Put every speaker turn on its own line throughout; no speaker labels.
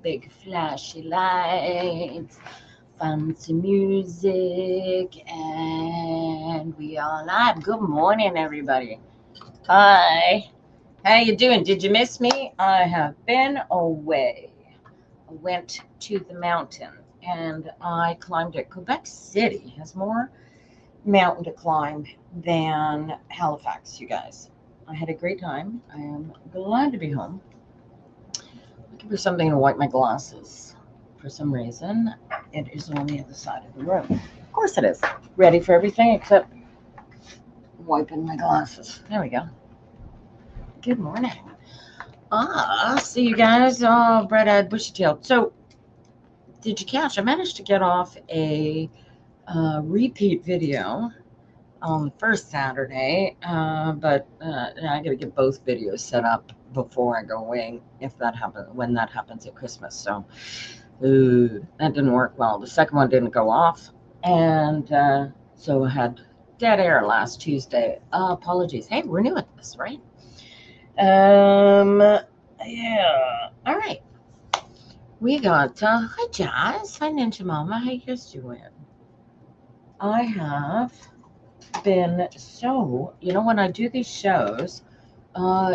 big flashy lights, fancy music, and we are live. Good morning, everybody. Hi. How you doing? Did you miss me? I have been away. I went to the mountain and I climbed it. Quebec City has more mountain to climb than Halifax, you guys. I had a great time. I am glad to be home. Looking for something to wipe my glasses. For some reason, it is on the other side of the room. Of course it is. Ready for everything except wiping my glasses. There we go. Good morning. See you guys. Oh, bright-eyed, bushy-tailed. So, did you catch? I managed to get off a repeat video on the first Saturday, but I got to get both videos set up before I go away. If that happens, when that happens at Christmas, so that didn't work well. The second one didn't go off, and so I had dead air last Tuesday. Apologies. Hey, we're new at this, right? Yeah. All right. We got hi Jazz, hi Ninja Mama, how you guys doing? I have been so, when I do these shows,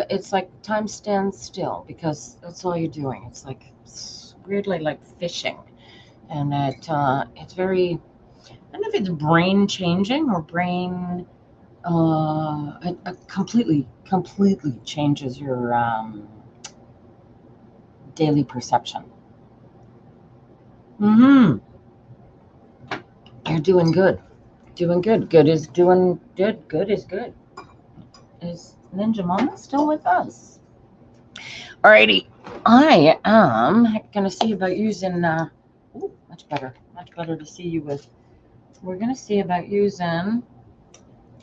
it's like time stands still because that's all you're doing. It's weirdly like fishing, and it's very, I don't know if it's brain changing or brain it completely changes your daily perception. You're doing good. Doing good. Good is doing good. Good is good. Is Ninja Mama still with us? Alrighty. I am going to see about using, much better to see you with. We're going to see about using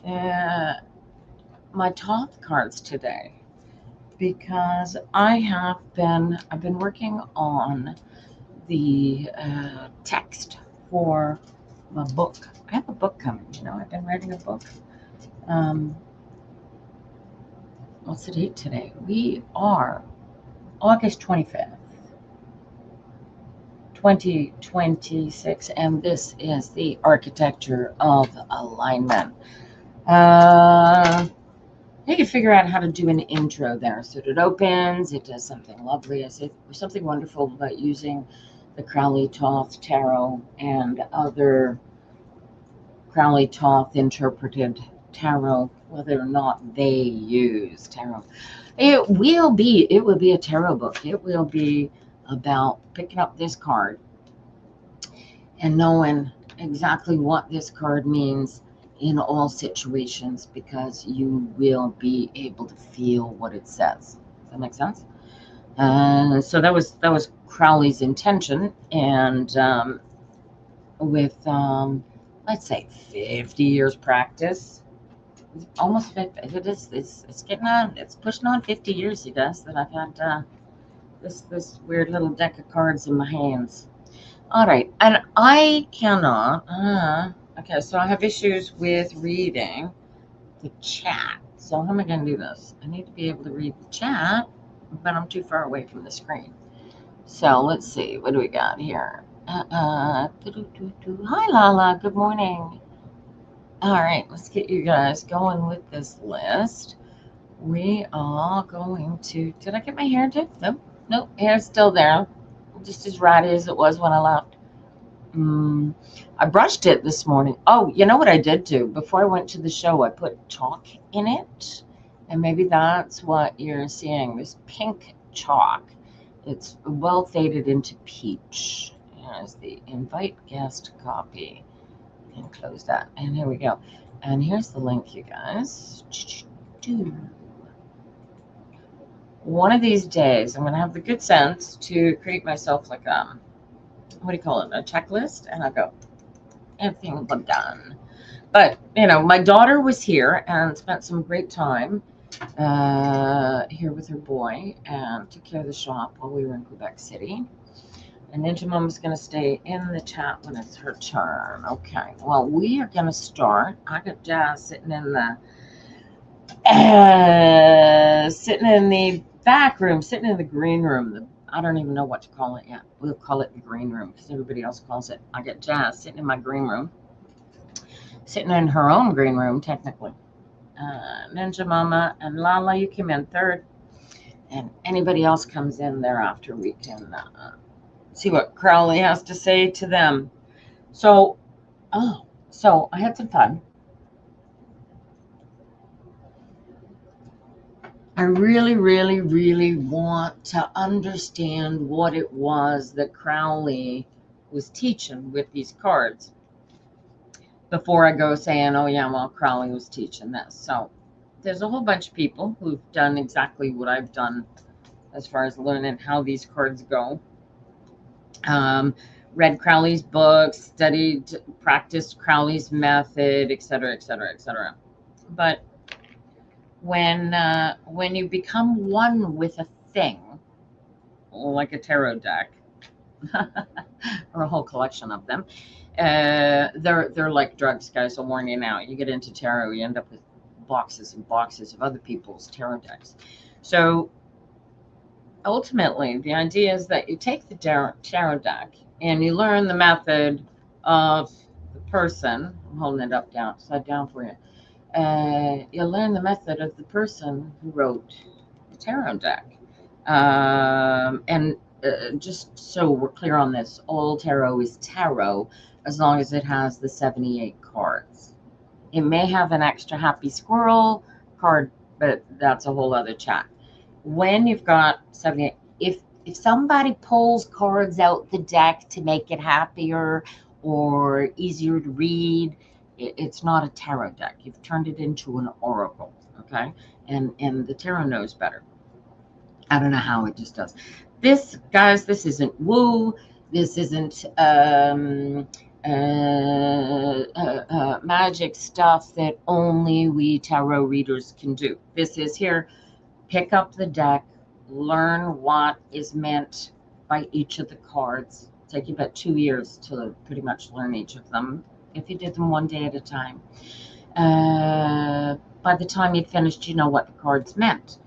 my Toth cards today because I've been working on the text for my book. I have a book coming, I've been writing a book. What's the date today? We are August 25th, 2026, and this is the architecture of alignment. You can figure out how to do an intro there. So it opens, it does something lovely. I say something wonderful about using the Crowley-Toth tarot and other Crowley-Toth interpreted tarot, whether or not they use tarot. It will be a tarot book. It will be about picking up this card and knowing exactly what this card means in all situations, because you will be able to feel what it says. Does that make sense? So that was Crowley's intention, and with let's say 50 years practice, almost 50. It's getting on. It's pushing on 50 years, you guys, that I've had this weird little deck of cards in my hands. All right, and I cannot. Okay, so I have issues with reading the chat. So how am I going to do this? I need to be able to read the chat, but I'm too far away from the screen. So let's see. What do we got here? Hi, Lala. Good morning. All right, let's get you guys going with this list. We are going to... Did I get my hair did? Nope. Hair's still there. Just as ratty as it was when I left. I brushed it this morning. Oh, you know what I did do? Before I went to the show, I put chalk in it. And maybe that's what you're seeing. This pink chalk. It's well faded into peach. Here's the invite guest copy. And close that. And here we go. And here's the link, you guys. One of these days, I'm going to have the good sense to create myself like what do you call it, a checklist, and I'll go, everything will be done. But, my daughter was here and spent some great time here with her boy and took care of the shop while we were in Quebec City. And Ninja Mom's going to stay in the chat when it's her turn. Okay, well, we are going to start. I got Jazz sitting in the back room, sitting in the green room, the I don't even know what to call it yet. We'll call it the green room because everybody else calls it. I got Jazz sitting in my green room, sitting in her own green room, technically. Ninja Mama and Lala, you came in third. And anybody else comes in thereafter, we can see what Crowley has to say to them. So I had some fun. I really, really, really want to understand what it was that Crowley was teaching with these cards before I go saying, oh, yeah, well, Crowley was teaching this. So there's a whole bunch of people who've done exactly what I've done as far as learning how these cards go. Read Crowley's books, studied, practiced Crowley's method, etc., etc., etc. But when you become one with a thing, like a tarot deck, or a whole collection of them, they're like drugs, guys. I'll warn you now. You get into tarot, you end up with boxes and boxes of other people's tarot decks. So ultimately, the idea is that you take the tarot deck and you learn the method of the person. I'm holding it upside down for you. You learn the method of the person who wrote the tarot deck. And just so we're clear on this, all tarot is tarot as long as it has the 78 cards. It may have an extra happy squirrel card, but that's a whole other chat. When you've got 78, if somebody pulls cards out the deck to make it happier or easier to read, it's not a tarot deck. You've turned it into an oracle, okay? And the tarot knows better. I don't know how, it just does. This, guys, this isn't woo. This isn't magic stuff that only we tarot readers can do. This is here. Pick up the deck, learn what is meant by each of the cards. Take you about 2 years to pretty much learn each of them if you did them one day at a time. By the time you finished, you know what the cards meant.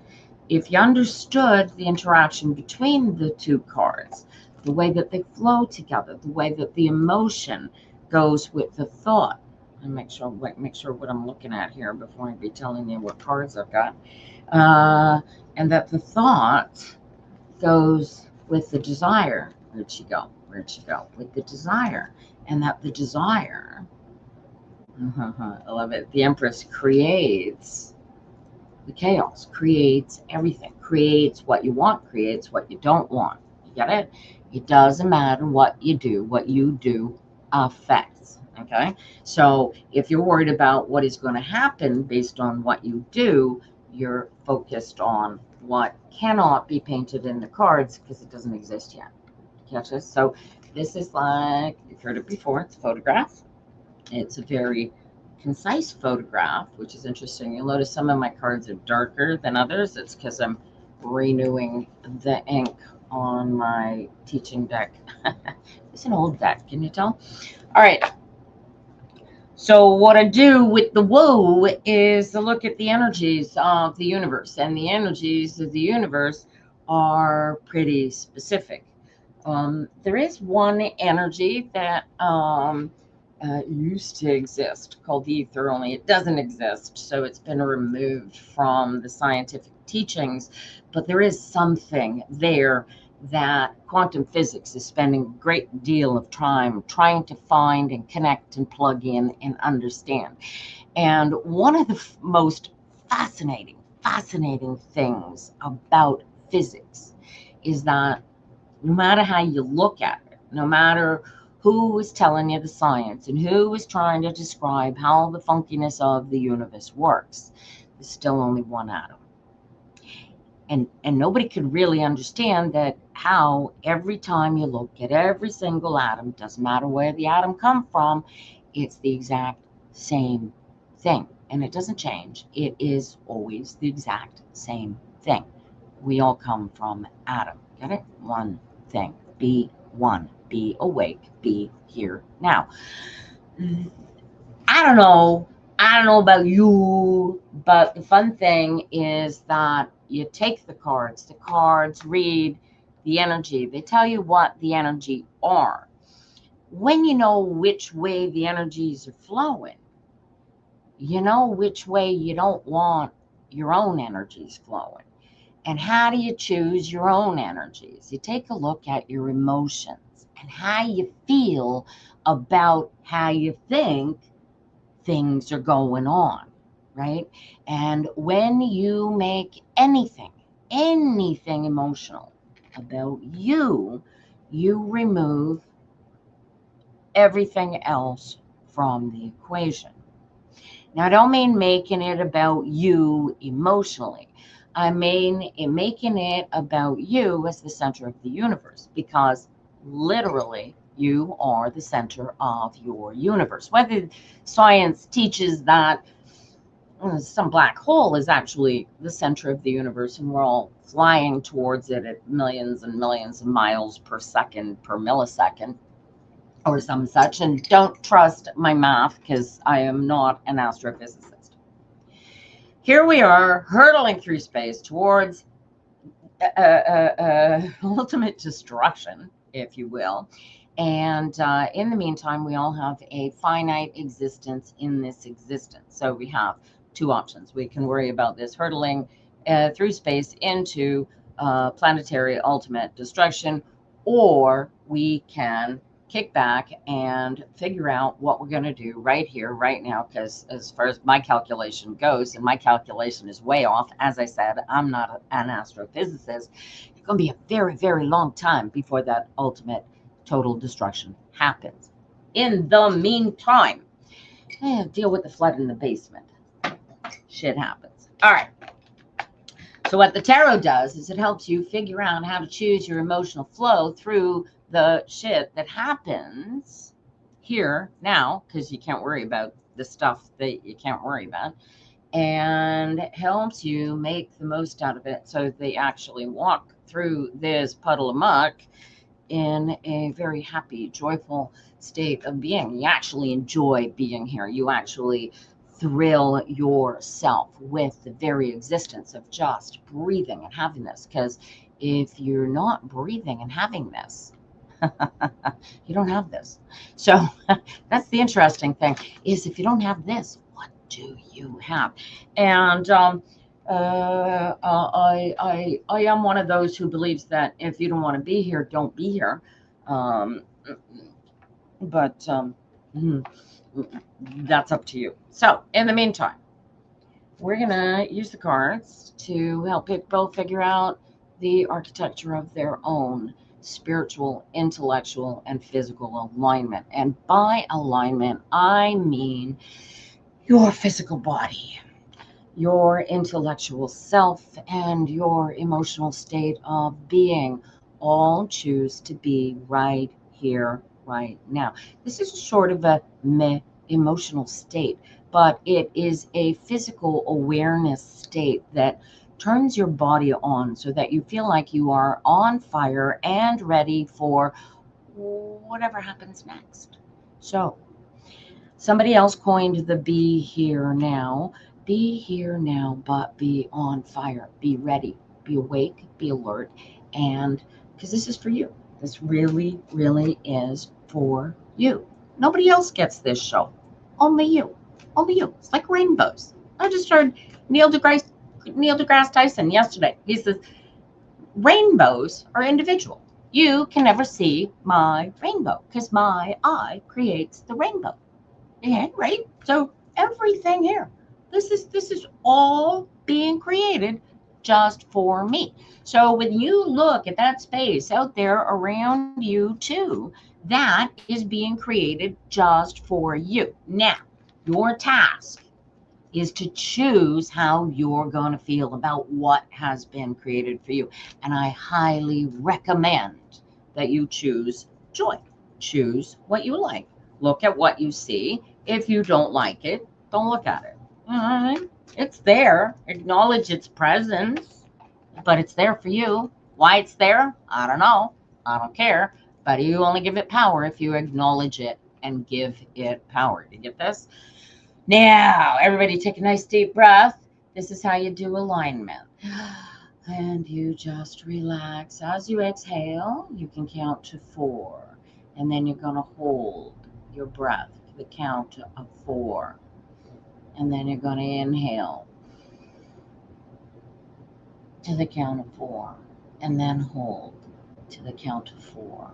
If you understood the interaction between the two cards, the way that they flow together, the way that the emotion goes with the thought, and make sure what I'm looking at here before I be telling you what cards I've got, and that the thought goes with the desire. Where'd she go? With the desire, and that the desire, I love it. The Empress creates the chaos, creates everything, creates what you want, creates what you don't want. You get it? It doesn't matter what you do affects. Okay? So if you're worried about what is going to happen based on what you do, you're focused on what cannot be painted in the cards because it doesn't exist yet. Catch this? So this is like, you've heard it before, it's a photograph. It's a very concise photograph, which is interesting. You'll notice some of my cards are darker than others. It's because I'm renewing the ink on my teaching deck. It's an old deck, can you tell? All right. So what I do with the woo is to look at the energies of the universe, and the energies of the universe are pretty specific. There is one energy that used to exist called the ether, only it doesn't exist, so it's been removed from the scientific teachings, but there is something there that quantum physics is spending a great deal of time trying to find and connect and plug in and understand. And one of the most fascinating things about physics is that no matter how you look at it, no matter who was telling you the science and who was trying to describe how the funkiness of the universe works, there's still only one atom. And nobody could really understand that, how every time you look at every single atom, doesn't matter where the atom come from, it's the exact same thing. And it doesn't change. It is always the exact same thing. We all come from atom. Get it? One thing. Be one. Be awake. Be here now. I don't know about you, but the fun thing is that you take the cards read the energy. They tell you what the energy are. When you know which way the energies are flowing, you know which way you don't want your own energies flowing. And how do you choose your own energies? You take a look at your emotions and how you feel about how you think things are going on, right? And when you make anything emotional about you, you remove everything else from the equation. Now, I don't mean making it about you emotionally. I mean making it about you as the center of the universe, because literally you are the center of your universe. Whether science teaches that some black hole is actually the center of the universe and we're all flying towards it at millions and millions of miles per second, per millisecond, or some such, and don't trust my math because I am not an astrophysicist. Here we are hurtling through space towards ultimate destruction, if you will. And in the meantime, we all have a finite existence in this existence. So we have two options. We can worry about this hurtling through space into planetary ultimate destruction, or we can kick back and figure out what we're going to do right here, right now, because as far as my calculation goes, and my calculation is way off, as I said, I'm not an astrophysicist, it's going to be a very, very long time before that ultimate total destruction happens. In the meantime, deal with the flood in the basement. Shit happens. All right. So what the tarot does is it helps you figure out how to choose your emotional flow through the shit that happens here now, because you can't worry about the stuff that you can't worry about, and helps you make the most out of it so they actually walk through this puddle of muck in a very happy, joyful state of being. You actually enjoy being here. You actually thrill yourself with the very existence of just breathing and having this. Because if you're not breathing and having this, you don't have this. So that's the interesting thing, is if you don't have this, what do you have? And I am one of those who believes that if you don't want to be here, don't be here. But that's up to you. So in the meantime, we're going to use the cards to help people figure out the architecture of their own spiritual, intellectual, and physical alignment. And by alignment, I mean your physical body, your intellectual self, and your emotional state of being all choose to be right here, right now. This is sort of a emotional state, but it is a physical awareness state that turns your body on so that you feel like you are on fire and ready for whatever happens next. So somebody else coined the be here now. Be here now, but be on fire. Be ready. Be awake. Be alert. And because this is for you. This really, really is for you. Nobody else gets this show. Only you. Only you. It's like rainbows. I just heard Neil deGrasse Tyson yesterday. He says, rainbows are individual. You can never see my rainbow because my eye creates the rainbow. Yeah, right? So everything here, this is all being created just for me. So when you look at that space out there around you too, that is being created just for you. Now, your task is to choose how you're going to feel about what has been created for you. And I highly recommend that you choose joy. Choose what you like. Look at what you see. If you don't like it, don't look at it. All right? It's there. Acknowledge its presence, but it's there for you. Why it's there, I don't know. I don't care. But you only give it power if you acknowledge it and give it power. You get this? Now, everybody take a nice deep breath. This is how you do alignment. And you just relax. As you exhale, you can count to 4. And then you're going to hold your breath to the count of 4. And then you're going to inhale to the count of 4. And then hold to the count of 4.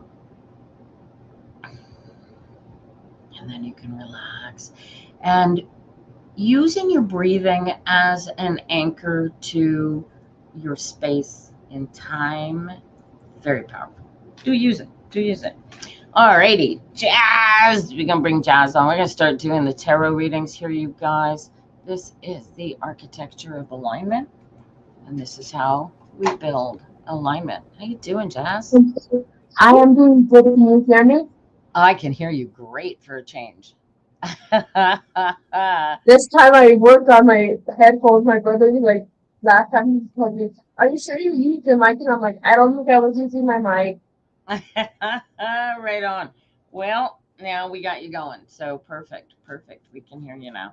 And then you can relax. And using your breathing as an anchor to your space in time, very powerful. Do use it. Do use it. Alrighty, Jazz. We're gonna bring Jazz on. We're gonna start doing the tarot readings here, you guys. This is the architecture of alignment, and this is how we build alignment. How you doing, Jazz?
I am doing good. Can you hear me?
I can hear you great for a change.
This time I worked on my headphones. My brother, like, last time he told me, "Are you sure you used the mic?" And I'm like, "I don't think I was using my mic."
Right on. Well, now we got you going. So perfect. Perfect. We can hear you now.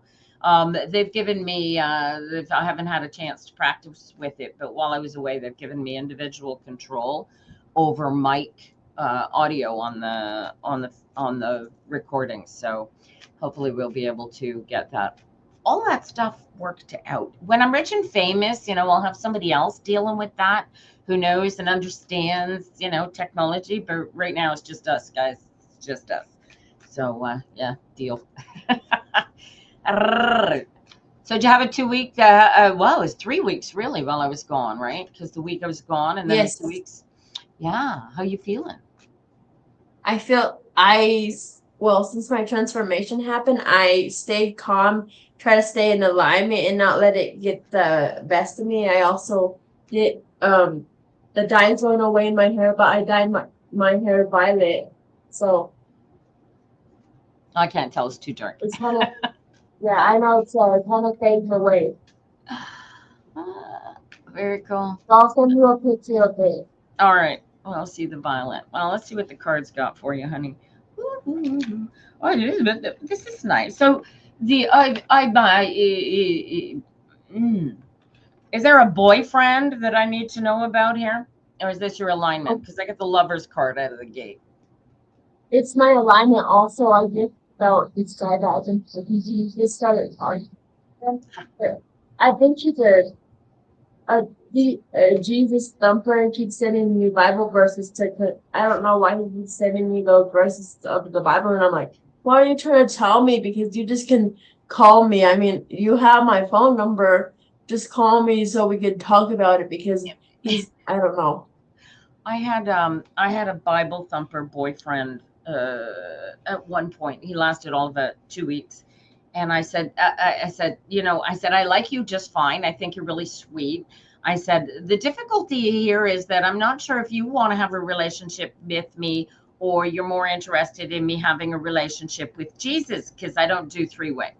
They've given me, I haven't had a chance to practice with it, but while I was away, they've given me individual control over mic audio on the recordings. So hopefully we'll be able to get all that stuff worked out. When I'm rich and famous, I'll have somebody else dealing with that who knows and understands, technology. But right now it's just us, guys. It's just us. So, yeah, deal. So did you have a 2 week? Well, it was 3 weeks really while I was gone, right? Because the week I was gone and then
Yes.
the 2 weeks. Yeah. How you feeling?
I feel well, since my transformation happened, I stayed calm, try to stay in alignment and not let it get the best of me. I also did the dye's going away in my hair, but I dyed my hair violet. So
I can't tell. It's too dark.
it's kind of, yeah, I know it's kind of fades away.
Very cool.
So I'll send you a picture of it.
All right. Well, I'll see the violet. Well, let's see what the cards got for you, honey. Oh, this is nice. So I buy. Is there a boyfriend that I need to know about here, or is this your alignment? Because I get the Lover's card out of the gate.
It's my alignment also. I just felt this guy that I think he just started talking. I think he's a Jesus thumper and keeps sending me Bible verses I don't know why he keeps sending me those verses of the Bible. And I'm like, why are you trying to tell me? Because you just can call me. I mean, you have my phone number. Just call me so we can talk about it because I don't know.
I had a Bible thumper boyfriend at one point. He lasted all of 2 weeks. And I said, I like you just fine. I think you're really sweet. I said, the difficulty here is that I'm not sure if you want to have a relationship with me or you're more interested in me having a relationship with Jesus because I don't do three-way.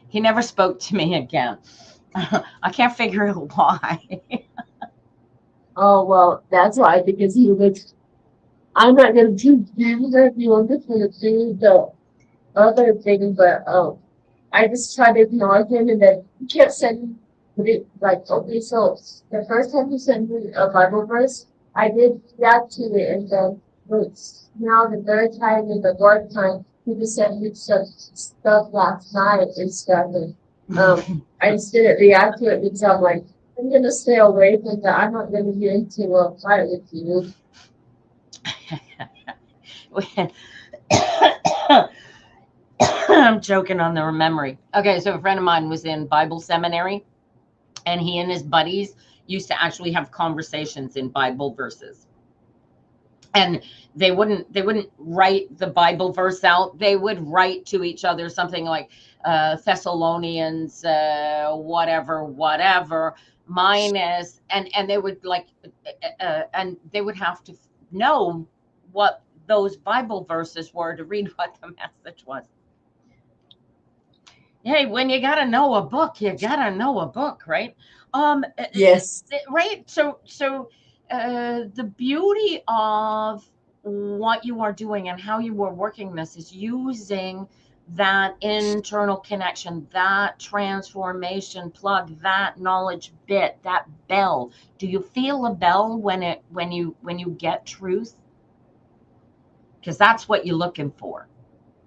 He never spoke to me again. I can't figure out why.
Oh, well, that's why, because he was, I'm not going to choose Jesus if you want to do the other thing, but I just tried to ignore him, and then he kept sending me, like, okay, so the first time he sent me a Bible verse, I did that to it, and then now the third time and the fourth time, he just sent me some stuff last night and stuff, and I just didn't react to it because I'm like, I'm gonna stay away from that. I'm not gonna get into a fight with you.
I'm joking on their memory. Okay, so a friend of mine was in Bible seminary, and he and his buddies used to actually have conversations in Bible verses. And they wouldn't write the Bible verse out. They would write to each other something like Thessalonians, whatever, minus, and they would and they would have to know what those Bible verses were to read what the message was. Hey, when you gotta know a book, you gotta know a book, right?
Yes.
Right. So the beauty of what you are doing and how you are working this is using that internal connection, that transformation plug, that knowledge bit, that bell. Do you feel a bell when you get truth? Because that's what you're looking for.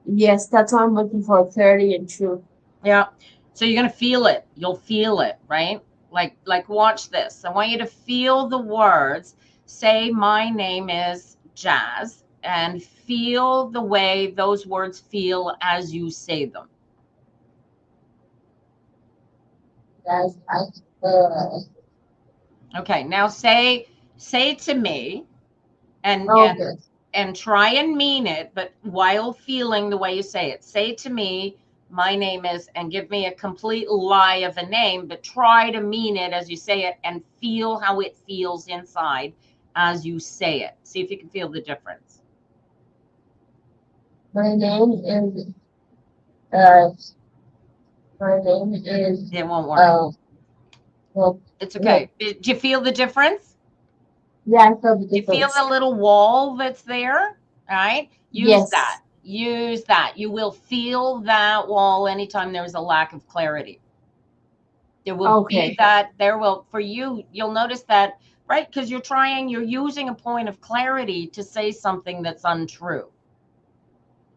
Yes, that's what I'm looking for, clarity and truth.
Yeah. So you're gonna feel it. You'll feel it, right? Like watch this. I want you to feel the words. Say my name is Jazz and feel the way those words feel as you say them.
That's uh,
Okay, now say to me and and
okay.
and try and mean it, but while feeling the way you say it. Say to me, my name is, and give me a complete lie of a name, but try to mean it as you say it and feel how it feels inside as you say it. See if you can feel the difference.
My name is uh my name is
It won't work.
uh well,
It's
yeah,
okay. Do you feel the difference?
yeah, I feel the
You feel
difference.
the little wall that's there? All right. Use that.
Yes.
Use that. You will feel that wall anytime there's a lack of clarity. There will be
Okay.
that, there will, for you, you'll notice that, right? Because you're using a point of clarity to say something that's untrue.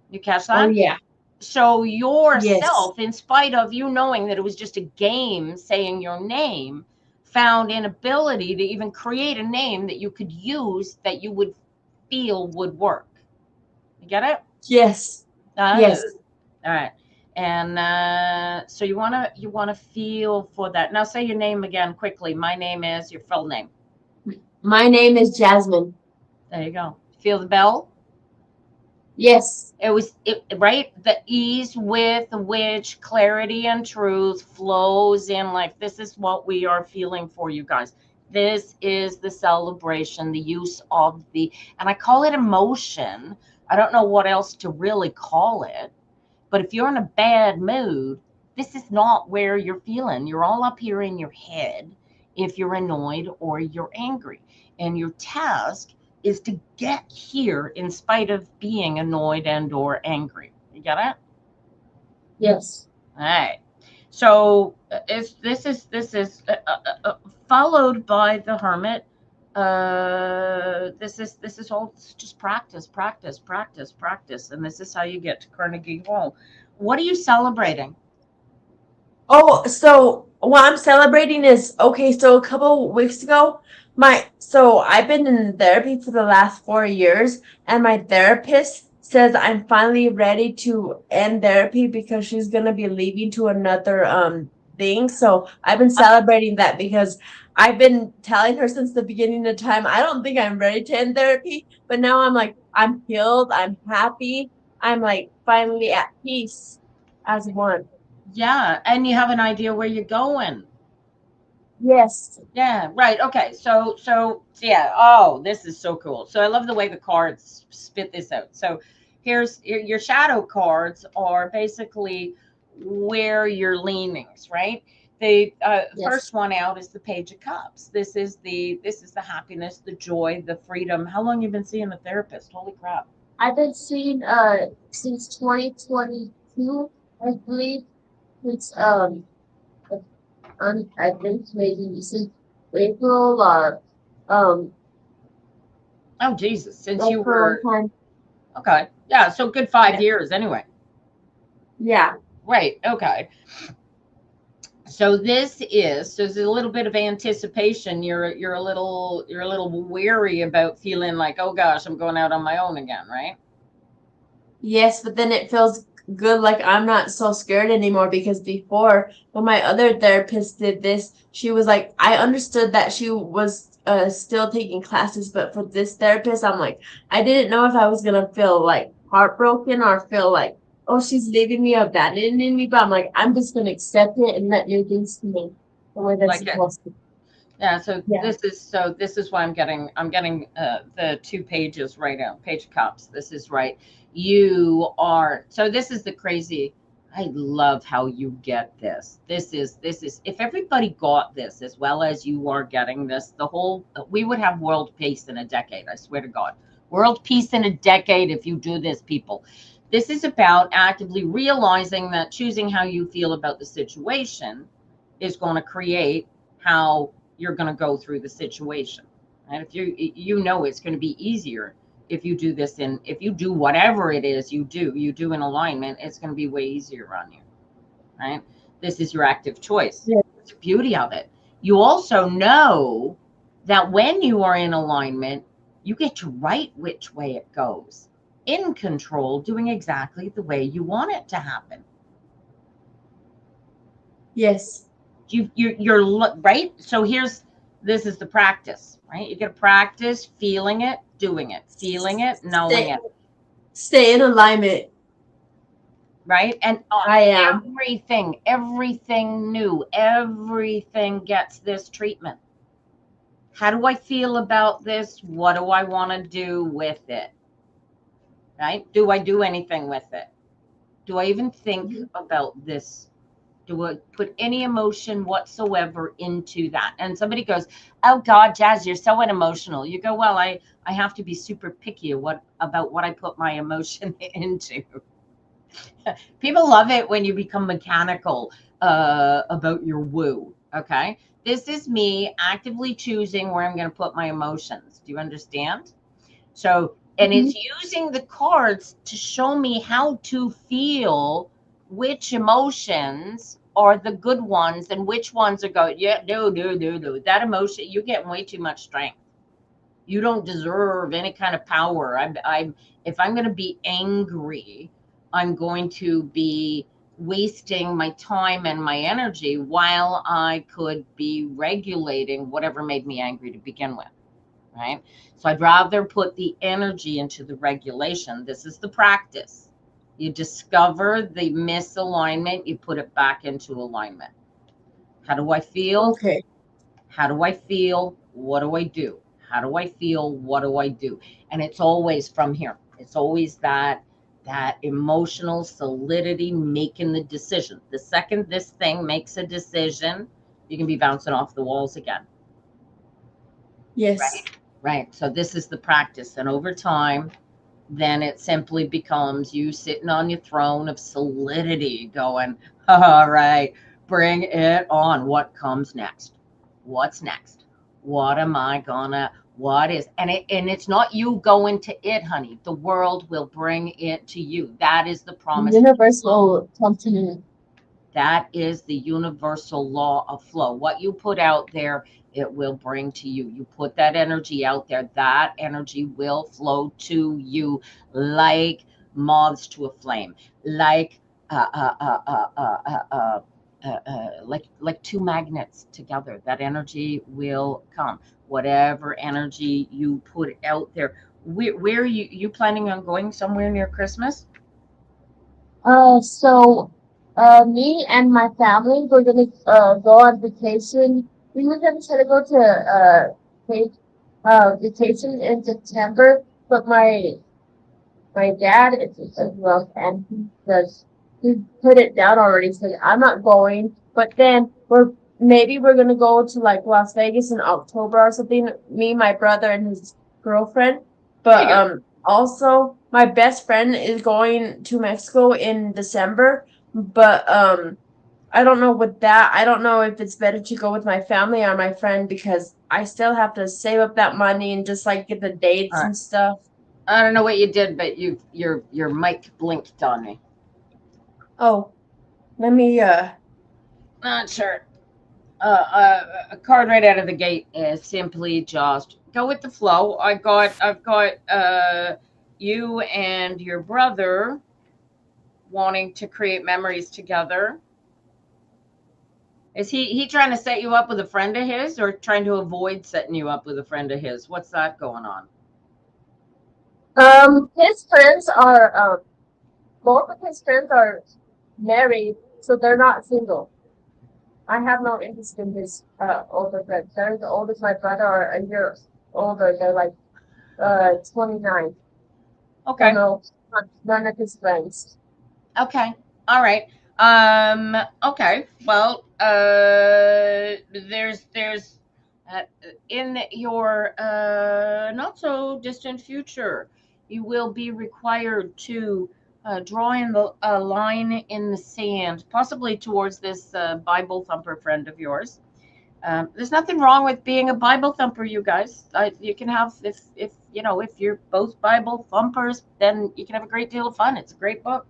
You catch
Oh
that?
yeah.
So
Yes.
yourself, in spite of you knowing that it was just a game saying your name, found an ability to even create a name that you could use that you would feel would work. You get it?
Yes.
Uh,
Yes.
all right. And so you wanna feel for that. Now say your name again quickly. My name is your full name.
My name is Jasmine.
There you go. Feel the bell?
Yes.
It was it right? The ease with which clarity and truth flows in life. This is what we are feeling for you guys. This is the celebration, the use of the, and I call it emotion. I don't know what else to really call it. But if you're in a bad mood, this is not where you're feeling. You're all up here in your head if you're annoyed or you're angry. And your task is to get here in spite of being annoyed and or angry. You get it?
Yes.
All right. So this is followed by the hermit. This is all just practice, practice, practice, practice, and this is how you get to Carnegie Hall. What are you celebrating?
Oh, so what I'm celebrating is okay. So a couple weeks ago, I've been in therapy for the last 4 years, and my therapist says I'm finally ready to end therapy because she's gonna be leaving to another thing. So I've been celebrating that because I've been telling her since the beginning of time I don't think I'm ready to end therapy, but now I'm like I'm healed, I'm happy, I'm like finally at peace as one.
Yeah, and you have an idea where you're going.
Yes.
Yeah, right. Okay. So yeah. Oh, this is so cool. So I love the way the cards spit this out. So here's your shadow cards are basically where your leanings, right? The
Yes.
first one out is the Page of Cups. This is the happiness, the joy, the freedom. How long you been seeing a therapist? Holy crap!
I've been seeing since 2022, I believe. It's I think maybe since April or um
Oh Jesus! Since you
April
were
time.
okay, yeah. So good 5 years
Yeah.
anyway.
Yeah.
Right. Okay. So this is, so there's a little bit of anticipation. You're a little weary about feeling like, oh gosh, I'm going out on my own again, right?
Yes, but then it feels good like I'm not so scared anymore because before when my other therapist did this, she was like I understood that she was still taking classes, but for this therapist, I'm like I didn't know if I was gonna feel like heartbroken or feel like oh she's leaving me, abandoning me, but I'm like I'm just gonna accept it and let new things come in the way that's
Like it.
supposed to.
Yeah. So
Yeah.
this is why I'm getting the 2 pages right out. Page of Cups. This is right. You are. So this is the crazy. I love how you get this. This is if everybody got this as well as you are getting this, the whole we would have world peace in a decade. I swear to God, world peace in a decade if you do this, people. This is about actively realizing that choosing how you feel about the situation is going to create how you're going to go through the situation. And if you know it's going to be easier if you do this in, if you do whatever it is you do in alignment, it's going to be way easier on you, right? This is your active choice.
Yeah.
It's the beauty of it. You also know that when you are in alignment, you get to write which way it goes, in control, doing exactly the way you want it to happen.
Yes.
You're right. So this is the practice, right? You got to practice feeling it, doing it, feeling it, knowing
Stay
it,
stay in alignment.
right? And
I am.
everything new, everything gets this treatment. How do I feel about this? What do I want to do with it? Right? Do I do anything with it? Do I even think about this? Do I put any emotion whatsoever into that? And somebody goes, "Oh God, Jazz, you're so unemotional." You go, "Well, I have to be super picky about what I put my emotion into." People love it when you become mechanical about your woo. Okay, this is me actively choosing where I'm going to put my emotions. Do you understand? So, and
Mhm.
it's using the cards to show me how to feel which emotions are the good ones and which ones are going, yeah, no. That emotion, you're getting way too much strength. You don't deserve any kind of power. If I'm going to be angry, I'm going to be wasting my time and my energy while I could be regulating whatever made me angry to begin with, right? So I'd rather put the energy into the regulation. This is the practice. You discover the misalignment, you put it back into alignment. How do I feel?
Okay.
How do I feel? What do I do? How do I feel? What do I do? And it's always from here. It's always that emotional solidity making the decision. The second this thing makes a decision, you can be bouncing off the walls again.
Yes.
Right. Right. So this is the practice. And over time, then it simply becomes you sitting on your throne of solidity going, all right, bring it on. What comes next? What's next? What am I gonna, what is, and it's not you going to it, honey. The world will bring it to you. That is the
The
promise.
universe will come to me.
That is the universal law of flow. What you put out there, it will bring to you. You put that energy out there, that energy will flow to you like moths to a flame, like like two magnets together. That energy will come. Whatever energy you put out there. Where are you planning on going somewhere near Christmas?
So, me and my family, we're gonna go on vacation. We were gonna try to go to take vacation in September, but my dad is as well, and he put it down already. So I'm not going. But then we're gonna go to like Las Vegas in October or something. Me, my brother, and his girlfriend.
There
But
you go.
also my best friend is going to Mexico in December. But I don't know with that. I don't know if it's better to go with my family or my friend because I still have to save up that money and just like get the
All
dates
right.
and stuff.
I don't know what you did, but your mic blinked on me.
Oh, let me
Not sure. A card right out of the gate is simply just go with the flow. I've got you and your brother wanting to create memories together. Is he trying to set you up with a friend of his, or trying to avoid setting you up with a friend of his? What's that going on?
his friends are both of his friends are married, so they're not single. I have no interest in his older friends. They're the oldest my brother are a year older. They're like 29. So
Okay.
no, none of his friends.
Okay. All right. Okay. Well, there's uh, in your not so distant future, you will be required to drawing a line in the sand, possibly towards this Bible thumper friend of yours. There's nothing wrong with being a Bible thumper, you guys. You can have, if you know, if you're both Bible thumpers, then you can have a great deal of fun. It's a great book.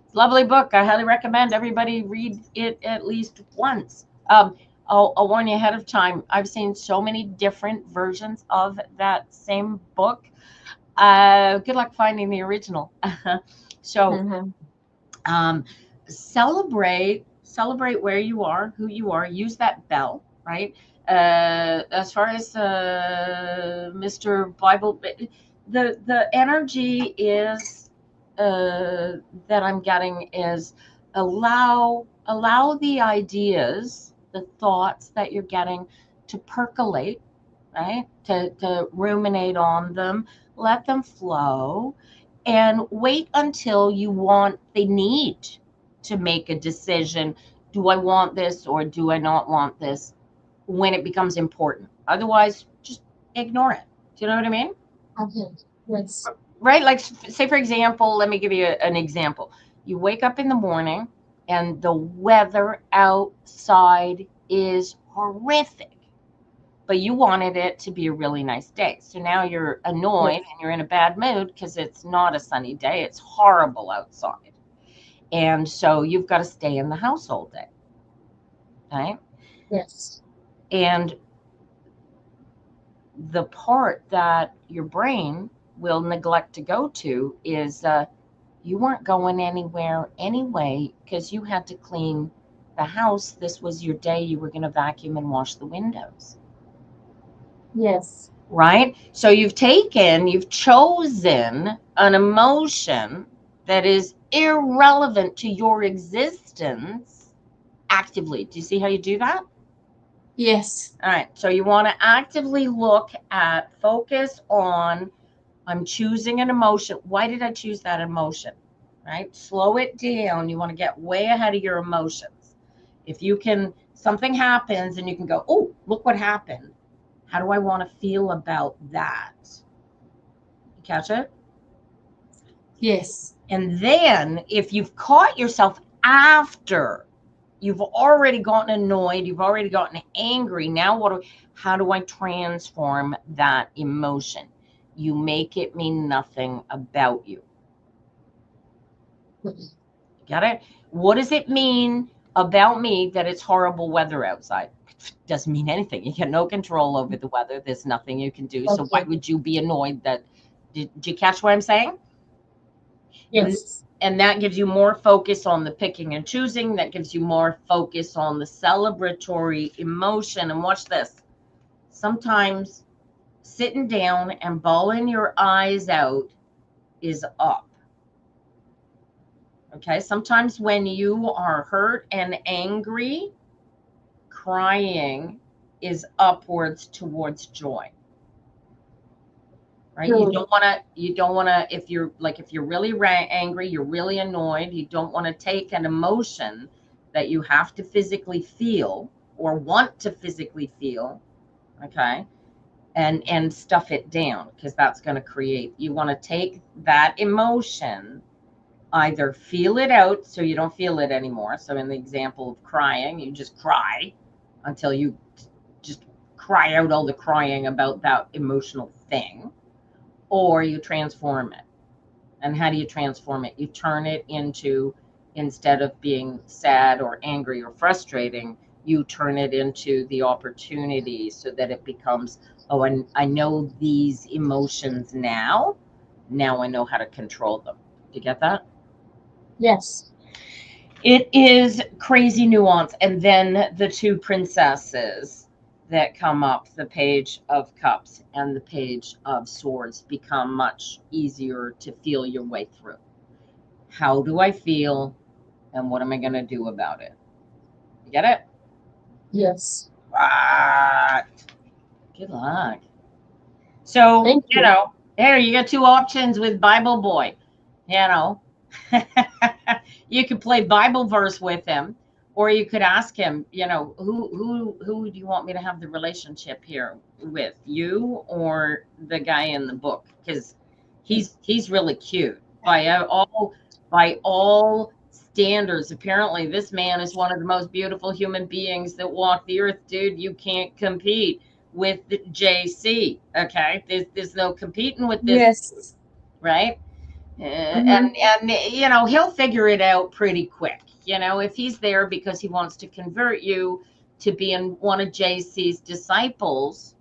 It's a lovely book. I highly recommend everybody read it at least once. I'll warn you ahead of time. I've seen so many different versions of that same book. Good luck finding the original. So
Mm-hmm.
um, celebrate where you are, who you are. Use that bell, right? As far as Mr. Bible, the energy is that I'm getting is allow the ideas, the thoughts that you're getting to percolate, right? To ruminate on them, let them flow, and wait until you want the need to make a decision. Do I want this or do I not want this? When it becomes important. Otherwise, just ignore it. Do you know what I mean?
Okay. Yes.
Right? Like, say, for example, let me give you an example. You wake up in the morning and the weather outside is horrific, but you wanted it to be a really nice day. So now you're annoyed
Yes.
and you're in a bad mood because it's not a sunny day. It's horrible outside. And so you've got to stay in the house all day. Right?
Yes.
And the part that your brain will neglect to go to is you weren't going anywhere anyway because you had to clean the house. This was your day. You were going to vacuum and wash the windows.
Yes.
Right? So you've chosen an emotion that is irrelevant to your existence actively. Do you see how you do that?
Yes.
All right. So you want to actively focus on, I'm choosing an emotion. Why did I choose that emotion? Right? Slow it down. You want to get way ahead of your emotions. If you can, something happens and you can go, oh, look what happened. How do I want to feel about that? You catch it?
Yes.
And then if you've caught yourself after you've already gotten annoyed, you've already gotten angry, now how do I transform that emotion? You make it mean nothing about you. Got it? What does it mean about me that it's horrible weather outside? Doesn't mean anything. You get no control over the weather. There's nothing you can do. So why
Okay.
would you be annoyed that? Did you catch what I'm saying? And
Yes.
and that gives you more focus on the picking and choosing. That gives you more focus on the celebratory emotion. And watch this. Sometimes sitting down and bawling your eyes out is up. Okay. Sometimes when you are hurt and angry, crying is upwards towards joy. Right?
True.
You don't want to, if you're really angry, you're really annoyed, you don't want to take an emotion that you have to physically feel or want to physically feel, okay, and stuff it down, because that's going to create, you want to take that emotion, either feel it out so you don't feel it anymore. So in the example of crying, you just cry until you just cry out all the crying about that emotional thing, or you transform it. And how do you transform it? You turn it into, instead of being sad or angry or frustrating, you turn it into the opportunity so that it becomes, oh, and I know these emotions now. Now I know how to control them. Do you get that?
Yes.
It is crazy nuance. And then the two princesses that come up, the Page of Cups and the Page of Swords, become much easier to feel your way through. How do I feel and what am I going to do about it? You get it?
Yes.
What? Good luck. So,
Thank you.
there you got two options with Bible Boy. You know, you could play Bible verse with him, or you could ask him, who do you want me to have the relationship here with, you or the guy in the book? Because he's really cute. by all standards. Apparently, this man is one of the most beautiful human beings that walk the earth, dude. You can't compete with the JC. Okay, there's no competing with this,
Yes.
right?
Mm-hmm.
And you know, he'll figure it out pretty quick. You know, if he's there because he wants to convert you to being one of JC's disciples,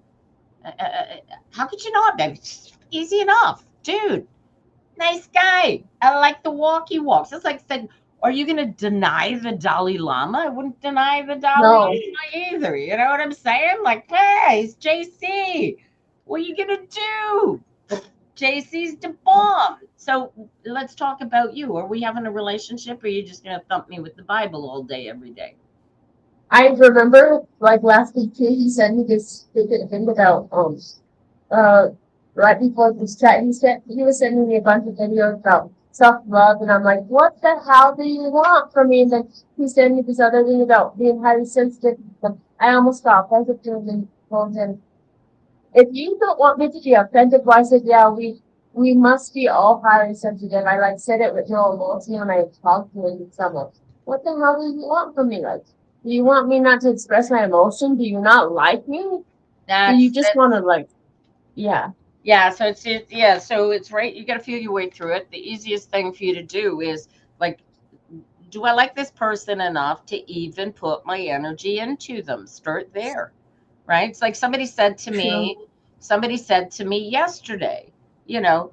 how could you not? That's easy enough, dude. Nice guy. I like the walk he walks. It's like said, are you going to deny the Dalai Lama? I wouldn't deny the Dalai
No.
Lama either. You know what I'm saying? Like, hey, it's JC. What are you going to do? JC's the bomb. So let's talk about you. Are we having a relationship, or are you just going to thump me with the Bible all day, every day?
I remember like last week too, he sent me this stupid thing about uh right before this chat he was sending me a bunch of videos about self love and I'm like, what the hell do you want from me? And then he sent me this other thing about being highly sensitive. I almost stopped. I was doing and told him, if you don't want me to be offended, why I said, yeah, we must be all highly sensitive. I like said it with no emotion when I talked to someone. What the hell do you want from me? Like, do you want me not to express my emotion? Do you not like me? Do you just want
That's
to like, yeah,
Yeah, so yeah, so it's right. You got to feel your way through it. The easiest thing for you to do is like, do I like this person enough to even put my energy into them? Start there, right? It's like
true.
somebody said to me yesterday, you know,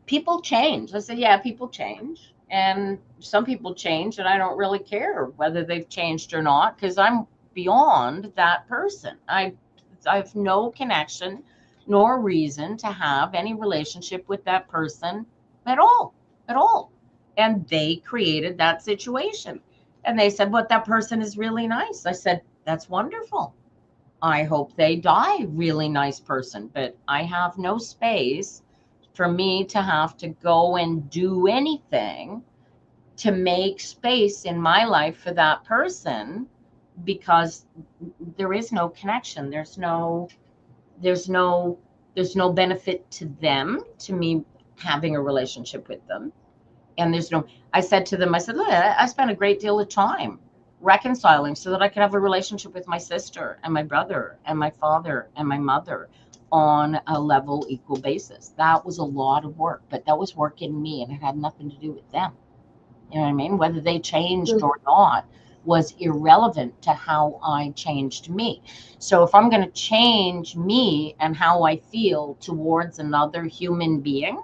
people change. I said, yeah, people change, and some people change, and I don't really care whether they've changed or not because I'm beyond that person. I have no connection nor reason to have any relationship with that person at all, at all. And they created that situation. And they said, but that person is really nice. I said, that's wonderful. I hope they die. Really nice person. But I have no space for me to have to go and do anything to make space in my life for that person because there is no connection. There's no there's no benefit to them, to me having a relationship with them. And there's no, I said to them, I said, look, I spent a great deal of time reconciling so that I could have a relationship with my sister and my brother and my father and my mother on a level equal basis. That was a lot of work, but that was work in me and it had nothing to do with them. You know what I mean? Whether they changed
True.
or not was irrelevant to how I changed me. So if I'm going to change me and how I feel towards another human being,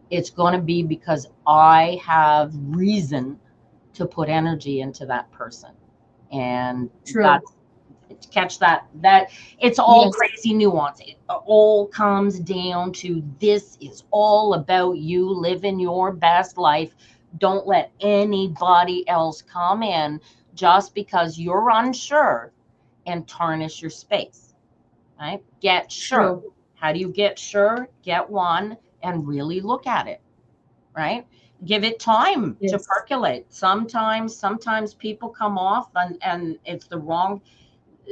it's going to be because I have reason to put energy into that person. And
True.
that's, catch that it's all
Yes.
crazy nuance. It all comes down to this is all about you living your best life. Don't let anybody else come in just because you're unsure and tarnish your space, right? Get sure.
True.
How do you get sure? Get one and really look at it, right? Give it time to
Yes.
percolate. Sometimes people come off and it's the wrong,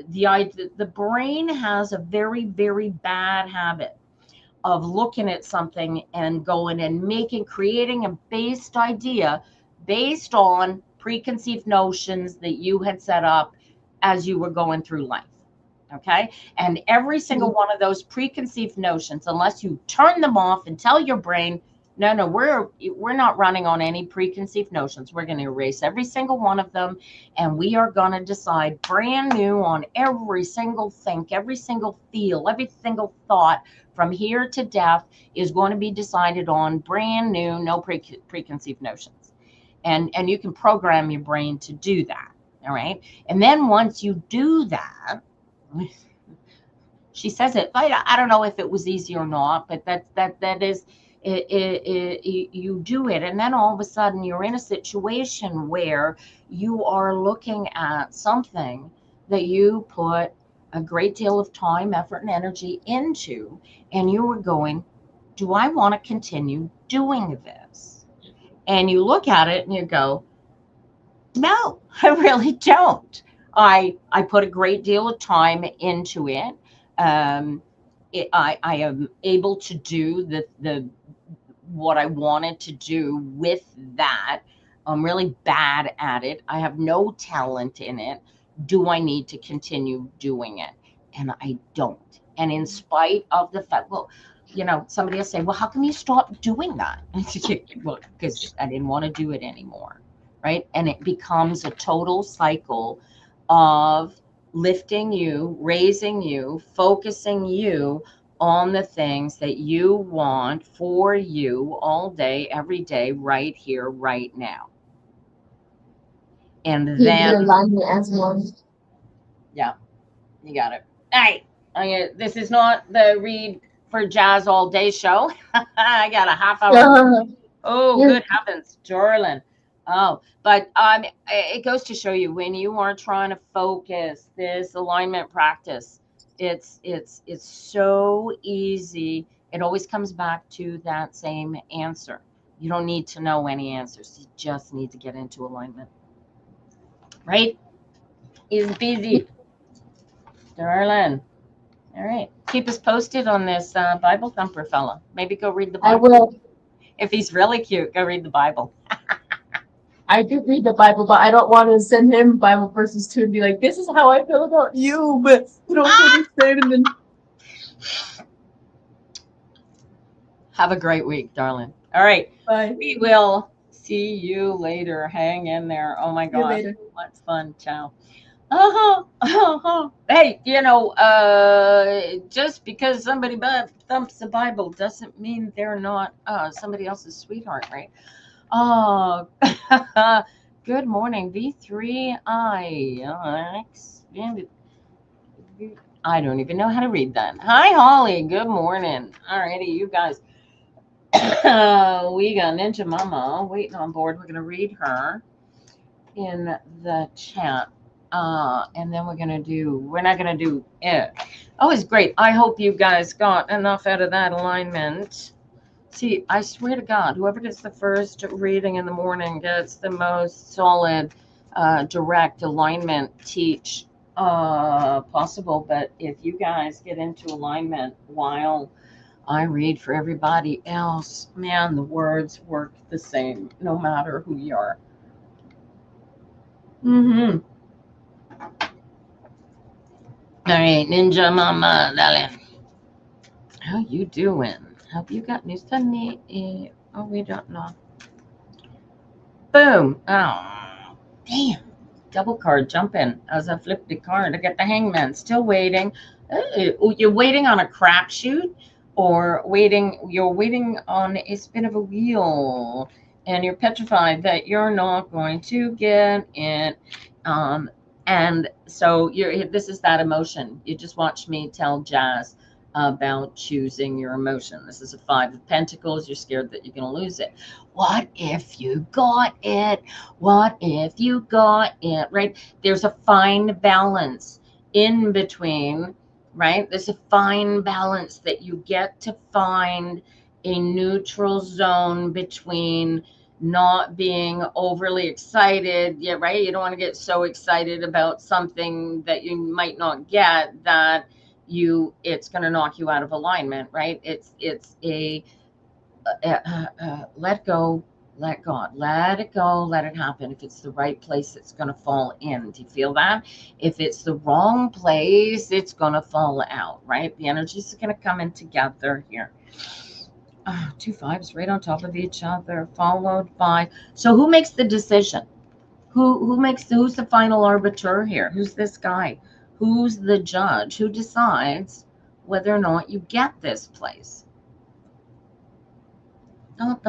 the brain has a very bad habit of looking at something and going and creating a based idea based on preconceived notions that you had set up as you were going through life. Okay. And every single
True.
one of those preconceived notions, unless you turn them off and tell your brain, no, we're not running on any preconceived notions. We're going to erase every single one of them, and we are going to decide brand new on every single think, every single feel, every single thought from here to death is going to be decided on brand new, no preconceived notions. And you can program your brain to do that. All right. And then once you do that, she says it. I don't know if it was easy or not, but that is you do it, and then all of a sudden you're in a situation where you are looking at something that you put a great deal of time, effort, and energy into, and you were going, do I want to continue doing this? And you look at it and you go, no, I really don't. I put a great deal of time into it. Um, I am able to do the what I wanted to do with that. I'm really bad at it. I have no talent in it. Do I need to continue doing it? And I don't. And in spite of the fact, well, somebody will say, well, how come you stopped doing that? Well, because I didn't want to do it anymore. Right. And it becomes a total cycle of lifting you, raising you, focusing you on the things that you want for you all day, every day, right here, right now. And
Keep
then,
your alignment as one.
yeah, you got it. Hey, this is not the Read for Jazz All Day show. I got a half hour. Oh,
Yeah.
good heavens, Jorlin. Oh, but it goes to show you when you are trying to focus this alignment practice, it's so easy. It always comes back to that same answer. You don't need to know any answers. You just need to get into alignment, right? Easy peasy, Jorlin. All right, keep us posted on this Bible thumper fella. Maybe go read the
I
Bible.
will.
If he's really cute, go read the Bible.
I do read the Bible, but I don't want to send him Bible verses too and be like, "This is how I feel about you," but you don't understand. And then
Have a great week, darling. All right.
bye.
We will see you later. Hang in there. Oh my
See you
gosh.
later.
What's fun. Ciao. Hey, just because somebody thumps the Bible doesn't mean they're not somebody else's sweetheart, right? Oh, good morning, V3I. I don't even know how to read that. Hi, Holly. Good morning. Alrighty, you guys. We got Ninja Mama waiting on board. We're going to read her in the chat. And then we're not going to do it. Oh, it's great. I hope you guys got enough out of that alignment. See, I swear to God, whoever gets the first reading in the morning gets the most solid, direct alignment teach possible. But if you guys get into alignment while I read for everybody else, man, the words work the same no matter who you are. Mm-hmm. All right, Ninja Mama, darling. How you doing? Have you got news to me? Oh, we don't know. Boom. Oh, damn. Double card jumping as I flip the card. I get the hangman. Still waiting. You're waiting on a crapshoot, or you're waiting on a spin of a wheel, and you're petrified that you're not going to get it. And so this is that emotion. You just watched me tell Jazz about choosing your emotion. This is a 5 of Pentacles. You're scared that you're going to lose it. What if you got it? What if you got it? Right? There's a fine balance in between, right? There's a fine balance that you get to find a neutral zone between not being overly excited. Yeah, right? You don't want to get so excited about something that you might not get that it's going to knock you out of alignment, right? It's a let go, let God, let it go, let it happen. If it's the right place, it's going to fall in. Do you feel that? If it's the wrong place, it's going to fall out, right? The energies are going to come in together here. 2 5s right on top of each other, followed by. So who makes the decision? Who's the final arbiter here? Who's this guy? Who's the judge? Who decides whether or not you get this place? To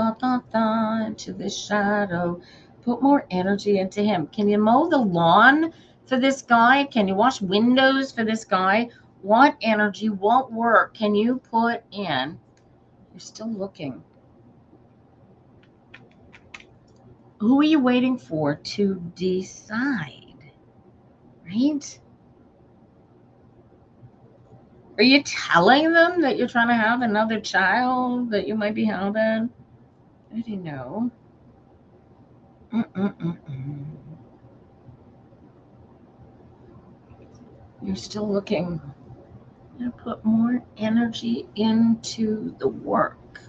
the shadow. Put more energy into him. Can you mow the lawn for this guy? Can you wash windows for this guy? What energy, what work can you put in? You're still looking. Who are you waiting for to decide? Right? Are you telling them that you're trying to have another child that you might be having? I don't know. Mm-mm-mm-mm. You're still looking. You put more energy into the work.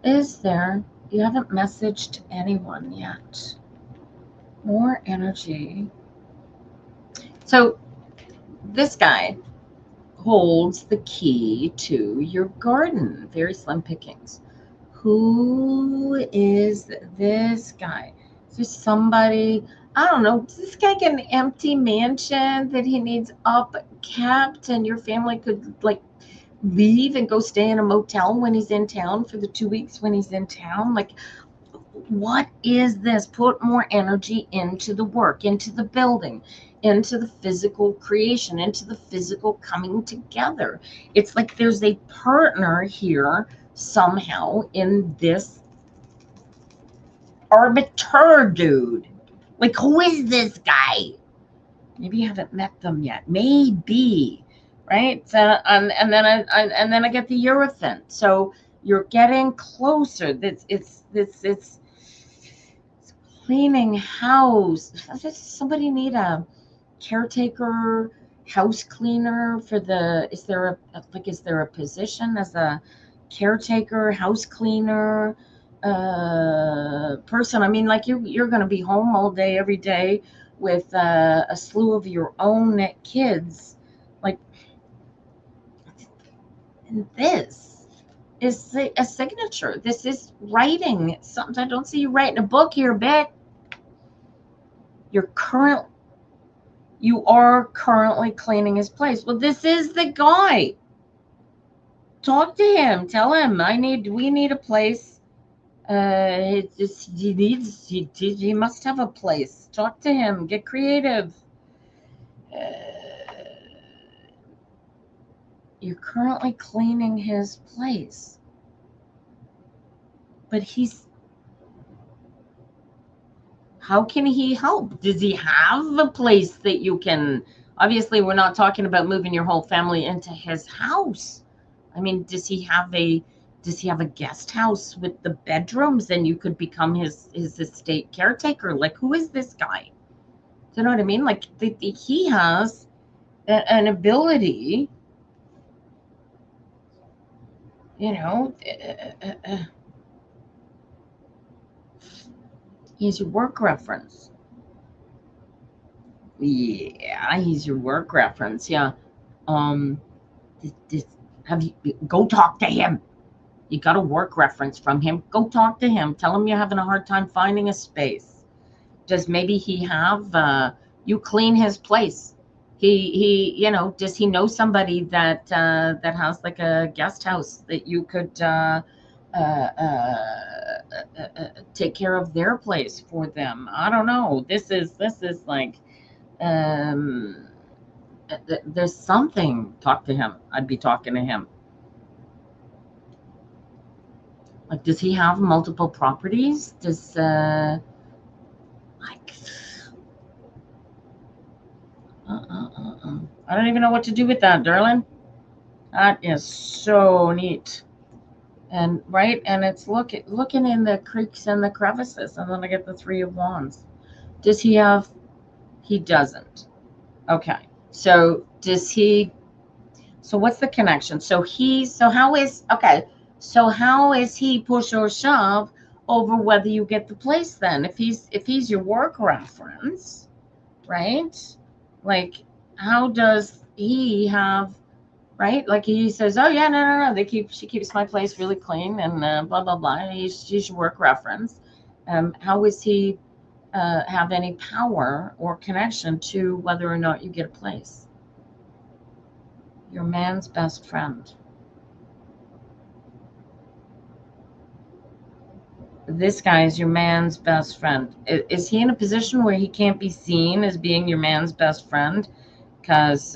Is there? You haven't messaged anyone yet. More energy. So this guy holds the key to your garden. Very slim pickings. Who is this guy? Is there somebody? I don't know. Does this guy get an empty mansion that he needs up kept, and your family could like leave and go stay in a motel when he's in town for the 2 weeks when he's in town? Like, what is this? Put more energy into the work, into the building, into the physical creation, into the physical coming together. It's like there's a partner here somehow in this arbiter dude. Like, who is this guy? Maybe you haven't met them yet. Maybe, right? And then I get the Eurofin. So you're getting closer. It's cleaning house. Does somebody need a caretaker, house cleaner for the? Is there a position as a caretaker, house cleaner? Person. I mean, like you're going to be home all day, every day with a slew of your own kids. Like, this is a signature. This is writing. Something. I don't see you writing a book here, Beck. You are currently cleaning his place. Well, this is the guy. Talk to him. Tell him we need a place. He must have a place. Talk to him. Get creative. You're currently cleaning his place. But how can he help? Does he have a place that you can, obviously we're not talking about moving your whole family into his house. I mean, does he have a guest house with the bedrooms and you could become his estate caretaker? Like, who is this guy? Do you know what I mean? Like, he has an ability, you know, he's your work reference. Yeah, he's your work reference. Yeah. Have you go talk to him? You got a work reference from him. Go talk to him. Tell him you're having a hard time finding a space. Does maybe he have you clean his place? Does he know somebody that has like a guest house that you could take care of their place for them? I don't know. This is like there's something. Talk to him. I'd be talking to him. Like, does he have multiple properties? Does I don't even know what to do with that, darling. That is so neat. And right, and it's looking in the creeks and the crevices, and then I get the 3 of Wands. Does he have? He doesn't. Okay. So does he? So what's the connection? So how is he push or shove over whether you get the place then? If he's your work reference, right? Like, how does he have, right? Like, he says, oh yeah, no. She keeps my place really clean and blah blah blah. She's your work reference. How is he have any power or connection to whether or not you get a place? Your man's best friend. This guy is your man's best friend. Is he in a position where he can't be seen as being your man's best friend because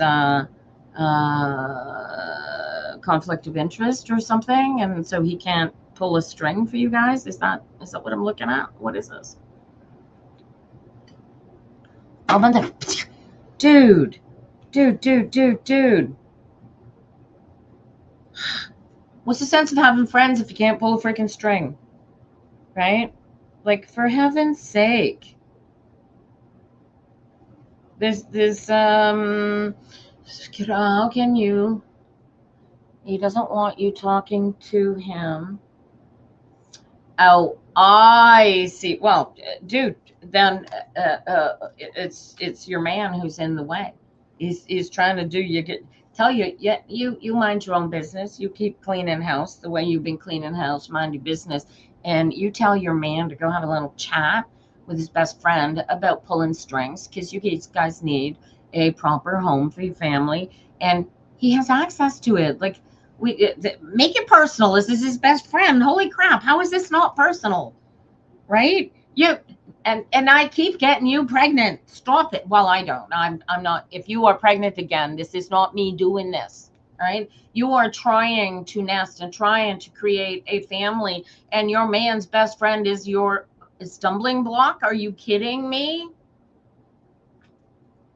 conflict of interest or something, and so he can't pull a string for you guys? Is that what I'm looking at? What is this? Oh, dude. What's the sense of having friends if you can't pull a freaking string? Right? Like, for heaven's sake. How can you He doesn't want you talking to him. Oh, I see. Well, dude, then it's your man who's in the way. He's trying to do you get tell you yeah you mind your own business. You keep cleaning house the way you've been cleaning house. Mind your business, and you tell your man to go have a little chat with his best friend about pulling strings because you guys need a proper home for your family, and he has access to it. Like make it personal. This is his best friend. Holy crap! How is this not personal? Right? You and I keep getting you pregnant. Stop it. Well, I don't. I'm not. If you are pregnant again, this is not me doing this. Right? You are trying to nest and trying to create a family, and your man's best friend is your stumbling block. Are you kidding me?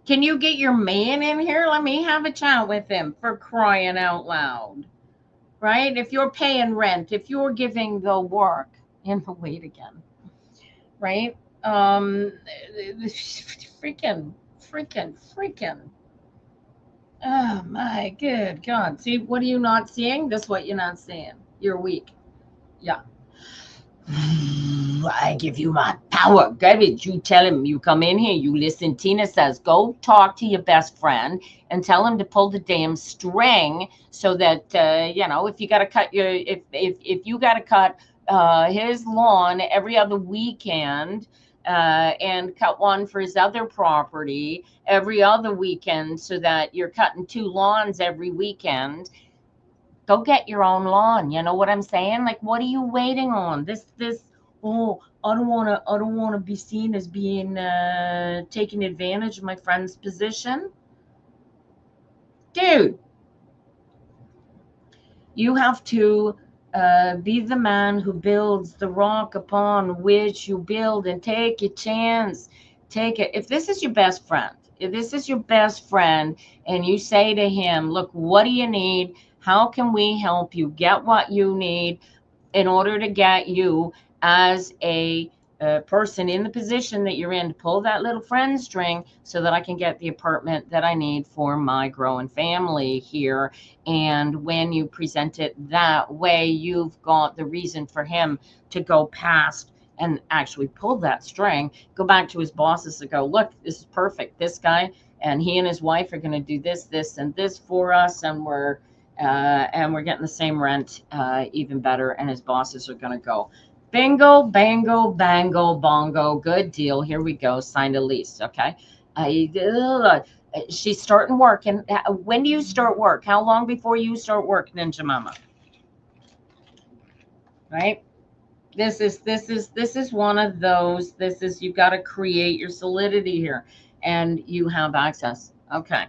Can you get your man in here? Let me have a chat with him for crying out loud. Right? If you're paying rent, if you're giving the work, and wait again, right? Freaking. Oh my good God. See, what are you not seeing? This is what you're not seeing. You're weak. Yeah. I give you my power. Garbage. You tell him you come in here, you listen. Tina says, go talk to your best friend and tell him to pull the damn string so that if you gotta cut your if you gotta cut his lawn every other weekend and cut one for his other property every other weekend so that you're cutting two lawns every weekend. Go get your own lawn. You know what I'm saying? Like, what are you waiting on? Oh, I don't wanna be seen as being taking advantage of my friend's position. Dude, you have to be the man who builds the rock upon which you build and take a chance. Take it. If this is your best friend, and you say to him, look, what do you need? How can we help you get what you need in order to get you as a person in the position that you're in to pull that little friend string so that I can get the apartment that I need for my growing family here. And when you present it that way, you've got the reason for him to go past and actually pull that string, go back to his bosses and go, look, this is perfect. This guy and he and his wife are going to do this, this, and this for us. And we're getting the same rent, even better. And his bosses are going to go, bingo, bango, bango, bongo. Good deal. Here we go. Signed a lease. Okay. She's starting work. And when do you start work? How long before you start work, Ninja Mama? Right. This is one of those. You've got to create your solidity here, and you have access. Okay.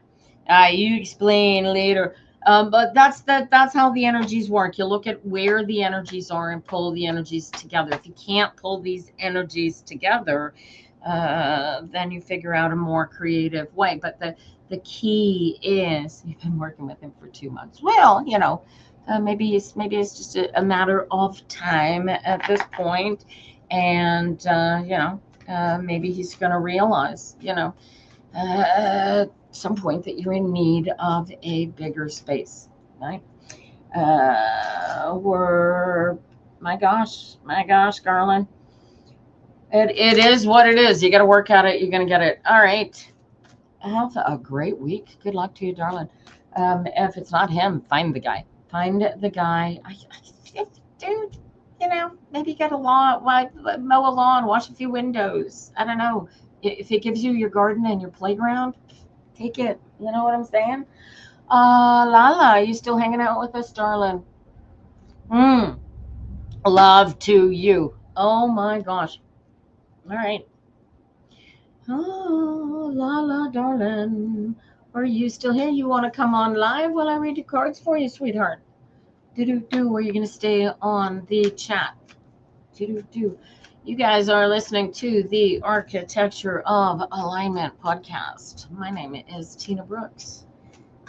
You explain later. But that's how the energies work. You look at where the energies are and pull the energies together. If you can't pull these energies together, then you figure out a more creative way. But the key is you've been working with him for 2 months. Well, maybe it's just a matter of time at this point, and maybe he's going to realize, at some point that you're in need of a bigger space, right? We're my gosh, Garland. It is what it is. You got to work at it. You're going to get it. All right. Have a great week. Good luck to you, darling. If it's not him, find the guy. Find the guy. Dude, maybe get a lawn, mow a lawn, wash a few windows. I don't know. If it gives you your garden and your playground, take it. You know what I'm saying? Lala, are you still hanging out with us, darling? Love to you. Oh my gosh. All right. Oh, Lala, darling. Are you still here? You want to come on live while I read your cards for you, sweetheart? Do. Or are you going to stay on the chat? Do. You guys are listening to the Architecture of Alignment podcast. My name is Tina Brooks,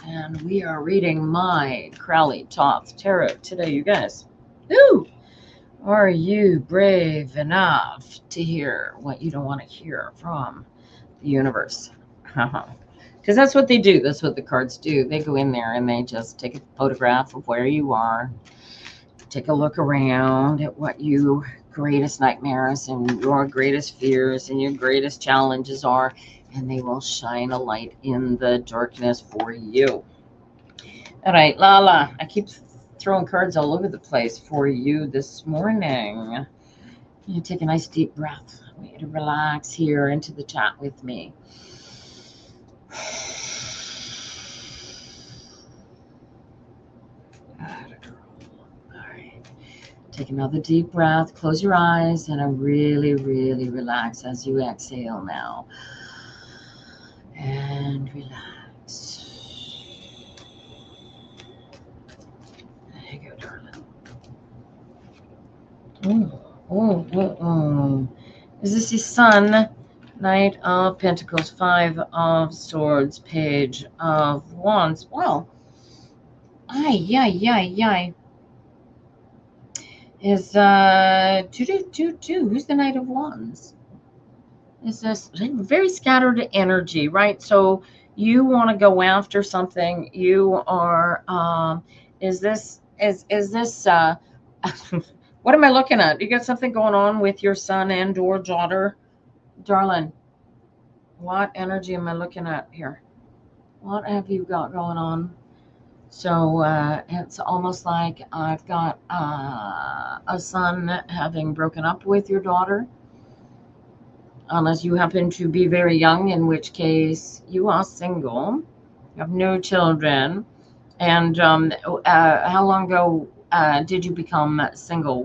and we are reading my Crowley Thoth Tarot today, you guys. Ooh, are you brave enough to hear what you don't want to hear from the universe? Because that's what they do. That's what the cards do. They go in there and they just take a photograph of where you are, take a look around at what your greatest nightmares and your greatest fears and your greatest challenges are, and they will shine a light in the darkness for you. All right, Lala, I keep throwing cards all over the place for you this morning. You take a nice deep breath. I want you to relax here into the chat with me. All right. Take another deep breath. Close your eyes and really, really relax as you exhale now. And relax. There you go, darling. Is this the Sun? Knight of Pentacles, Five of Swords, Page of Wands. Well, is who's the Knight of Wands? Is this very scattered energy, right? So you want to go after something. You are is this what am I looking at? You got something going on with your son and or daughter, darling? What energy am I looking at here? What have you got going on? So it's almost like I've got a son having broken up with your daughter, unless you happen to be very young, in which case you are single, you have no children. And how long ago did you become single?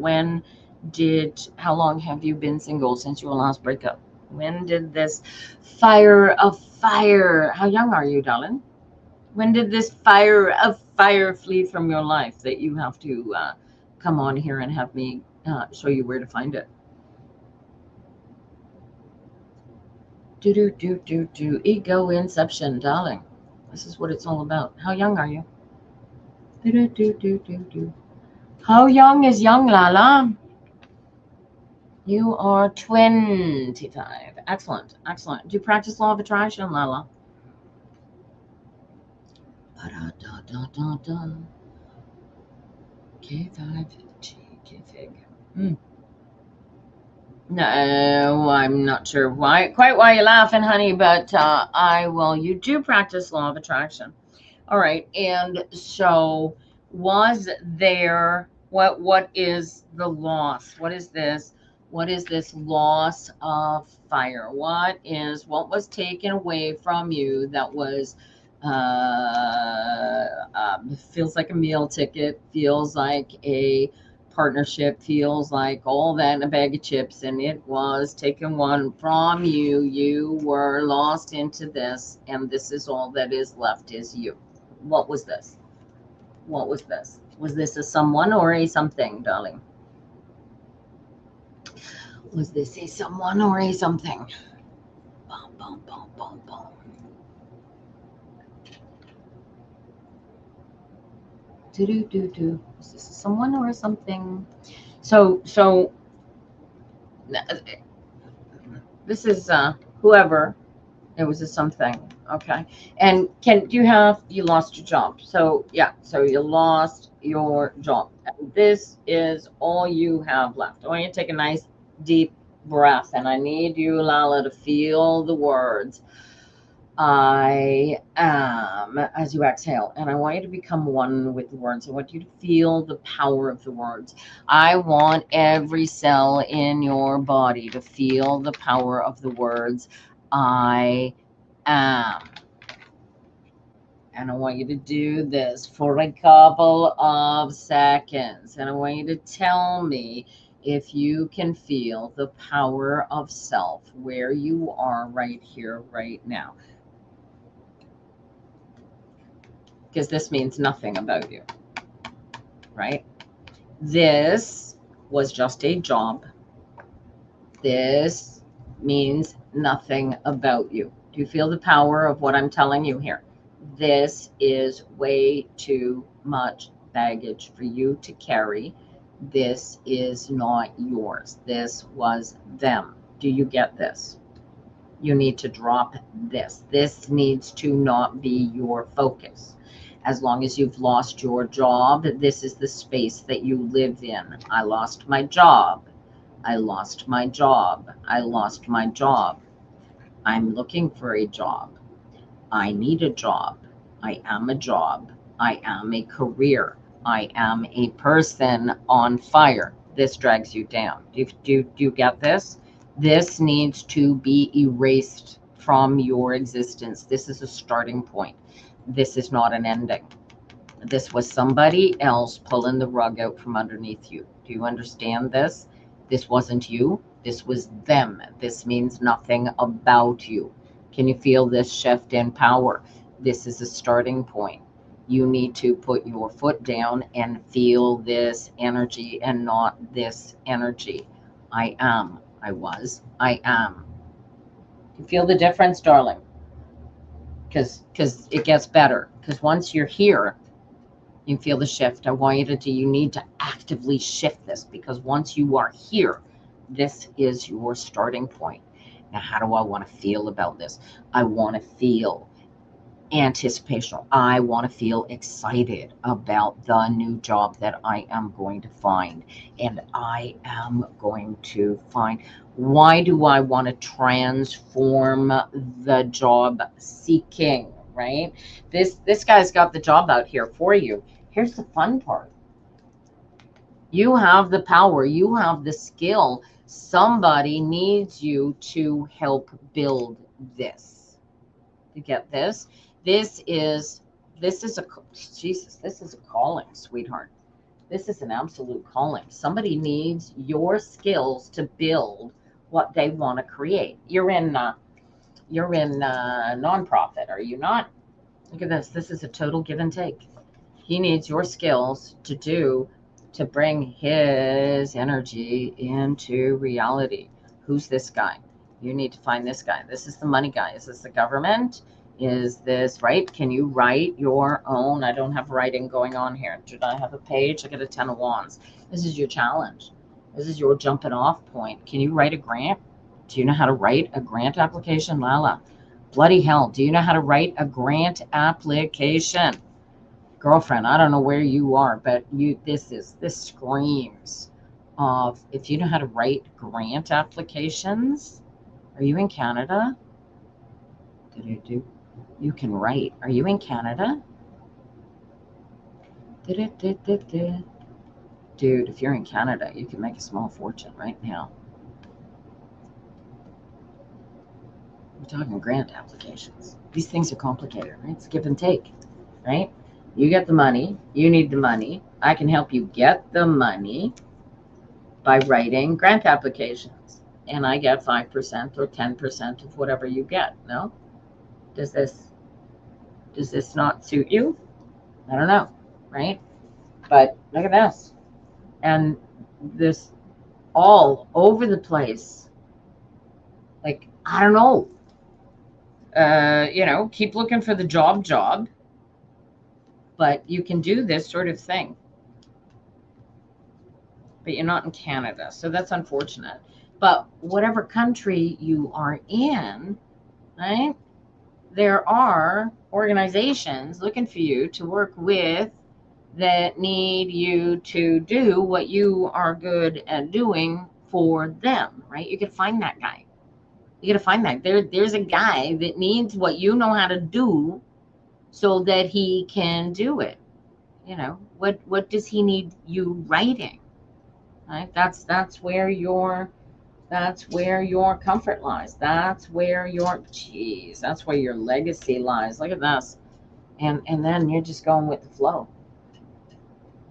How long have you been single since your last breakup? When did this fire of fire, how young are you, darling? When did this fire of fire flee from your life that you have to come on here and have me show you where to find it? Ego inception, darling. This is what it's all about. How young are you? How young is young, Lala? You are 25. Excellent, excellent. Do you practice law of attraction, Lala? K5G, K-Fig. No, I'm not sure quite why you're laughing, honey, but I will. You do practice law of attraction. All right. And so was there, what is the loss? What is this? What is this loss of fire? What was taken away from you that was feels like a meal ticket, feels like a partnership, feels like all that in a bag of chips, and it was taken one from you. You were lost into this, and this is all that is left is you. What was this? What was this? Was this a someone or a something, darling? Was this a someone or a something? Boom, boom, boom, boom, boom. Is this a someone or a something? So this is whoever. It was a something. Okay. And you lost your job. So yeah, so you lost your job. This is all you have left. I want you to take a nice deep breath, and I need you, Lala, to feel the words I am as you exhale. And I want you to become one with the words. I want you to feel the power of the words. I want every cell in your body to feel the power of the words I am. And I want you to do this for a couple of seconds. And I want you to tell me if you can feel the power of self where you are right here, right now. Because this means nothing about you, right? This was just a job. This means nothing about you. Do you feel the power of what I'm telling you here? This is way too much baggage for you to carry. This is not yours. This was them. Do you get this? You need to drop this. This needs to not be your focus. As long as you've lost your job, this is the space that you live in. I lost my job. I lost my job. I lost my job. I'm looking for a job. I need a job. I am a job. I am a career. I am a person on fire. This drags you down. Do you get this? This needs to be erased from your existence. This is a starting point. This is not an ending. This was somebody else pulling the rug out from underneath you. Do you understand this? This wasn't you. This was them. This means nothing about you. Can you feel this shift in power? This is a starting point. You need to put your foot down and feel this energy and not this energy. I am. I was. I am. You feel the difference, darling? Because it gets better. Because once you're here, you feel the shift. I want you to do, you need to actively shift this, because once you are here, this is your starting point. Now, how do I want to feel about this? I want to feel anticipation. I want to feel excited about the new job that I am going to find. And I am going to find, why do I want to transform the job seeking, right? This guy's got the job out here for you. Here's the fun part. You have the power. You have the skill. Somebody needs you to help build this. You get this? This is a, Jesus, this is a calling, sweetheart. This is an absolute calling. Somebody needs your skills to build what they want to create. You're in nonprofit, are you not? Look at this. This is a total give and take. He needs your skills to bring his energy into reality. Who's this guy? You need to find this guy. This is the money guy. Is this the government? Is this right? Can you write your own? I don't have writing going on here. Did I have a page? I got a 10 of wands. This is your challenge. This is your jumping off point. Can you write a grant? Do you know how to write a grant application, Lala? Bloody hell. Do you know how to write a grant application? Girlfriend, I don't know where you are, but this screams of, if you know how to write grant applications. Are you in Canada? You can write. Are you in Canada? Dude, if you're in Canada, you can make a small fortune right now. We're talking grant applications. These things are complicated, right? It's give and take, right? You get the money. You need the money. I can help you get the money by writing grant applications. And I get 5% or 10% of whatever you get. No? Does this not suit you? I don't know, right? But look at this. And this all over the place. Like, I don't know. Keep looking for the job. But you can do this sort of thing. But you're not in Canada. So that's unfortunate. But whatever country you are in, right? There are organizations looking for you to work with that need you to do what you are good at doing for them, right? You could find that guy. You got to find that. There's a guy that needs what you know how to do so that he can do it. What does he need you writing? Right? That's where your comfort lies. That's where your legacy lies. Look at this. And then you're just going with the flow.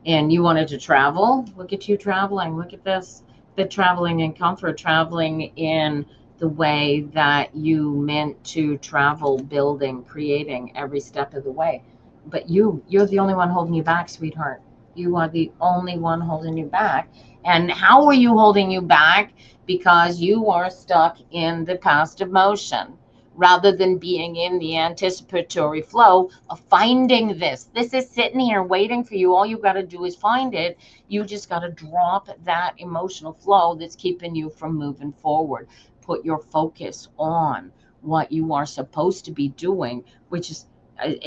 And you wanted to travel. Look at you traveling. Look at this. The traveling in comfort, traveling in the way that you meant to travel, building, creating every step of the way. But you're the only one holding you back, sweetheart. You are the only one holding you back. And how are you holding you back? Because you are stuck in the past emotion rather than being in the anticipatory flow of finding this. This is sitting here waiting for you. All you got to do is find it. You just got to drop that emotional flow that's keeping you from moving forward. Put your focus on what you are supposed to be doing, which is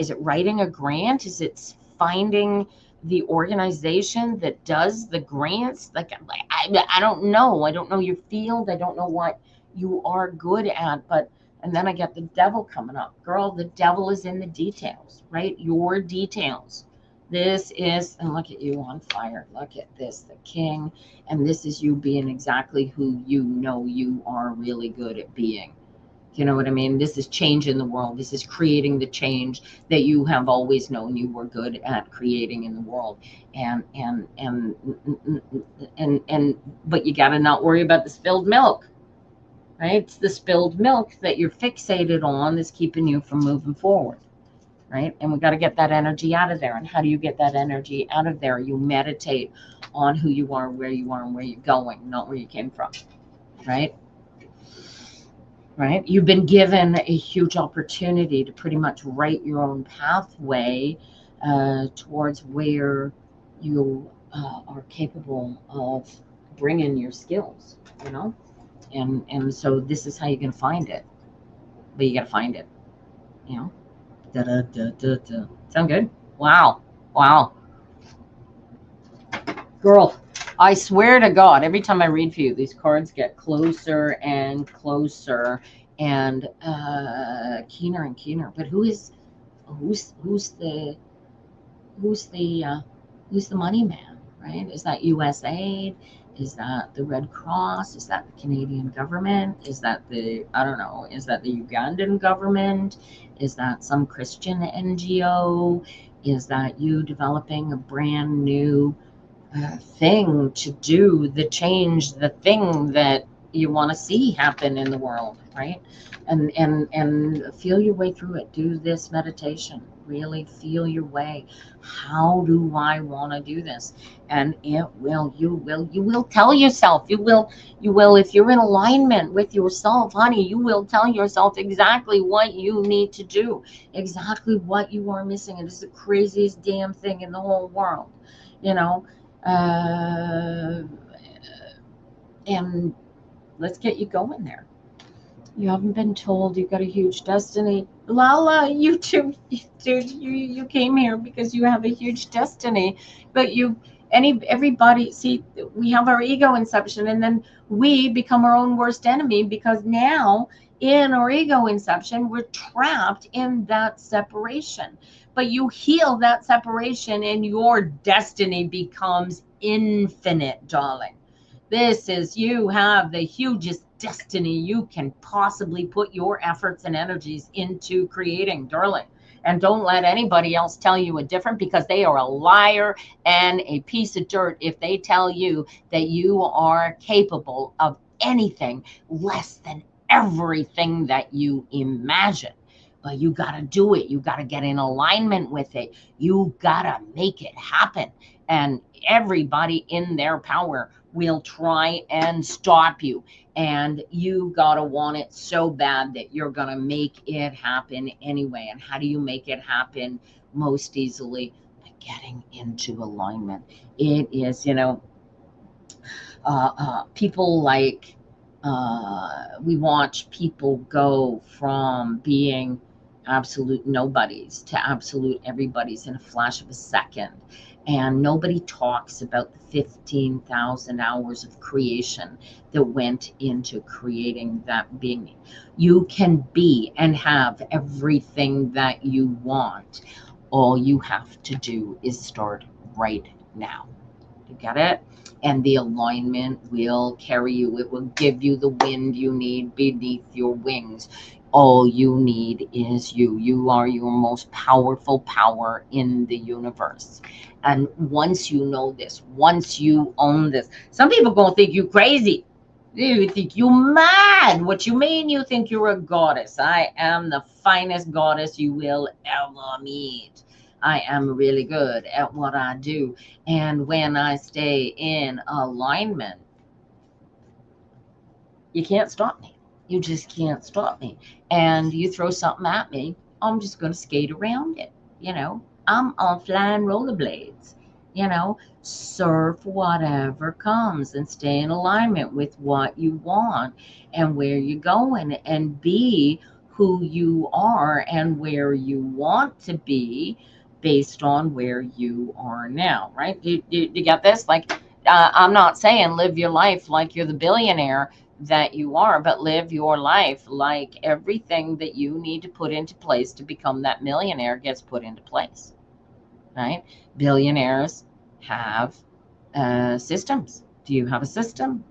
it writing a grant? Is it finding the organization that does the grants? Like I don't know. I don't know your field. I don't know what you are good at, but and then I get the devil coming up. Girl, the devil is in the details, right? Your details. This is, and look at you on fire. Look at this, the king. And this is you being exactly who you know you are really good at being. You know what I mean? This is change in the world. This is creating the change that you have always known you were good at creating in the world. And but you got to not worry about the spilled milk, right? It's the spilled milk that you're fixated on that's keeping you from moving forward, right? And we got to get that energy out of there. And how do you get that energy out of there? You meditate on who you are, where you are, and where you're going, not where you came from, right? Right? You've been given a huge opportunity to pretty much write your own pathway towards where you are capable of bringing your skills, you know? And so this is how you're going to find it. But you got to find it, you know? Da, da, da, da, da. Sound good? Wow. Wow. Girl, I swear to God, every time I read for you, these cards get closer and closer and keener and keener. But who's the money man, right? Is that USAID? Is that the Red Cross? Is that the Canadian government? Is that the, I don't know, is that the Ugandan government? Is that some Christian NGO? Is that you developing a brand new thing to do the change, the thing that you want to see happen in the world, right? And feel your way through it. Do this meditation. Really feel your way. How do I want to do this? And you will tell yourself. You will, if you're in alignment with yourself, honey, you will tell yourself exactly what you need to do, exactly what you are missing. It is the craziest damn thing in the whole world, you know. And let's get you going there. You haven't been told you've got a huge destiny. Lala, you too, dude, you came here because you have a huge destiny. But everybody, see, we have our ego inception, and then we become our own worst enemy because now in our ego inception, we're trapped in that separation. But you heal that separation and your destiny becomes infinite, darling. This is, you have the hugest destiny you can possibly put your efforts and energies into creating, darling. And don't let anybody else tell you a different, because they are a liar and a piece of dirt if they tell you that you are capable of anything less than everything that you imagine. But you got to do it. You got to get in alignment with it. You got to make it happen. And everybody in their power will try and stop you. And you got to want it so bad that you're going to make it happen anyway. And how do you make it happen most easily? By getting into alignment. It is, people like, we watch people go from being absolute nobodies to absolute everybody's in a flash of a second. And nobody talks about the 15,000 hours of creation that went into creating that being. You can be and have everything that you want. All you have to do is start right now. You get it? And the alignment will carry you. It will give you the wind you need beneath your wings. All you need is you. You are your most powerful power in the universe. And once you know this, once you own this, some people are going to think you crazy. You think you mad. What you mean you think you're a goddess? I am the finest goddess you will ever meet. I am really good at what I do. And when I stay in alignment, you can't stop me. You just can't stop me. And you throw something at me, I'm just going to skate around it. I'm on flying rollerblades. Surf whatever comes and stay in alignment with what you want and where you're going, and be who you are and where you want to be based on where you are now, right? You get this? Like, I'm not saying live your life like you're the billionaire that you are, but live your life like everything that you need to put into place to become that millionaire gets put into place, right? Billionaires have systems. Do you have a system?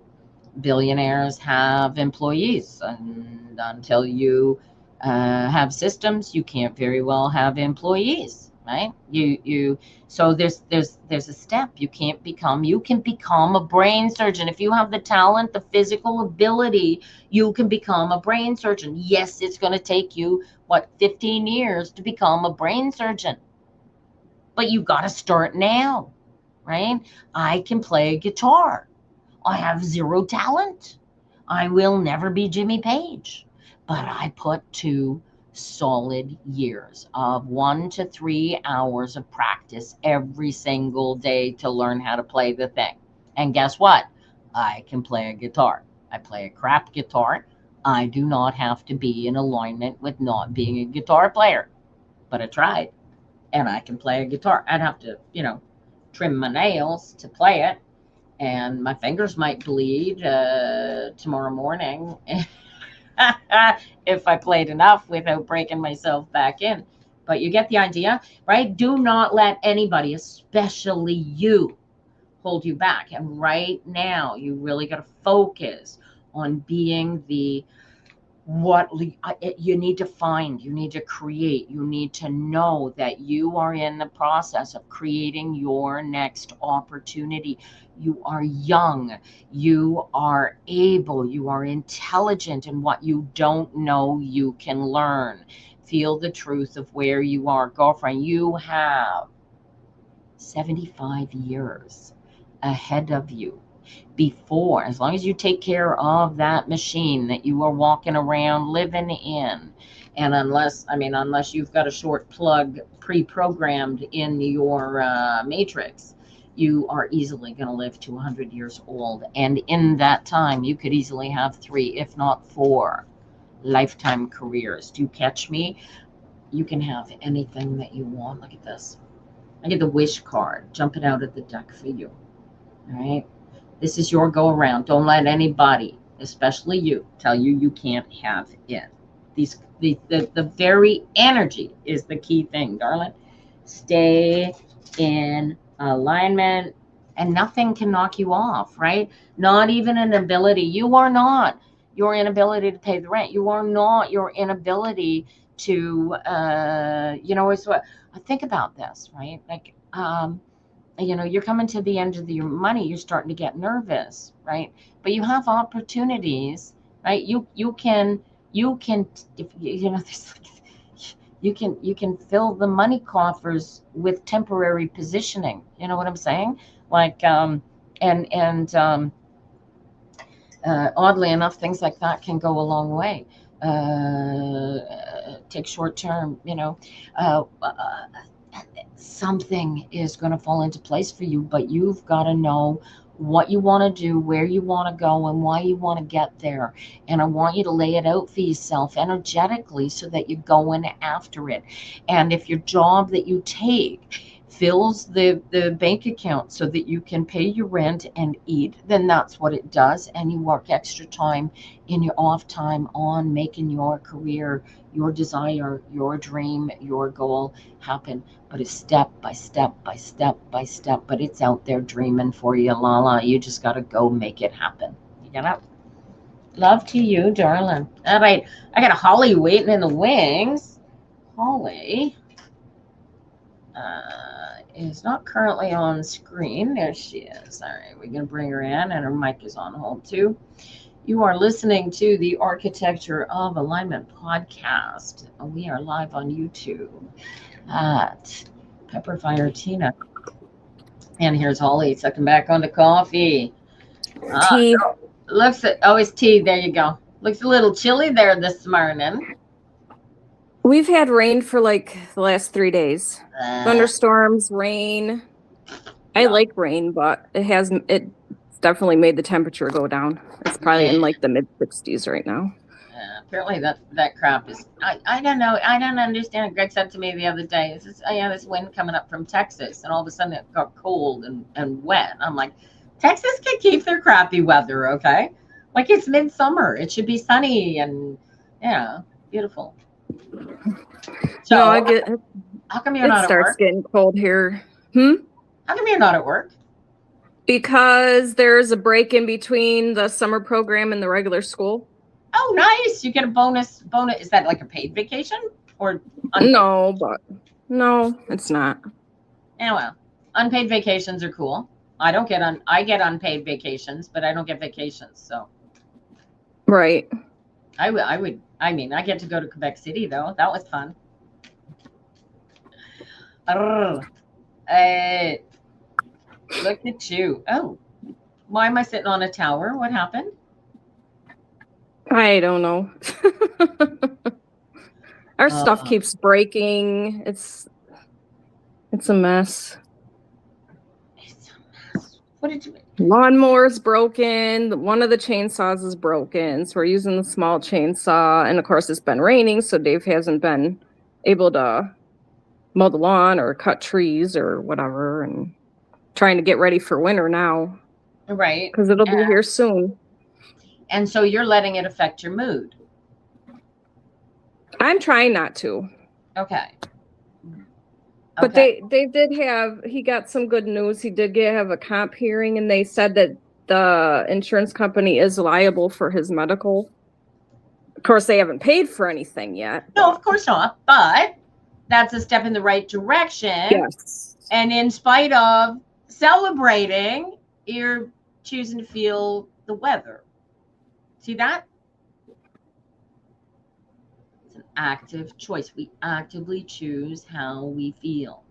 Billionaires have employees, and until you have systems, you can't very well have employees, right? So there's a step. You can become a brain surgeon if you have the talent, the physical ability. You can become a brain surgeon. Yes, it's going to take you 15 years to become a brain surgeon, but you got to start now, right? I can play guitar. I have zero talent. I will never be Jimmy Page. But I put 2 solid years of 1 to 3 hours of practice every single day to learn how to play the thing. And guess what? I can play a guitar. I play a crap guitar. I do not have to be in alignment with not being a guitar player. But I tried, and I can play a guitar. I'd have to, trim my nails to play it, and my fingers might bleed tomorrow morning if I played enough without breaking myself back in. But you get the idea, right? Do not let anybody, especially you, hold you back. And right now, you really got to focus on being what you need to find, you need to create, you need to know that you are in the process of creating your next opportunity. You are young, you are able, you are intelligent, and what you don't know, you can learn. Feel the truth of where you are. Girlfriend, you have 75 years ahead of you before, as long as you take care of that machine that you are walking around living in. And unless you've got a short plug pre-programmed in your matrix, you are easily going to live to 100 years old. And in that time, you could easily have 3, if not 4 lifetime careers. Do you catch me? You can have anything that you want. Look at this. I get the wish card jumping out of the deck for you. All right. This is your go around. Don't let anybody, especially you, tell you you can't have it. The very energy is the key thing, darling. Stay in alignment, and nothing can knock you off, right? Not even an ability. You are not your inability to pay the rent. You are not your inability to, it's what I think about this, right? Like, you're coming to the end of your money, you're starting to get nervous, right? But you have opportunities, right? You can if there's you can fill the money coffers with temporary positioning. You know what I'm saying? Like and oddly enough, things like that can go a long way. Take short term, something is going to fall into place for you, but you've got to know what you want to do, where you want to go, and why you want to get there. And I want you to lay it out for yourself energetically so that you're going after it. And if your job that you take fills the bank account so that you can pay your rent and eat, then that's what it does. And you work extra time in your off time on making your career, your desire, your dream, your goal happen. But it's step by step by step by step. But it's out there dreaming for you, Lala. You just got to go make it happen. You get it? Love to you, darling. All right. I got a Holly waiting in the wings. Holly is not currently on screen. There she is. All right. We're going to bring her in, and her mic is on hold too. You are listening to the Architecture of Alignment podcast. We are live on YouTube at Pepperfire Tina. And here's Holly sucking back on the coffee.
Tea.
It's tea. There you go. Looks a little chilly there this morning.
We've had rain for like the last 3 days. Thunderstorms, rain. I like rain, but it's definitely made the temperature go down. It's probably in like the mid 60s right now.
Apparently that crap is. I don't know. I don't understand. Greg said to me the other day, "Is this? Yeah, this wind coming up from Texas, and all of a sudden it got cold and wet." I'm like, Texas can keep their crappy weather, okay? Like it's midsummer. It should be sunny and beautiful. So
No, I get
how come you're
it
not at
starts
work?
getting cold here.
How come you're not at work?
Because there's a break in between the summer program and the regular school.
Oh, nice. You get a bonus. Is that like a paid vacation or unpaid?
No, it's not.
Yeah, well, unpaid vacations are cool. I get unpaid vacations, but I don't get vacations. So
Right.
I mean, I get to go to Quebec City though. That was fun. Look at you. Oh, why am I sitting on a tower? What happened?
I don't know. Our stuff keeps breaking. It's a mess.
It's a mess. What did you?
Lawnmower's broken. One of the chainsaws is broken. So we're using the small chainsaw. And of course, it's been raining. So Dave hasn't been able to mow the lawn or cut trees or whatever. And trying to get ready for winter now.
Right.
Because it'll be here soon.
And so you're letting it affect your mood.
I'm trying not to.
Okay.
But they did he got some good news. He did have a comp hearing, and they said that the insurance company is liable for his medical. Of course, they haven't paid for anything yet.
No, of course not. But that's a step in the right direction.
Yes.
And in spite of celebrating, you're choosing to feel the weather. See that? It's an active choice. We actively choose how we feel.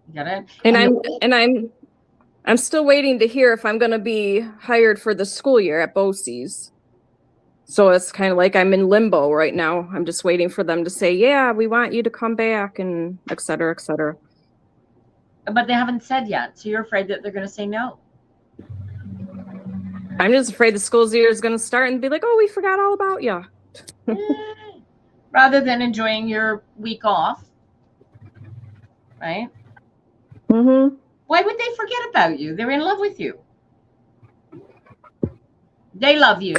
You got it?
And I'm still waiting to hear if I'm going to be hired for the school year at BOCES. So it's kind of like I'm in limbo right now. I'm just waiting for them to say, yeah, we want you to come back, and et cetera, et cetera.
But they haven't said yet. So you're afraid that they're going to say no.
I'm just afraid the school year is going to start and be like, oh, we forgot all about you.
Rather than enjoying your week off. Right?
Mm-hmm.
Why would they forget about you? They're in love with you. They love you.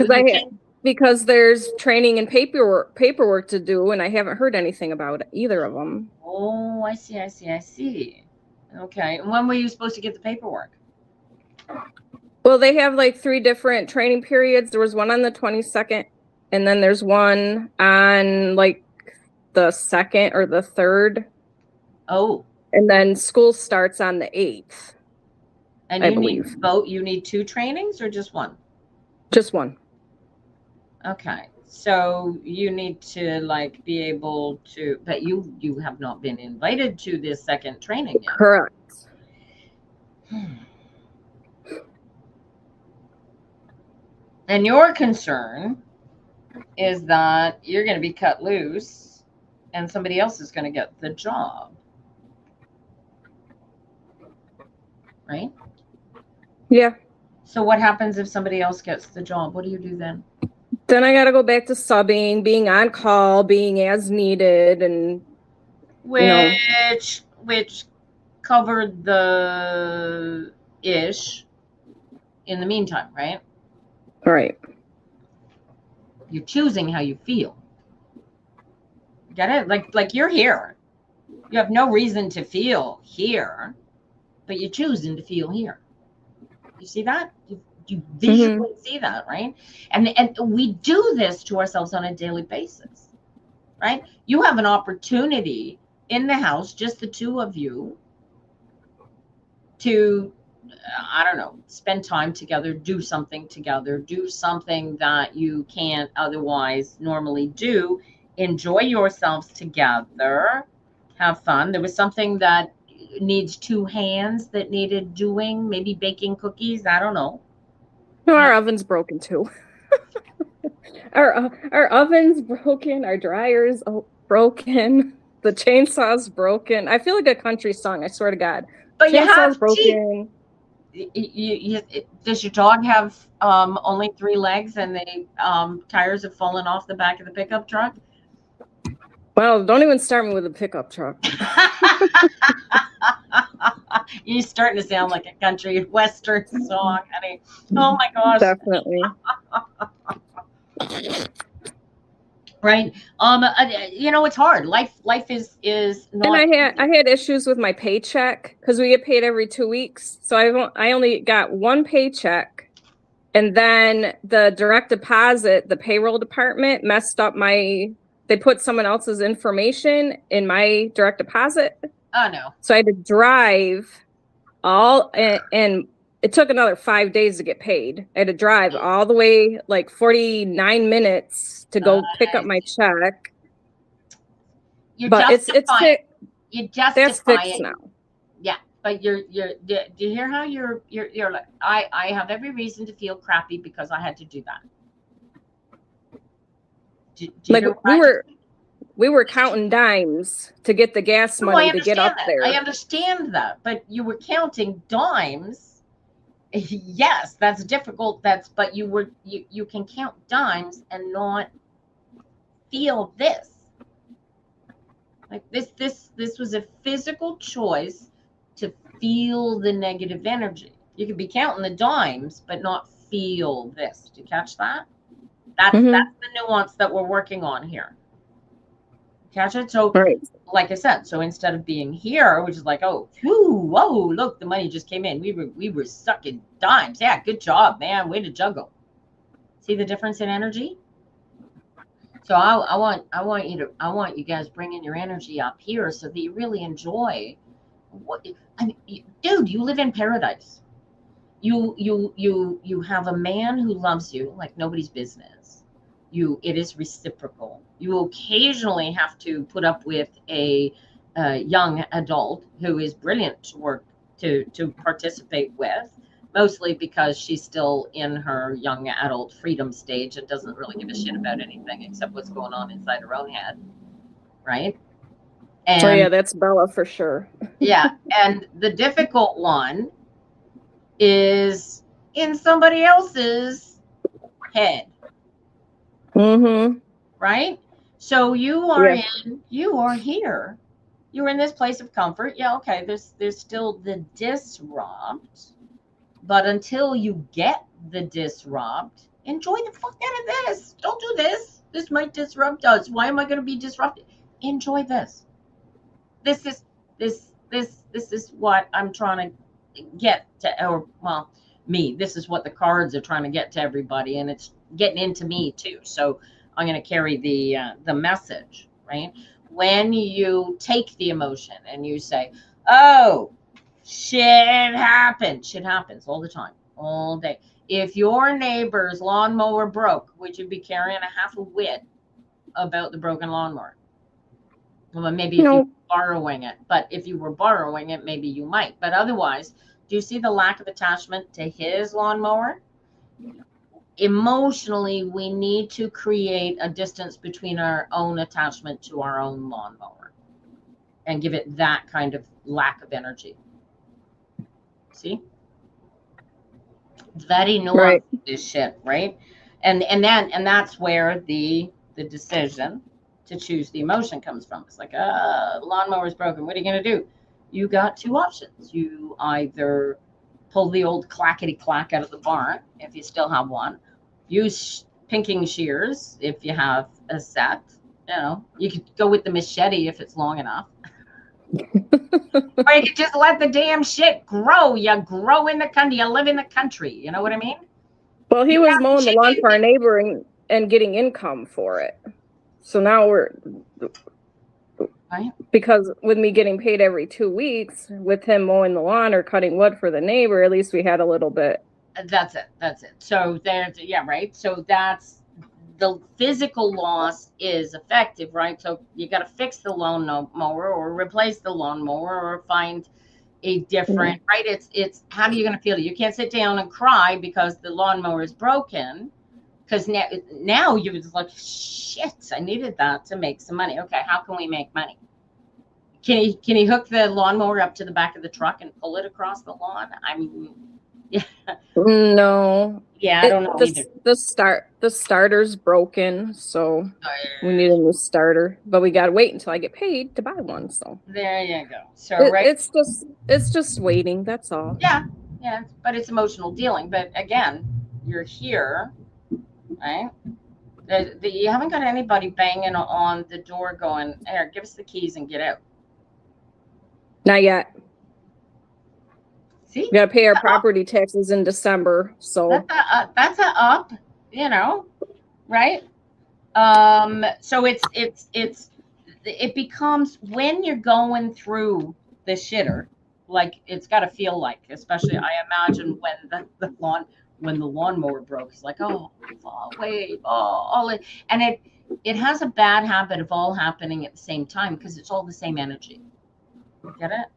Because there's training and paperwork to do, and I haven't heard anything about either of them.
Oh, I see. Okay. And when were you supposed to get the paperwork?
Well, they have like 3 different training periods. There was one on the 22nd, and then there's one on like the 2nd or the 3rd.
Oh.
And then school starts on the 8th.
And you need both. You need 2 trainings or just one?
Just one.
Okay. So you need to like be able to, but you have not been invited to this second training yet.
Correct.
And your concern is that you're going to be cut loose and somebody else is going to get the job. Right?
Yeah.
So what happens if somebody else gets the job? What do you do then?
Then I got to go back to subbing, being on call, being as needed, and
which covered the ish in the meantime, right?
Right.
You're choosing how you feel. Get it? Like you're here. You have no reason to feel here, but you're choosing to feel here. You see that? You visually see that, right? And we do this to ourselves on a daily basis, right? You have an opportunity in the house, just the 2 of you, to, I don't know, spend time together, do something together, do something that you can't otherwise normally do, enjoy yourselves together, have fun. There was something that needs 2 hands that needed doing, maybe baking cookies, I don't know.
No, our oven's broken too. Our oven's broken, our dryer's broken, the chainsaw's broken. I feel like a country song, I swear to God.
But
Chainsaw's broken.
does your dog have only 3 legs and the tires have fallen off the back of the pickup truck?
Well, don't even start me with a pickup truck.
You're starting to sound like a country western song, honey. Oh my gosh.
Definitely.
Right. It's hard. Life is not.
And I had issues with my paycheck because we get paid every 2 weeks. So I only got one paycheck, and then the direct deposit, the payroll department messed up they put someone else's information in my direct deposit.
Oh no.
So I had to drive and it took another 5 days to get paid. I had to drive all the way like 49 minutes to go pick up my check. But it's fixed.
You justify
that's fixed
it
now.
Yeah, but do you hear how you're like, I have every reason to feel crappy because I had to do that.
Like we were counting dimes to get the gas money to get up there.
I understand that, but you were counting dimes. Yes, that's difficult. But you can count dimes and not feel this. Like this was a physical choice to feel the negative energy. You could be counting the dimes, but not feel this. Do you catch that? That's the nuance that we're working on here. Catch it? So, like I said, so instead of being here, which is like, oh, whoa, look, the money just came in. We were sucking dimes. Yeah, good job, man. Way to juggle. See the difference in energy? So I want you guys bringing your energy up here so that you really enjoy dude, you live in paradise. You have a man who loves you like nobody's business. It is reciprocal. You occasionally have to put up with a young adult who is brilliant to participate with, mostly because she's still in her young adult freedom stage and doesn't really give a shit about anything except what's going on inside her own head, right? And,
oh yeah, that's Bella for sure.
Yeah, and the difficult one is in somebody else's head. Right? So you are here. You're in this place of comfort. Yeah, okay. There's still the disrupt, but until you get the disrupt, enjoy the fuck out of this. Don't do this. This might disrupt us. Why am I going to be disrupted? Enjoy this. This is what I'm trying to get to, me. This is what the cards are trying to get to everybody, and it's getting into me too. So I'm going to carry the message, right? When you take the emotion and you say, oh, shit happened. Shit happens all the time, all day. If your neighbor's lawnmower broke, would you be carrying a half a wit about the broken lawnmower? Well, maybe if you were borrowing it. But if you were borrowing it, maybe you might. But otherwise, do you see the lack of attachment to his lawnmower? Emotionally, we need to create a distance between our own attachment to our own lawnmower and give it that kind of lack of energy. See? Very nuanced, this shit, right? And that's where the decision to choose the emotion comes from. It's like, the lawnmower's broken. What are you going to do? You got two options. You either pull the old clackety clack out of the barn, if you still have one. Use pinking shears if you have a set. You could go with the machete if it's long enough. Or you could just let the damn shit grow. You grow in the country. You live in the country. You know what I mean?
Well, he was mowing the lawn for our neighbor and getting income for it. So now we're...
Right.
Because with me getting paid every 2 weeks, with him mowing the lawn or cutting wood for the neighbor, at least we had a little bit. That's it.
So right. So that's the physical loss is effective, right? So you got to fix the lawnmower or replace the lawnmower or find a different, right? It's how are you going to feel? You can't sit down and cry because the lawnmower is broken. Because now you're just like, shit, I needed that to make some money. Okay, how can we make money? Can he hook the lawnmower up to the back of the truck and pull it across the lawn? I mean, Yeah,
No.
yeah, I don't know either.
The starter's broken, so we need a new starter. But we gotta wait until I get paid to buy one. So
There you go. So
it's just waiting. That's all.
yeah, yeah, but it's emotional dealing. But again, you're here, right? You haven't got anybody banging on the door going, "Here, give us the keys and get out."
Not yet.
See,
We gotta pay our property taxes in December. So
that's a up, you know, right? So it becomes when you're going through the shitter, like it's got to feel like, especially I imagine when when the lawnmower broke, it's like, oh, wait, all it, and it has a bad habit of all happening at the same time because it's all the same energy. Get it?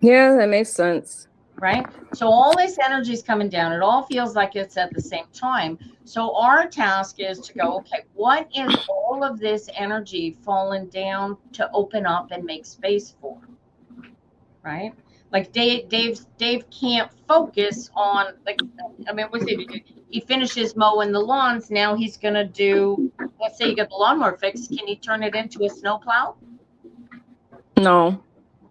yeah, that makes sense.
Right? So all this energy is coming down. It all feels like it's at the same time. So our task is to go, okay, what is all of this energy falling down to open up and make space for? Right? Like Dave can't focus on, like, I mean, what's he finishes mowing the lawns. Now he's gonna do, let's say you get the lawnmower fixed. Can he turn it into a snowplow?
No.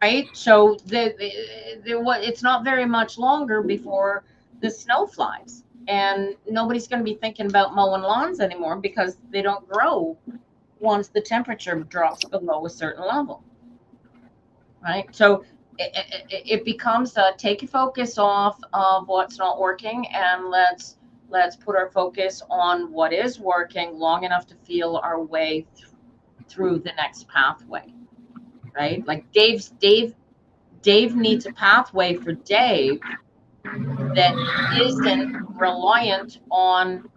Right? So it's not very much longer before the snow flies, and nobody's going to be thinking about mowing lawns anymore because they don't grow once the temperature drops below a certain level. Right? So it becomes take your focus off of what's not working, and let's put our focus on what is working long enough to feel our way through the next pathway. Right? Like Dave needs a pathway for Dave that isn't reliant on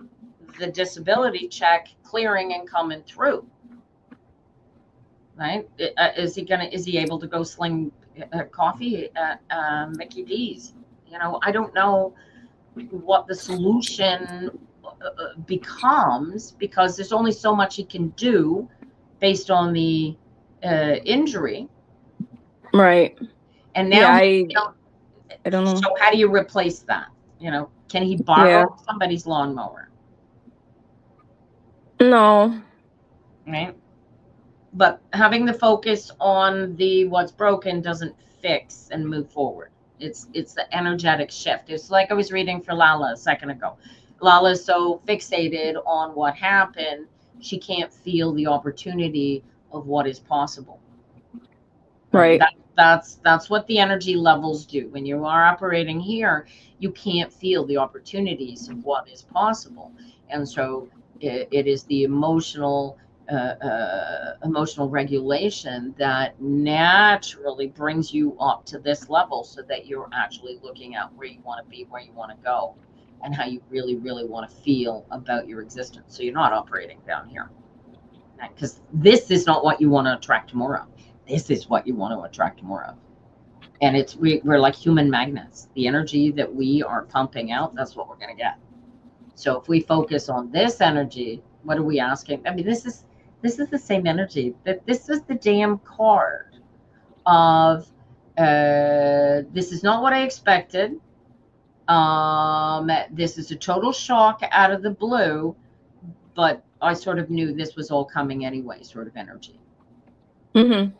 the disability check clearing and coming through. Right? Is he able to go sling coffee at Mickey D's? You know, I don't know what the solution becomes because there's only so much he can do based on the injury.
Right.
And now,
yeah, I don't know.
So how do you replace that? You know, can he borrow somebody's lawnmower?
No.
Right. But having the focus on the what's broken doesn't fix and move forward. It's the energetic shift. It's like I was reading for Lala a second ago. Lala's so fixated on what happened, she can't feel the opportunity of what is possible.
Right.
That's what the energy levels do. When you are operating here, you can't feel the opportunities of what is possible, and so it is the emotional regulation that naturally brings you up to this level, so that you're actually looking at where you want to be, where you want to go, and how you really, really want to feel about your existence. So you're not operating down here, because this is not what you want to attract more of. This is what you want to attract more of. And we're like human magnets. The energy that we are pumping out, that's what we're going to get. So if we focus on this energy, what are we asking? I mean, this is the same energy. That this is the damn card of this is not what I expected. This is a total shock out of the blue, but I sort of knew this was all coming anyway, sort of energy.
Mm-hmm.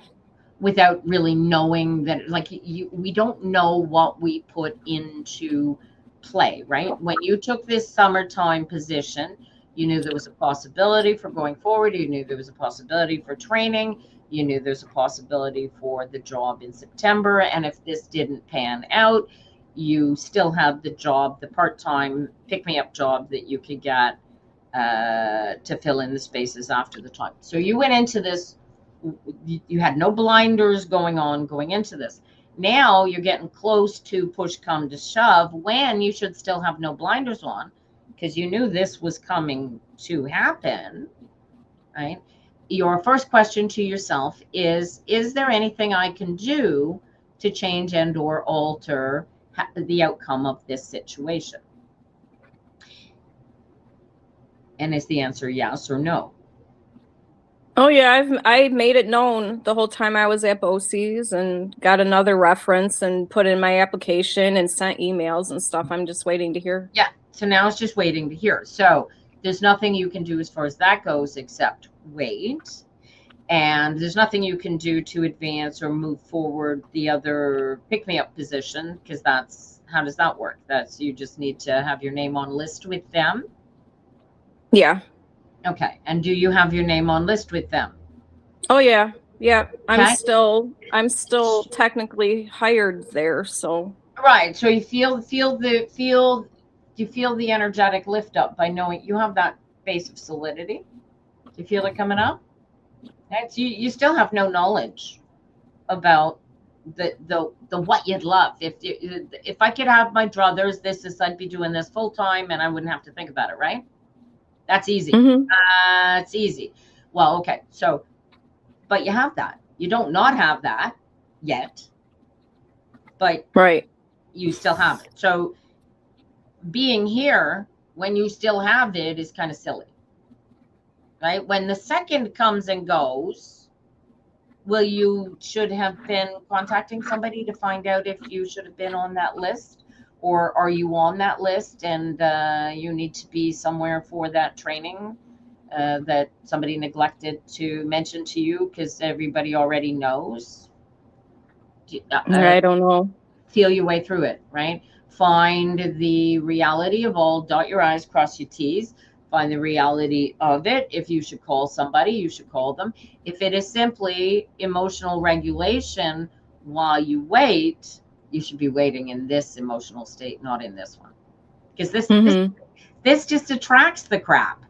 Without really knowing that, like, we don't know what we put into play, right? When you took this summertime position, you knew there was a possibility for going forward. You knew there was a possibility for training. You knew there's a possibility for the job in September. And if this didn't pan out, you still have the job, the part-time pick-me-up job that you could get to fill in the spaces after the time. So you went into this, you had no blinders going into this. Now you're getting close to push come to shove, when you should still have no blinders on, because you knew this was coming to happen, right? Your first question to yourself is there anything I can do to change and or alter the outcome of this situation? And is the answer yes or no?
Oh yeah, I made it known the whole time I was at BOCES and got another reference and put in my application and sent emails and stuff. I'm just waiting to hear.
Yeah. So now it's just waiting to hear. So there's nothing you can do as far as that goes except wait. And there's nothing you can do to advance or move forward the other pick-me-up position, because that's, how does that work? That's, you just need to have your name on list with them.
Yeah.
Okay. And do you have your name on list with them?
Oh yeah. Yeah.
Okay.
I'm still technically hired there, so.
Right. So you feel you feel the energetic lift up by knowing you have that base of solidity. Do you feel it coming up? That's you still have no knowledge about the what you'd love. If I could have my druthers, this I'd be doing this full time and I wouldn't have to think about it, right? That's easy. It's easy. Well, okay. So, but you have that. You don't not have that yet, but
right.
You still have it. So being here when you still have it is kind of silly, right? When the second comes and goes, you should have been contacting somebody to find out if you should have been on that list, or are you on that list and you need to be somewhere for that training that somebody neglected to mention to you because everybody already knows.
I don't know.
Feel your way through it, right? Find the reality of all, dot your I's, cross your T's, find the reality of it. If you should call somebody, you should call them. If it is simply emotional regulation while you wait, you should be waiting in this emotional state, not in this one. Because this just attracts the crap,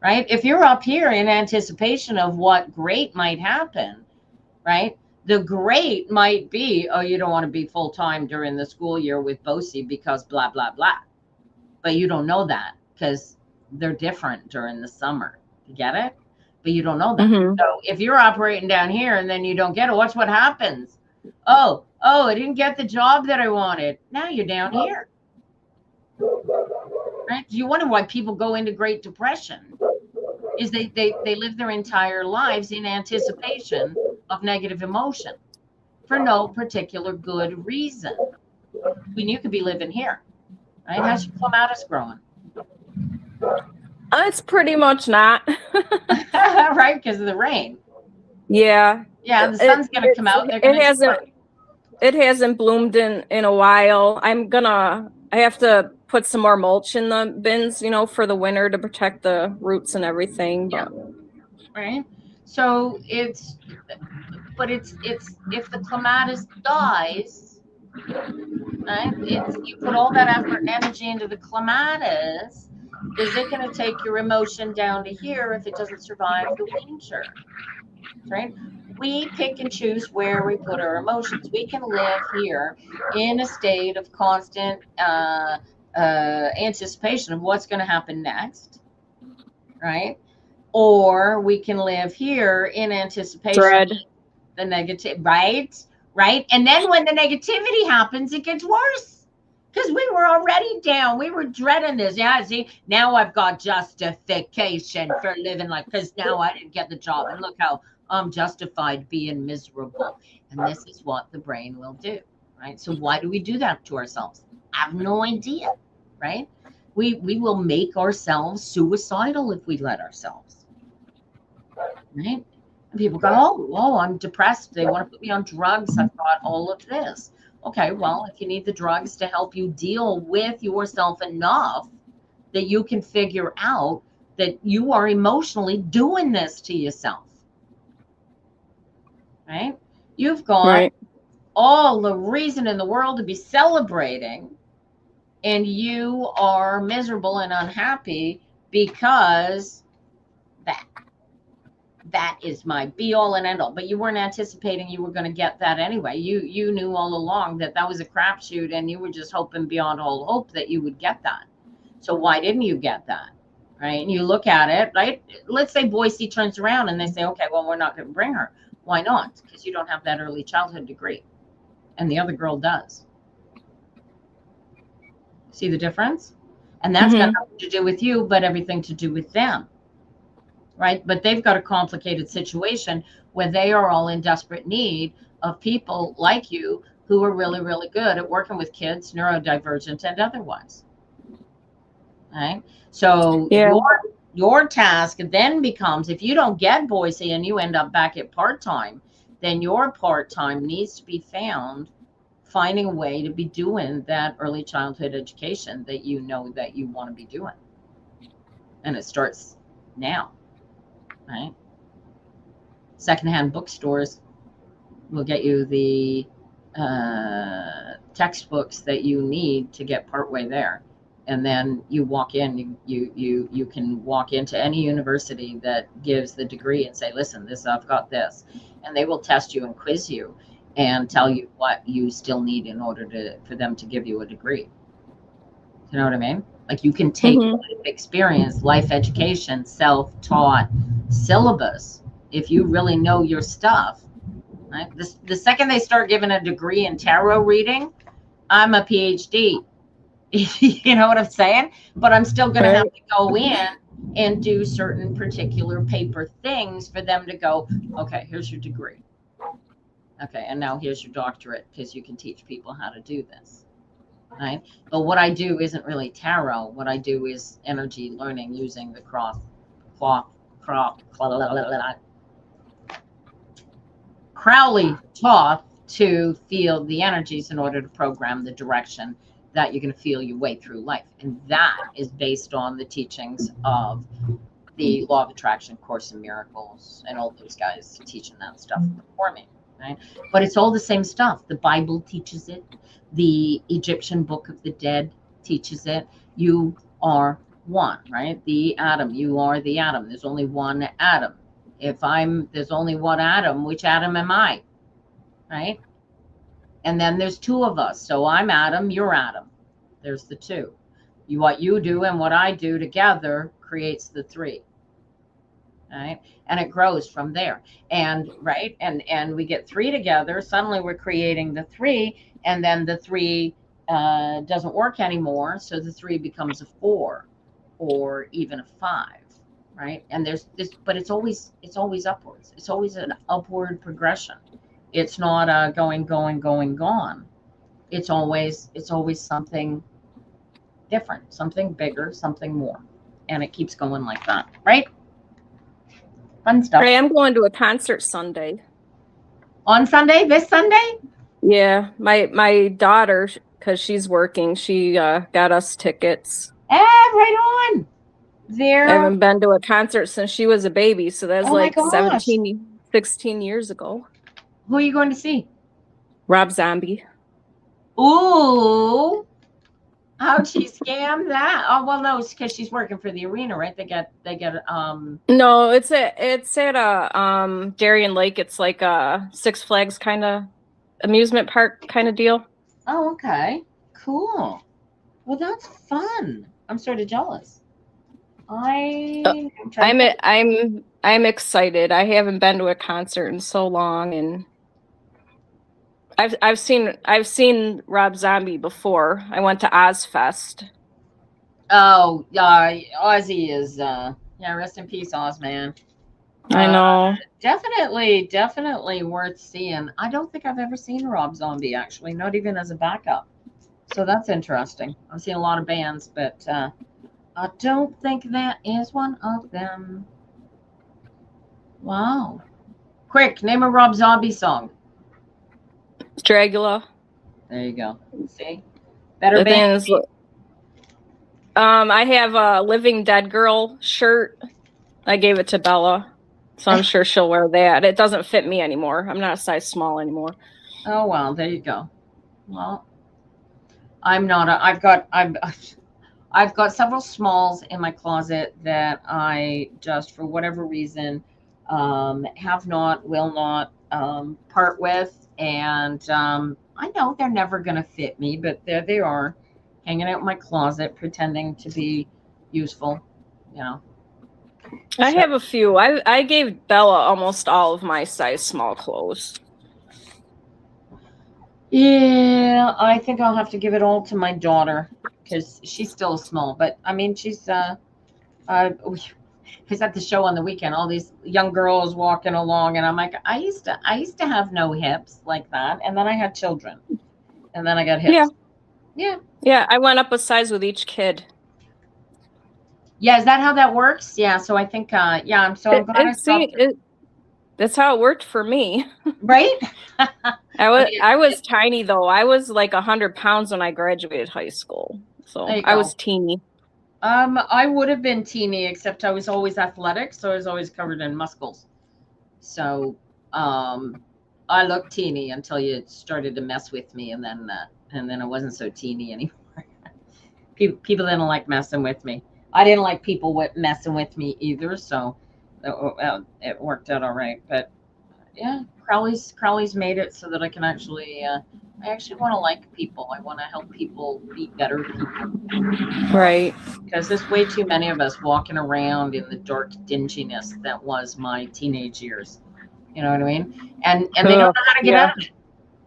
right? If you're up here in anticipation of what great might happen, right? The great might be, oh, you don't want to be full-time during the school year with BOCE because blah, blah, blah. But you don't know that because they're different during the summer. You get it? But you don't know that. So if you're operating down here and then you don't get it, watch what happens. Oh, I didn't get the job that I wanted. Now you're down here. Right? You wonder why people go into Great Depression. Is they live their entire lives in anticipation of negative emotion for no particular good reason. When you could be living here, right? How's your clematis growing?
It's pretty much not.
Right, because of the rain.
Yeah.
Yeah, the sun's gonna come out.
It hasn't bloomed in a while. I have to put some more mulch in the bins, for the winter to protect the roots and everything. But.
Yeah. Right. So it's if the clematis dies, right? You put all that effort and energy into the clematis. Is it going to take your emotion down to here if it doesn't survive the winter? Right? We pick and choose where we put our emotions. We can live here in a state of constant anticipation of what's going to happen next, right? Or we can live here in anticipation
Dread.
of the negative, right? And then when the negativity happens, it gets worse because we were already down. We were dreading this. Yeah, see, now I've got justification for living like, because now I didn't get the job. And look how I'm justified being miserable. And this is what the brain will do, right? So why do we do that to ourselves? I have no idea, right? We will make ourselves suicidal if we let ourselves, right? And people go, oh, I'm depressed. They want to put me on drugs. I've got all of this. Okay, well, if you need the drugs to help you deal with yourself enough that you can figure out that you are emotionally doing this to yourself, right? You've got all the reason in the world to be celebrating, and you are miserable and unhappy because that is my be all and end all. But you weren't anticipating you were going to get that anyway. You knew all along that was a crapshoot, and you were just hoping beyond all hope that you would get that. So why didn't you get that? Right? And you look at it, right? Let's say Boise turns around and they say, okay, well, we're not going to bring her. Why not? Because you don't have that early childhood degree, and the other girl does. See the difference? And that's got nothing to do with you, but everything to do with them. right? But they've got a complicated situation where they are all in desperate need of people like you who are really, really good at working with kids, neurodivergent and otherwise. Right? So
Yeah.
your task then becomes, if you don't get Boise and you end up back at part-time, then your part-time needs to be found finding a way to be doing that early childhood education that you know that you want to be doing. And it starts now, right? Secondhand bookstores will get you the textbooks that you need to get partway there. And then you walk in, you can walk into any university that gives the degree and say, listen, I've got this. And they will test you and quiz you and tell you what you still need in order for them to give you a degree. You know what I mean? Like, you can take life experience, life education, self-taught syllabus if you really know your stuff. Right? The second they start giving a degree in tarot reading, I'm a PhD. You know what I'm saying? But I'm still going to have to go in and do certain particular paper things for them to go, okay, here's your degree. Okay, and now here's your doctorate, because you can teach people how to do this. Right? But what I do isn't really tarot. What I do is energy learning using the Crowley taught to feel the energies in order to program the direction that you're going to feel your way through life. And that is based on the teachings of the Law of Attraction, Course in Miracles, and all those guys teaching that stuff before me. Right? But it's all the same stuff. The Bible teaches it. The Egyptian Book of the Dead teaches it. You are one, right? The atom. You are the atom. There's only one atom. There's only one atom, which atom am I? Right? And then there's two of us. So I'm Adam, you're Adam. There's the two. What you do and what I do together creates the three. Right? And it grows from there. And right, and we get three together. Suddenly we're creating the three, and then the three doesn't work anymore. So the three becomes a four, or even a five. Right? And there's this, but it's always upwards. It's always an upward progression. It's not going, gone. It's always something different, something bigger, something more. And it keeps going like that, right? Fun stuff.
Right, I'm going to a concert Sunday.
On Sunday? This Sunday?
Yeah, my daughter, because she's working, she got us tickets.
Right on. There.
I haven't been to a concert since she was a baby, so that's like 16 years ago.
Who are you going to see?
Rob Zombie.
Ooh. How'd she scam that? Oh, well, no, it's because she's working for the arena, right? They get
No, it's at a Darien Lake. It's like a Six Flags kind of amusement park kind of deal.
Oh, okay. Cool. Well, that's fun. I'm sort of jealous. I'm excited. I haven't been to a concert in so long, and I've seen Rob Zombie before. I went to Ozfest. Oh, Ozzy is rest in peace, Oz, man.
I know.
Definitely worth seeing. I don't think I've ever seen Rob Zombie, actually, not even as a backup. So that's interesting. I've seen a lot of bands, but I don't think that is one of them. Wow. Quick, name a Rob Zombie song.
Dragula.
There you go. See? Better band.
I have a Living Dead Girl shirt. I gave it to Bella, so I'm sure she'll wear that. It doesn't fit me anymore. I'm not a size small anymore.
Oh, well, there you go. Well, I've got several smalls in my closet that I just, for whatever reason, have not, will not part with. And I know they're never going to fit me, but there they are, hanging out in my closet, pretending to be useful, you know.
I have a few. I gave Bella almost all of my size small clothes.
Yeah, I think I'll have to give it all to my daughter because she's still small. But I mean, she's was at the show on the weekend, all these young girls walking along, and I'm like, I used to have no hips like that, and then I had children, and then I got hips.
Yeah, I went up a size with each kid.
Yeah, is that how that works? Yeah, so I think I'm glad I stopped.
That's how it worked for me.
Right?
I was tiny though. I was like 100 pounds when I graduated high school. So I was teeny.
I would have been teeny, except I was always athletic, so I was always covered in muscles. So I looked teeny until you started to mess with me, and then I wasn't so teeny anymore. People didn't like messing with me. I didn't like people messing with me either, so it worked out all right. But yeah, Crowley's made it so that I can actually I actually want to like people. I want to help people be better people.
Right.
Because there's way too many of us walking around in the dark dinginess that was my teenage years. You know what I mean? And they don't know how to get out of it.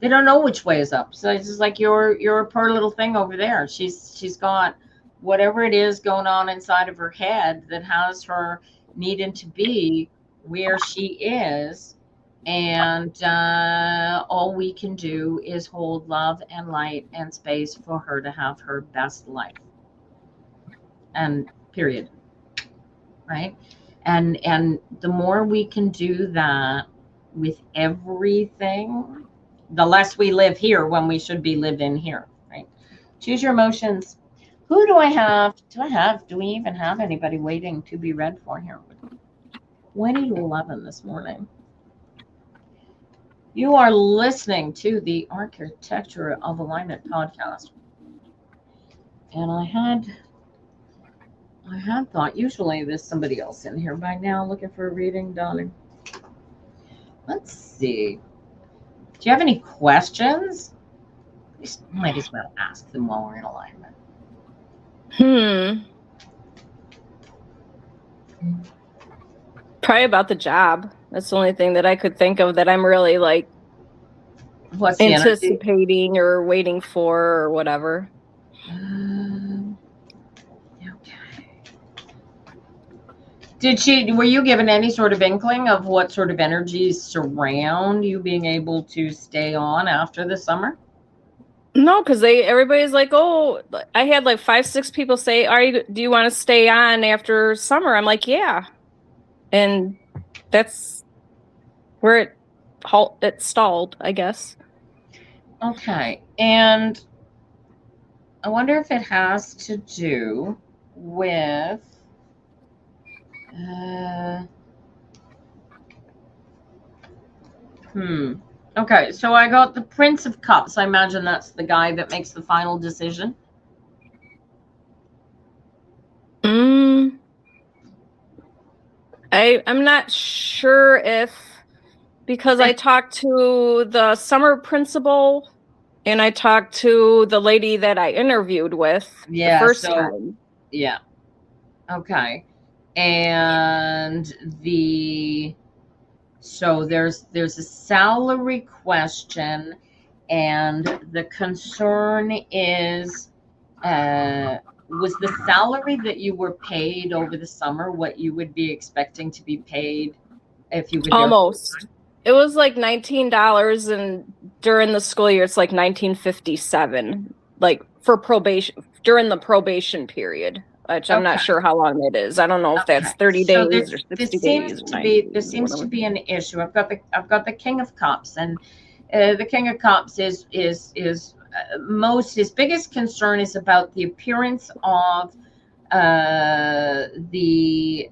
They don't know which way is up. So it's just like your poor little thing over there. She's got whatever it is going on inside of her head that has her needing to be where she is. And all we can do is hold love and light and space for her to have her best life. And period. Right? And the more we can do that with everything, the less we live here when we should be living here, right? Choose your emotions. Who do I have? Do we even have anybody waiting to be read for here? 2011 this morning. You are listening to the Architecture of Alignment podcast. And I had thought, usually there's somebody else in here by now looking for a reading, darling. Let's see. Do you have any questions? Might as well ask them while we're in alignment.
Probably about the job. That's the only thing that I could think of that I'm really like anticipating or waiting for or whatever.
Okay. Were you given any sort of inkling of what sort of energies surround you being able to stay on after the summer?
No, because everybody's like, oh, I had like 5-6 people say, do you want to stay on after summer? I'm like, yeah. And that's where it stalled, I guess.
Okay. And I wonder if it has to do with Okay, so I got the Prince of Cups. I imagine that's the guy that makes the final decision.
I'm not sure because I talked to the summer principal and I talked to the lady that I interviewed with the first time.
Yeah. Okay. And so there's a salary question, and the concern is, was the salary that you were paid over the summer what you would be expecting to be paid if you were
almost? It was like $19, and during the school year, it's like $19.57, like for probation, during the probation period. Which I'm not sure how long it is. I don't know if that's 30 days or 60 days.
There seems to be an issue. I've got the King of Cups, and the King of Cups is his biggest concern is about the appearance of the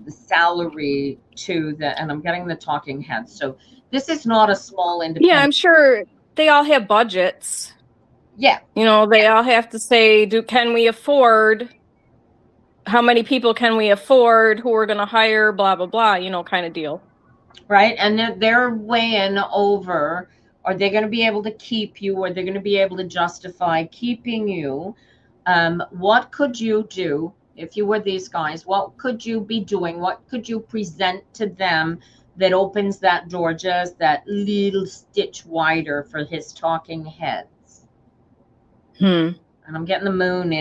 salary to the, and I'm getting the talking head. So this is not a small independent.
Yeah, I'm sure they all have budgets.
Yeah.
You know, they all have to say, can we afford, how many people can we afford, who we're going to hire, blah, blah, blah, kind of deal.
Right. And they're weighing over, are they going to be able to keep you? Are they going to be able to justify keeping you? What could you do if you were these guys? What could you be doing? What could you present to them that opens that door just that little stitch wider for his talking head? And I'm getting the moon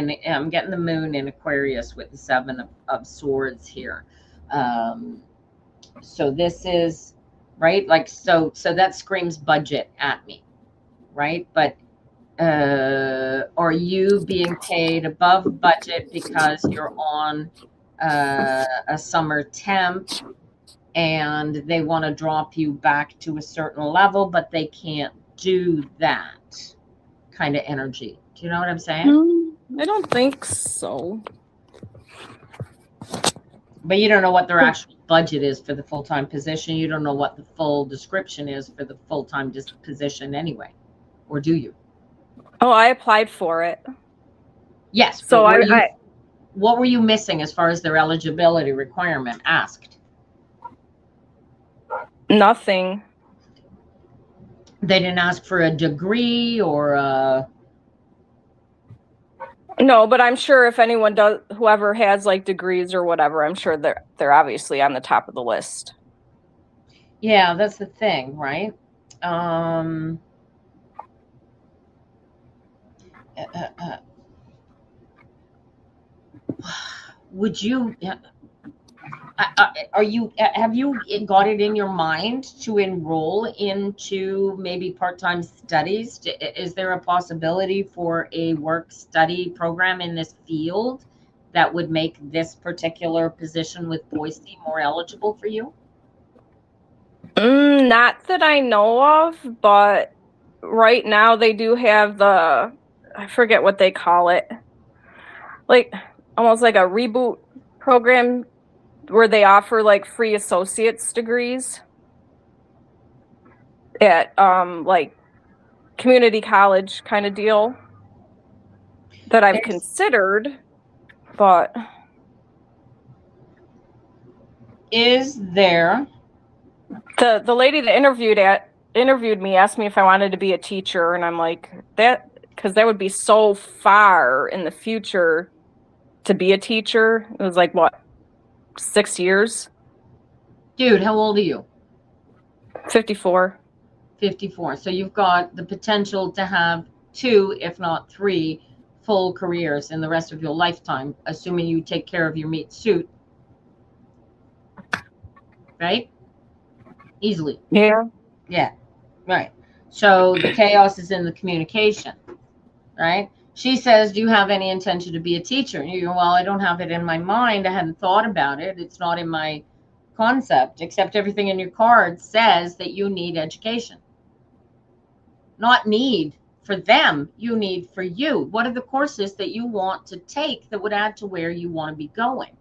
in Aquarius with the Seven of Swords here. So this is right, like so that screams budget at me, right? But are you being paid above budget because you're on a summer temp and they want to drop you back to a certain level, but they can't do that kind of energy? Do you know what I'm saying?
I don't think so.
But you don't know what their actual budget is for the full-time position. You don't know what the full description is for the full-time position anyway. Or do you?
Oh, I applied for it.
Yes.
So
what were you missing as far as their eligibility requirement asked?
Nothing.
They didn't ask for a degree or a...
No, but I'm sure if anyone does, whoever has like degrees or whatever, I'm sure they're obviously on the top of the list.
Yeah, that's the thing, right? Would you... have you got it in your mind to enroll into maybe part-time studies? Is there a possibility for a work study program in this field that would make this particular position with Boise more eligible for you?
Not that I know of, but right now they do have I forget what they call it, like almost like a reboot program where they offer like free associate's degrees at like community college kind of deal that I've considered. But
is there...
The lady that interviewed me asked me if I wanted to be a teacher, and I'm like, because that would be so far in the future to be a teacher. It was like, what, 6 years?
Dude, how old are you?
54.
54. So you've got the potential to have 2, if not 3, full careers in the rest of your lifetime, assuming you take care of your meat suit. Right? Easily.
Yeah.
Yeah. Right. So the chaos is in the communication. Right? She says, do you have any intention to be a teacher? And you go, well, I don't have it in my mind. I hadn't thought about it. It's not in my concept, except everything in your card says that you need education. Not need for them, you need for you. What are the courses that you want to take that would add to where you want to be going?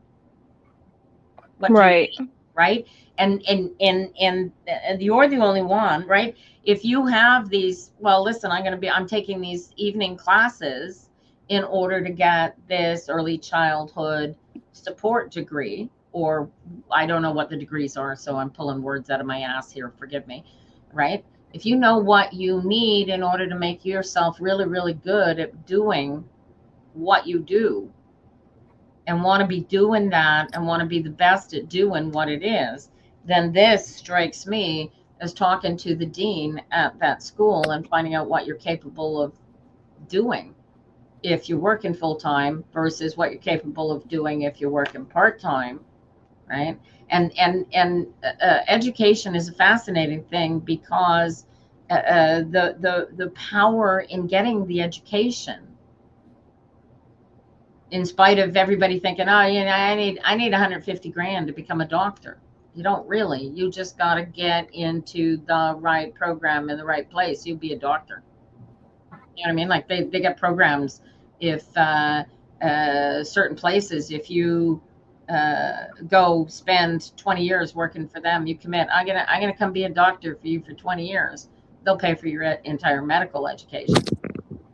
What
right.
Right? And you're the only one, right? If you have these, well, listen, I'm taking these evening classes in order to get this early childhood support degree, or I don't know what the degrees are, so I'm pulling words out of my ass here, forgive me, right? If you know what you need in order to make yourself really, really good at doing what you do and want to be doing that and want to be the best at doing what it is, then this strikes me as talking to the dean at that school and finding out what you're capable of doing if you're working full-time versus what you're capable of doing if you're working part-time, right? And education is a fascinating thing because the power in getting the education, in spite of everybody thinking, oh, you know, I need 150 grand to become a doctor. You don't really. You just got to get into the right program in the right place. You'll be a doctor. You know what I mean? Like they got programs. If certain places, if you go spend 20 years working for them, you commit, I'm gonna come be a doctor for you for 20 years. They'll pay for your entire medical education.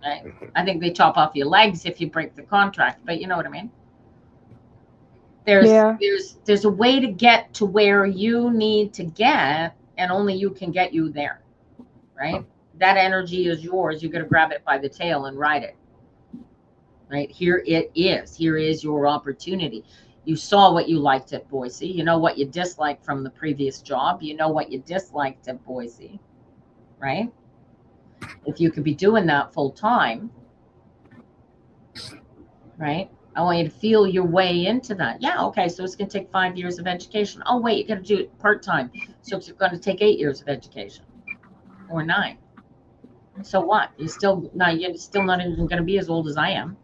Right? I think they chop off your legs if you break the contract, but you know what I mean? There's a way to get to where you need to get, and only you can get you there, right? That energy is yours. You got to grab it by the tail and ride it, right? Here it is. Here is your opportunity. You saw what you liked at Boise. You know what you disliked from the previous job. You know what you disliked at Boise, right? If you could be doing that full time, right? I want you to feel your way into that. Yeah, okay, so it's going to take 5 years of education. Oh, wait, you got to do it part-time. So it's going to take 8 years of education or 9. So what? You're still not even going to be as old as I am,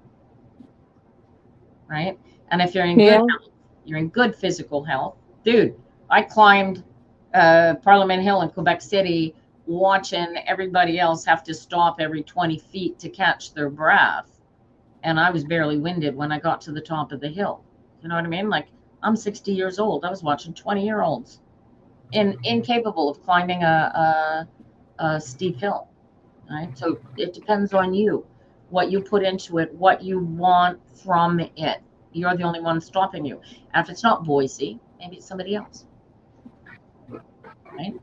right? And if you're in good
Yeah.
health, you're in good physical health. Dude, I climbed Parliament Hill in Quebec City watching everybody else have to stop every 20 feet to catch their breath. And I was barely winded when I got to the top of the hill. You know what I mean? Like, I'm 60 years old. I was watching 20-year-olds incapable of climbing a steep hill, right? So it depends on you, what you put into it, what you want from it. You're the only one stopping you. And if it's not Boise, maybe it's somebody else, right?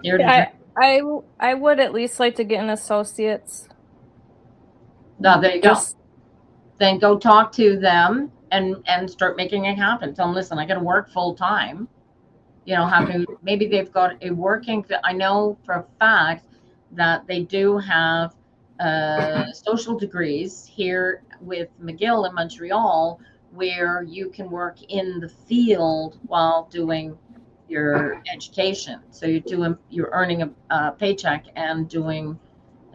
Dare to dream.
I would at least like to get an associate's.
No, there you go.
Just
Then go talk to them and start making it happen. Tell them, listen, I got to work full time. You know, maybe they've got a working. I know for a fact that they do have social degrees here with McGill in Montreal, where you can work in the field while doing your education. So you're earning a paycheck and doing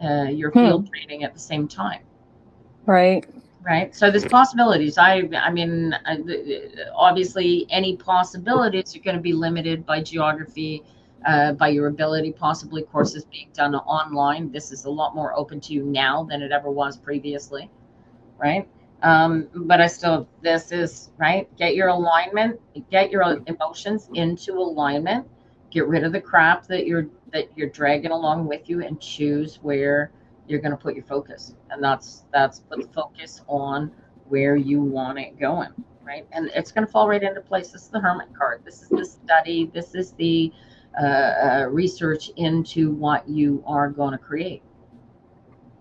your field training at the same time.
right.
Right. So there's possibilities. I mean, obviously, any possibilities are going to be limited by geography, by your ability, possibly courses being done online. This is a lot more open to you now than it ever was previously. Right. But this is right. Get your alignment, get your emotions into alignment, get rid of the crap that you're dragging along with you, and choose where you're going to put your focus, and that's put the focus on where you want it going, right? And it's going to fall right into place. This is the Hermit card. This is the study. This is the research into what you are going to create.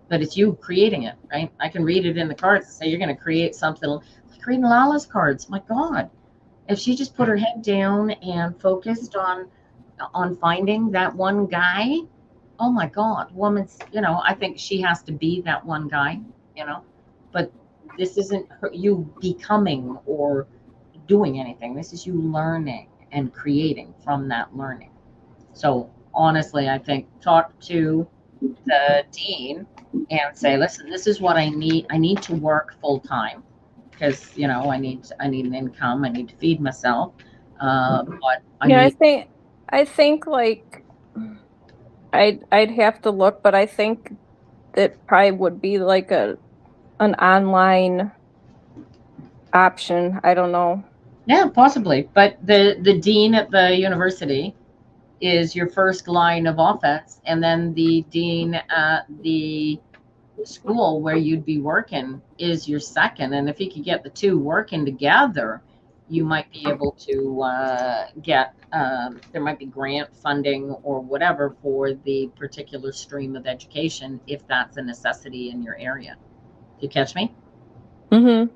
But it's you creating it, right? I can read it in the cards and say you're going to create something like reading Lala's cards. My God, if she just put her head down and focused on finding that one guy. Oh my God, woman's, I think she has to be that one guy, but this isn't you becoming or doing anything. This is you learning and creating from that learning. So honestly, I think talk to the dean and say, listen, this is what I need. I need to work full time because, I need an income. I need to feed myself. But
I think like I'd have to look, but I think it probably would be like an online option. I don't know.
Yeah, possibly. But the dean at the university is your first line of offense, and then the dean at the school where you'd be working is your second. And if you could get the two working together, you might be able to get there might be grant funding or whatever for the particular stream of education if that's a necessity in your area. Do you catch me?
Mm-hmm.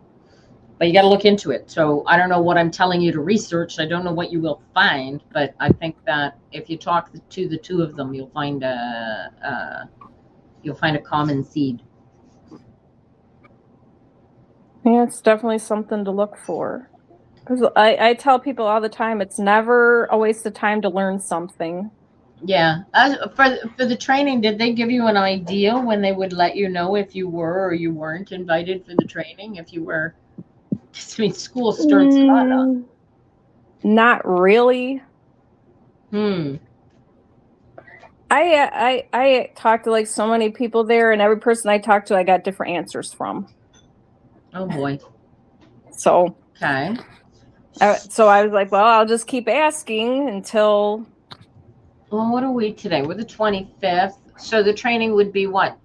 But you got to look into it. So I don't know what I'm telling you to research. I don't know what you will find, but I think that if you talk to the two of them, you'll find a common seed.
Yeah, it's definitely something to look for. Because I tell people all the time, it's never a waste of time to learn something.
Yeah. For the training, did they give you an idea when they would let you know if you were or you weren't invited for the training? If you were, I mean, school starts
not really. I talked to like so many people there, and every person I talked to, I got different answers from.
Oh boy.
So
okay.
So I was like, well, I'll just keep asking until.
Well, what are we today? We're the 25th. So the training would be what?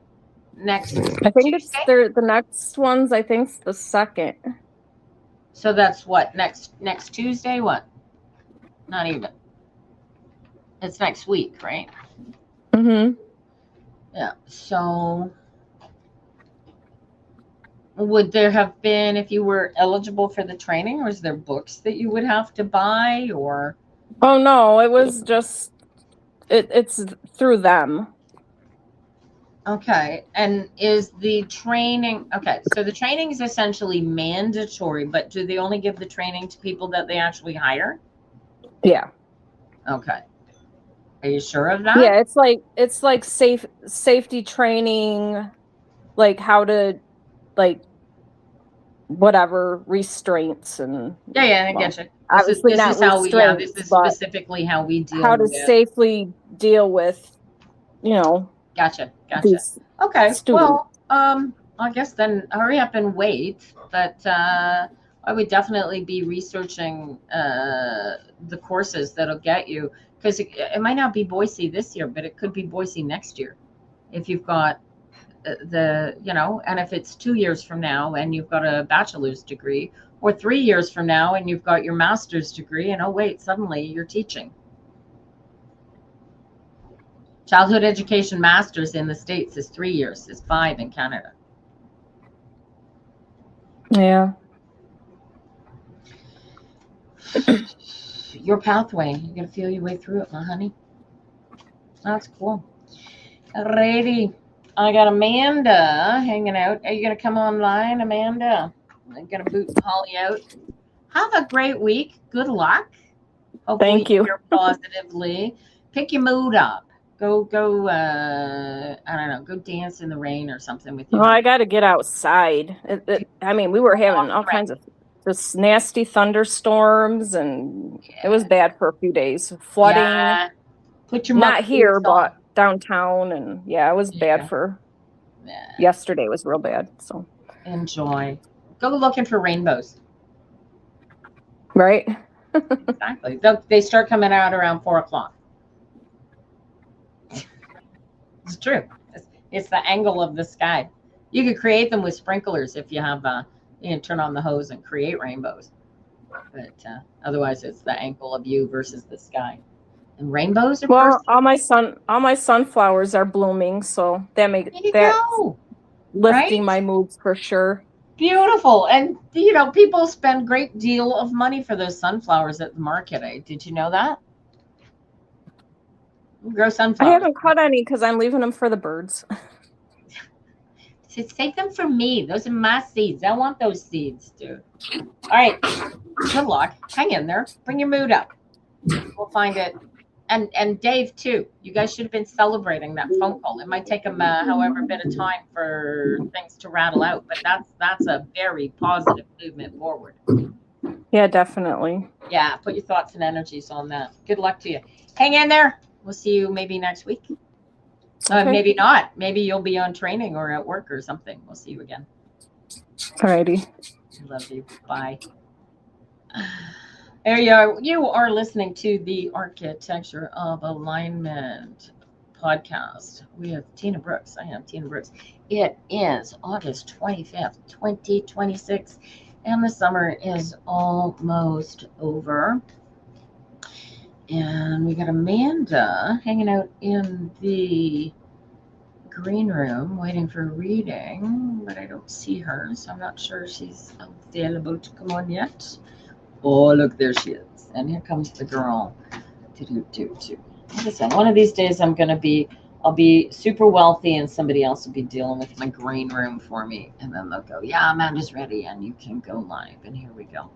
Next
I think Tuesday? It's the next one's, I think, it's the 2nd.
So that's what? Next Tuesday? What? Not even. It's next week, right?
Mm-hmm.
Yeah. So would there have been, if you were eligible for the training, or is there books that you would have to buy, or?
Oh no, it was just it's through them.
Okay. And is the training okay? So the training is essentially mandatory, but do they only give the training to people that they actually hire?
Yeah.
Okay. Are you sure of that?
Yeah, it's like safety training, like how to like whatever restraints and
Yeah, I
well,
get you.
obviously
This
not
is how we yeah, this
restraints,
is
but
specifically how we
how
deal
to
with
safely deal with, you know,
gotcha.
these
Okay.
students.
Well, I guess then hurry up and wait. But I would definitely be researching the courses that'll get you because it might not be Boise this year, but it could be Boise next year if you've got and if it's 2 years from now and you've got a bachelor's degree, or 3 years from now and you've got your master's degree, and oh wait, suddenly you're teaching. Childhood education master's in the States is 3 years, is 5 in Canada.
Yeah.
Your pathway, you're gonna feel your way through it, my honey. That's cool. Alrighty. I got Amanda hanging out. Are you gonna come online, Amanda? I'm gonna boot Holly out. Have a great week. Good luck. Hopefully
Thank you.
hear positively. Pick your mood up. Go I don't know, go dance in the rain or something with your
Well, I got to get outside. I mean, we were having all kinds of just nasty thunderstorms, and it was bad for a few days. Flooding,
Yeah. Put your
not here,
boots
but
on.
downtown, and yeah, it was bad for yesterday. Was real bad. So
enjoy. Go looking for rainbows.
right.
Exactly. They start coming out around 4 o'clock. It's true. It's the angle of the sky. You could create them with sprinklers if you have you can turn on the hose and create rainbows. But otherwise, it's the angle of you versus the sky. And rainbows are
well, all my sunflowers are blooming, so that's lifting my moods for sure.
Beautiful. And people spend great deal of money for those sunflowers at the market. Did you know that? Grow sunflowers.
I haven't cut any because I'm leaving them for the birds.
Take them from me. Those are my seeds. I want those seeds, dude. All right. Good luck. Hang in there. Bring your mood up. We'll find it. And Dave too. You guys should have been celebrating that phone call. It might take them however bit of time for things to rattle out, but that's a very positive movement forward.
Yeah, definitely.
Yeah, put your thoughts and energies on that. Good luck to you. Hang in there. We'll see you maybe next week. Okay. Maybe not. Maybe you'll be on training or at work or something. We'll see you again.
Alrighty.
Love you. Bye. There you are. You are listening to the Architecture of Alignment podcast. We have Tina Brooks. I am Tina Brooks. It is August 25th, 2026, and the summer is almost over. And we got Amanda hanging out in the green room waiting for a reading, but I don't see her, so I'm not sure she's available to come on yet. Oh, look, there she is. And here comes the girl. Listen, one of these days I'll be super wealthy and somebody else will be dealing with my green room for me. And then they'll go, yeah, Amanda's ready and you can go live. And here we go.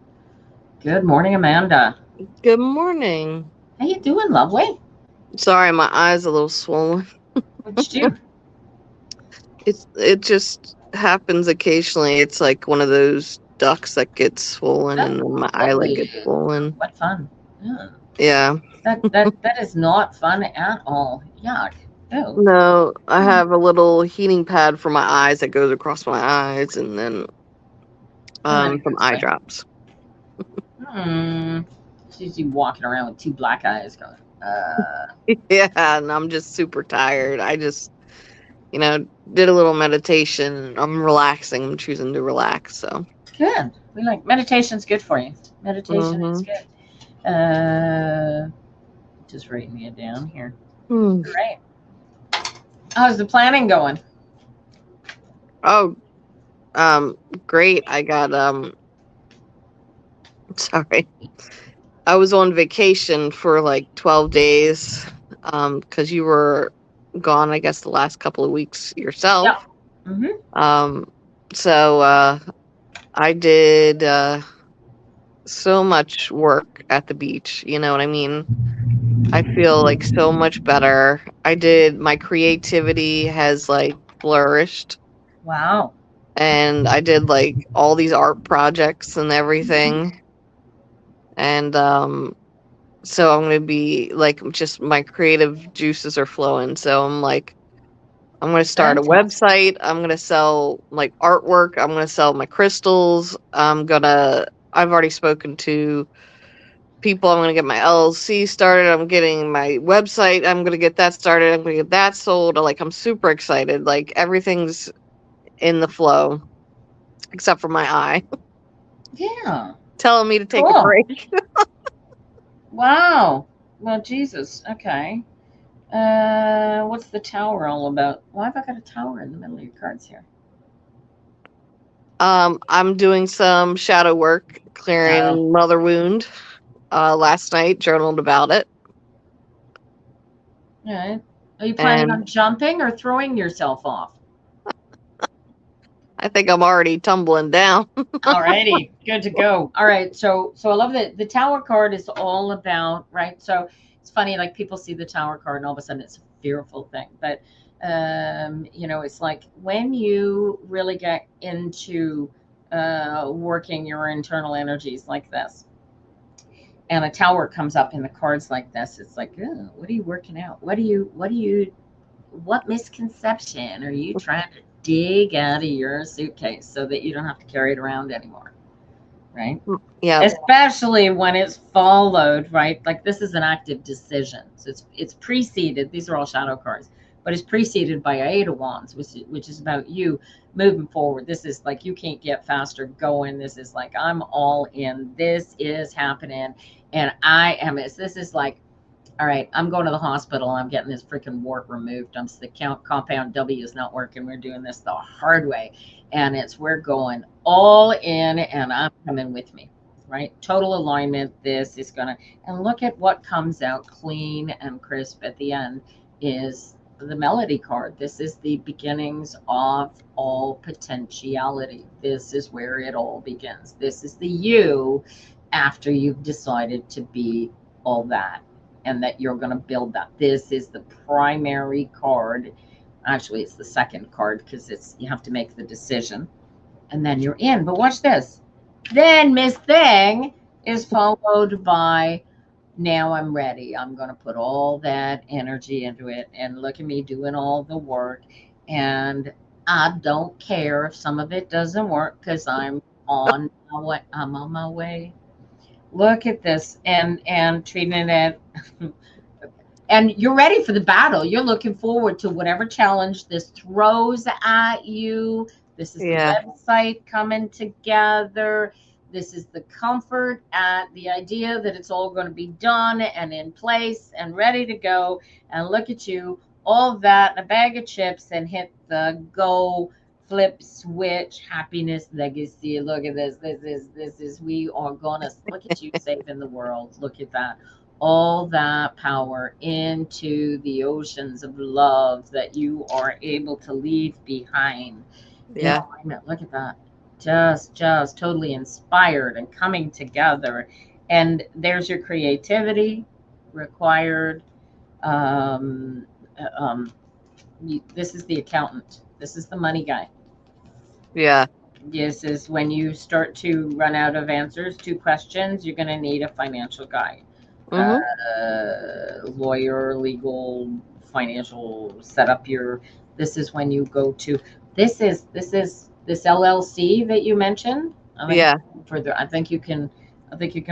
Good morning, Amanda.
Good morning.
How you doing, lovely?
Sorry, my eye's a little swollen.
What'd you do?
It just happens occasionally. It's like one of those ducts that gets swollen and then my eyelid gets swollen.
What fun.
Yeah.
That is not fun at all. Yuck. Ew.
No, I have a little heating pad for my eyes that goes across my eyes, and then some eye drops.
She's walking around with 2 black eyes going,
Yeah, and I'm just super tired. I just, did a little meditation. I'm relaxing. I'm choosing to relax, so.
Good. We like meditation's good for you. Meditation is good. Just writing it down here. Great. How's the planning going?
Oh, great. I got sorry. I was on vacation for like 12 days because you were gone, I guess, the last couple of weeks yourself.
Mm-hmm.
So I did so much work at the beach. You know what I mean? I feel like so much better. My creativity has like flourished,
Wow.
and I did like all these art projects and everything. And so I'm going to be like, just my creative juices are flowing. So I'm like, I'm going to start a
Fantastic.
website. I'm going to sell like artwork. I'm going to sell my crystals. I've already spoken to people. I'm going to get my LLC started. I'm getting my website. I'm going to get that started. I'm going to get that sold. Like, I'm super excited. Like, everything's in the flow except for my eye
Yeah.
telling me to take a
Cool.
break.
Wow. Well, Jesus. Okay. What's the tower all about? Why have I got a tower in the middle of your cards here?
I'm doing some shadow work,
Oh.
clearing mother wound. Last night, journaled about it.
All right. Are you planning on
And
jumping or throwing yourself off?
I think I'm already tumbling down.
Alrighty, good to go. All right, so I love that the tower card is all about, right? So it's funny, like people see the tower card and all of a sudden it's a fearful thing, but it's like when you really get into working your internal energies like this, and a tower comes up in the cards like this, it's like, oh, what are you working out? What misconception are you trying to dig out of your suitcase so that you don't have to carry it around anymore? Right?
Yeah.
Especially when it's followed, right? Like this is an active decision. So it's preceded, these are all shadow cards, but it's preceded by Eight of Wands, which is about you moving forward. This is like you can't get faster going. This is like I'm all in. This is happening. And I am this is like, all right, I'm going to the hospital. I'm getting this freaking wart removed. The compound W is not working. We're doing this the hard way. And we're going all in and I'm coming with me, right? Total alignment. This is going to, and look at what comes out clean and crisp at the end is the melody card. This is the beginnings of all potentiality. This is where it all begins. This is the you after you've decided to be all that and that you're going to build that. This is the primary card. Actually, it's the second card because you have to make the decision and then you're in. But watch this. Then Miss Thing is followed by now I'm ready. I'm going to put all that energy into it and look at me doing all the work. And I don't care if some of it doesn't work because I'm on my way. I'm on my way. Look at this and treating it and you're ready for the battle. You're looking forward to whatever challenge this throws at you. This is the
Yeah.
website coming together. This is the comfort at the idea that it's all going to be done and in place and ready to go. And look at you, all of that in a bag of chips and hit the go flip switch happiness legacy. Look at this. This is we are gonna look at you saving the world. Look at that, all that power into the oceans of love that you are able to leave behind.
Yeah.
Look at that. Just totally inspired and coming together. And there's your creativity required. Um, this is the accountant. This is the money guy.
Yeah.
This is when you start to run out of answers to questions, you're going to need a financial guy. Lawyer, legal, financial, set up this is when you go to, this LLC that you mentioned.
Yeah.
I think you can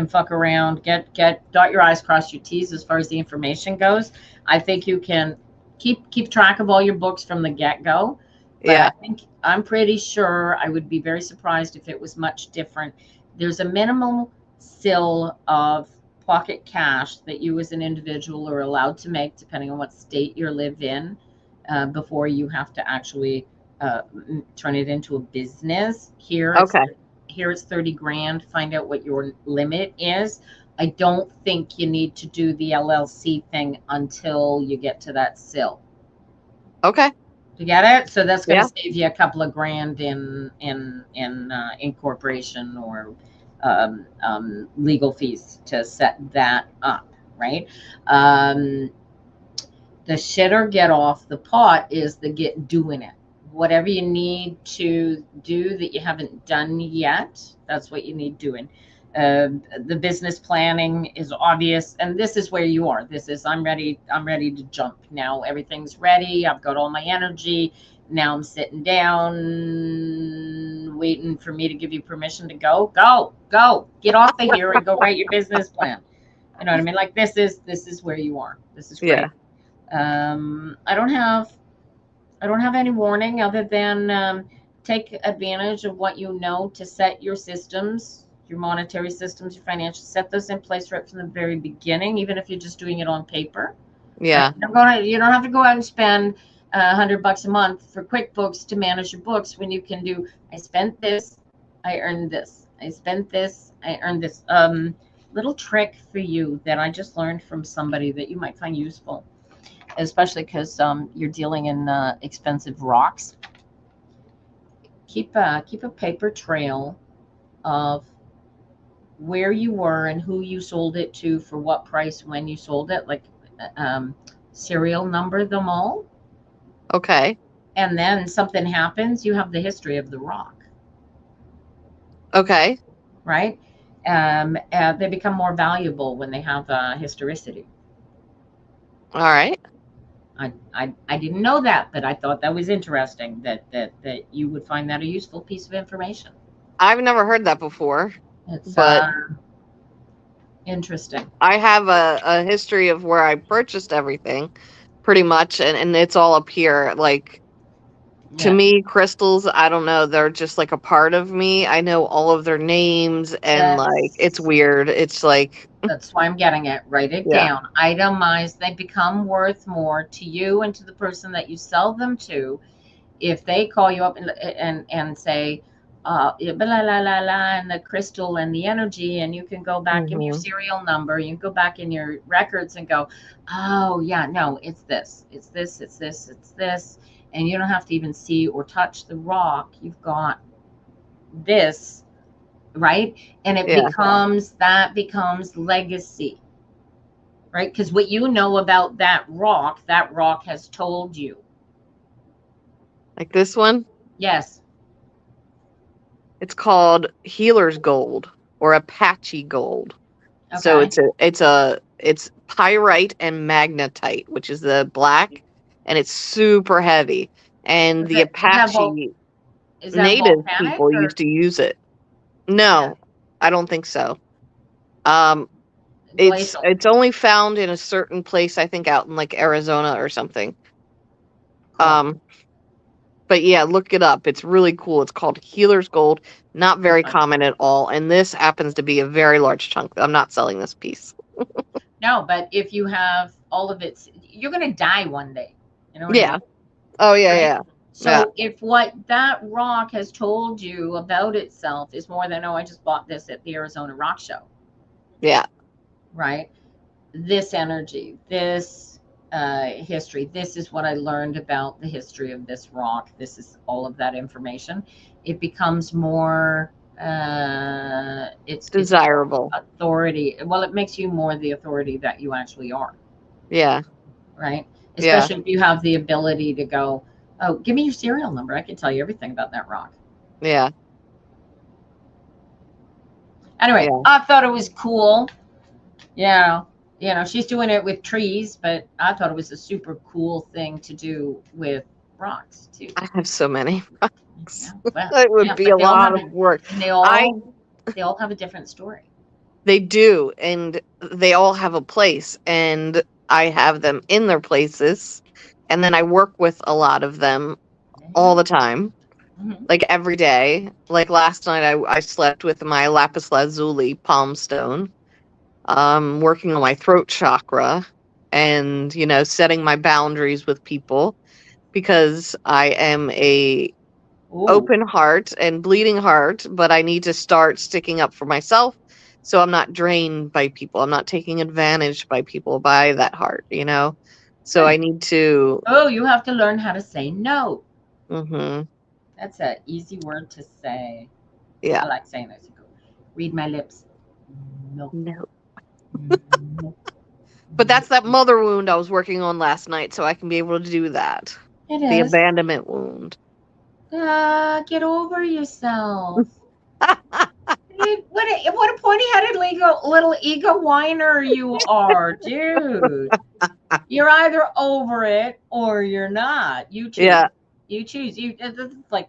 fuck around, dot your I's, cross your T's as far as the information goes. I think you can keep track of all your books from the get-go. But
Yeah.
I'm pretty sure I would be very surprised if it was much different. There's a minimal still of pocket cash that you as an individual are allowed to make depending on what state you live in before you have to actually turn it into a business. Here it's 30 grand. Find out what your limit is. I don't think you need to do the LLC thing until you get to that SIL.
Okay.
You get it? So that's going
Yeah.
to save you a couple of grand in incorporation or legal fees to set that up, right? Um, the shit or get off the pot is the get doing it. Whatever you need to do that you haven't done yet, that's what you need doing. The business planning is obvious, and this is where you are. This is I'm ready to jump now. Everything's ready. I've got all my energy. Now I'm sitting down waiting for me to give you permission to go. Get off of here and go write your business plan. You know what I mean? Like this is where you are. This is great.
Yeah.
I don't have any warning other than take advantage of what you know to set your systems, your monetary systems, your financial, set those in place right from the very beginning, even if you're just doing it on paper.
Yeah.
Right? You don't have to go out and spend $100 a month for QuickBooks to manage your books when you can do, I spent this, I earned this. I spent this, I earned this. Little trick for you that I just learned from somebody that you might find useful, especially because you're dealing in expensive rocks. Keep a paper trail of where you were and who you sold it to for what price when you sold it, like serial number them all.
Okay.
And then something happens, you have the history of the rock.
Okay.
Right? They become more valuable when they have historicity.
All right.
I didn't know that, but I thought that was interesting that you would find that a useful piece of information.
I've never heard that before.
It's
but
interesting.
I have a history of where I purchased everything pretty much, and it's all up here. Like, to me, crystals, I don't know, they're just like a part of me. I know all of their names, and like, it's weird. It's like,
that's why I'm getting it. Write it down. Itemize. They become worth more to you and to the person that you sell them to. If they call you up and say, blah, la, la, la, and the crystal and the energy, and you can go back in your serial number, you can go back in your records and go, oh, yeah, no, it's this, it's this, it's this, it's this. And you don't have to even see or touch the rock. You've got this, right? And it becomes legacy, right? Because what you know about that rock has told you.
Like this one?
Yes.
It's called Healer's Gold or Apache Gold.
Okay.
So it's pyrite and magnetite, which is the black, and it's super heavy. And the Apache native people used to use it. No, I don't think so. It's only found in a certain place, I think out in like Arizona or something. Cool. But yeah, look it up. It's really cool. It's called Healer's Gold. Not very common at all. And this happens to be a very large chunk. I'm not selling this piece.
No, but if you have all of it, you're going to die one day. You know what I mean?
Oh, yeah, right? Yeah.
So if what that rock has told you about itself is more than, oh, I just bought this at the Arizona Rock Show.
Yeah.
Right? This energy, this history, this is what I learned about the history of this rock. This is all of that information. It becomes more, it's desirable. Authority. Well, it makes you more the authority that you actually are.
Yeah.
Right? Especially if you have the ability to go, oh, give me your serial number. I can tell you everything about that rock.
Yeah.
Anyway, I thought it was cool. Yeah. You know, she's doing it with trees, but I thought it was a super cool thing to do with rocks too.
I have so many rocks. Yeah, well, it would be a lot of work.
And they all have a different story.
They do, and they all have a place, and I have them in their places, and then I work with a lot of them all the time, like every day. Like last night, I slept with my lapis lazuli palm stone, working on my throat chakra, and setting my boundaries with people, because I am a open heart and bleeding heart, but I need to start sticking up for myself. So I'm not drained by people. I'm not taking advantage by people by that heart, So I need to.
Oh, you have to learn how to say no.
Mm-hmm.
That's an easy word to say.
Yeah.
I like saying it. Read my lips. No.
No.
No.
But that's that mother wound I was working on last night, so I can be able to do that.
It
The
is.
abandonment wound.
Get over yourself. What a pointy-headed little ego whiner you are, dude. You're either over it or you're not. You choose.
Yeah.
You choose. It's like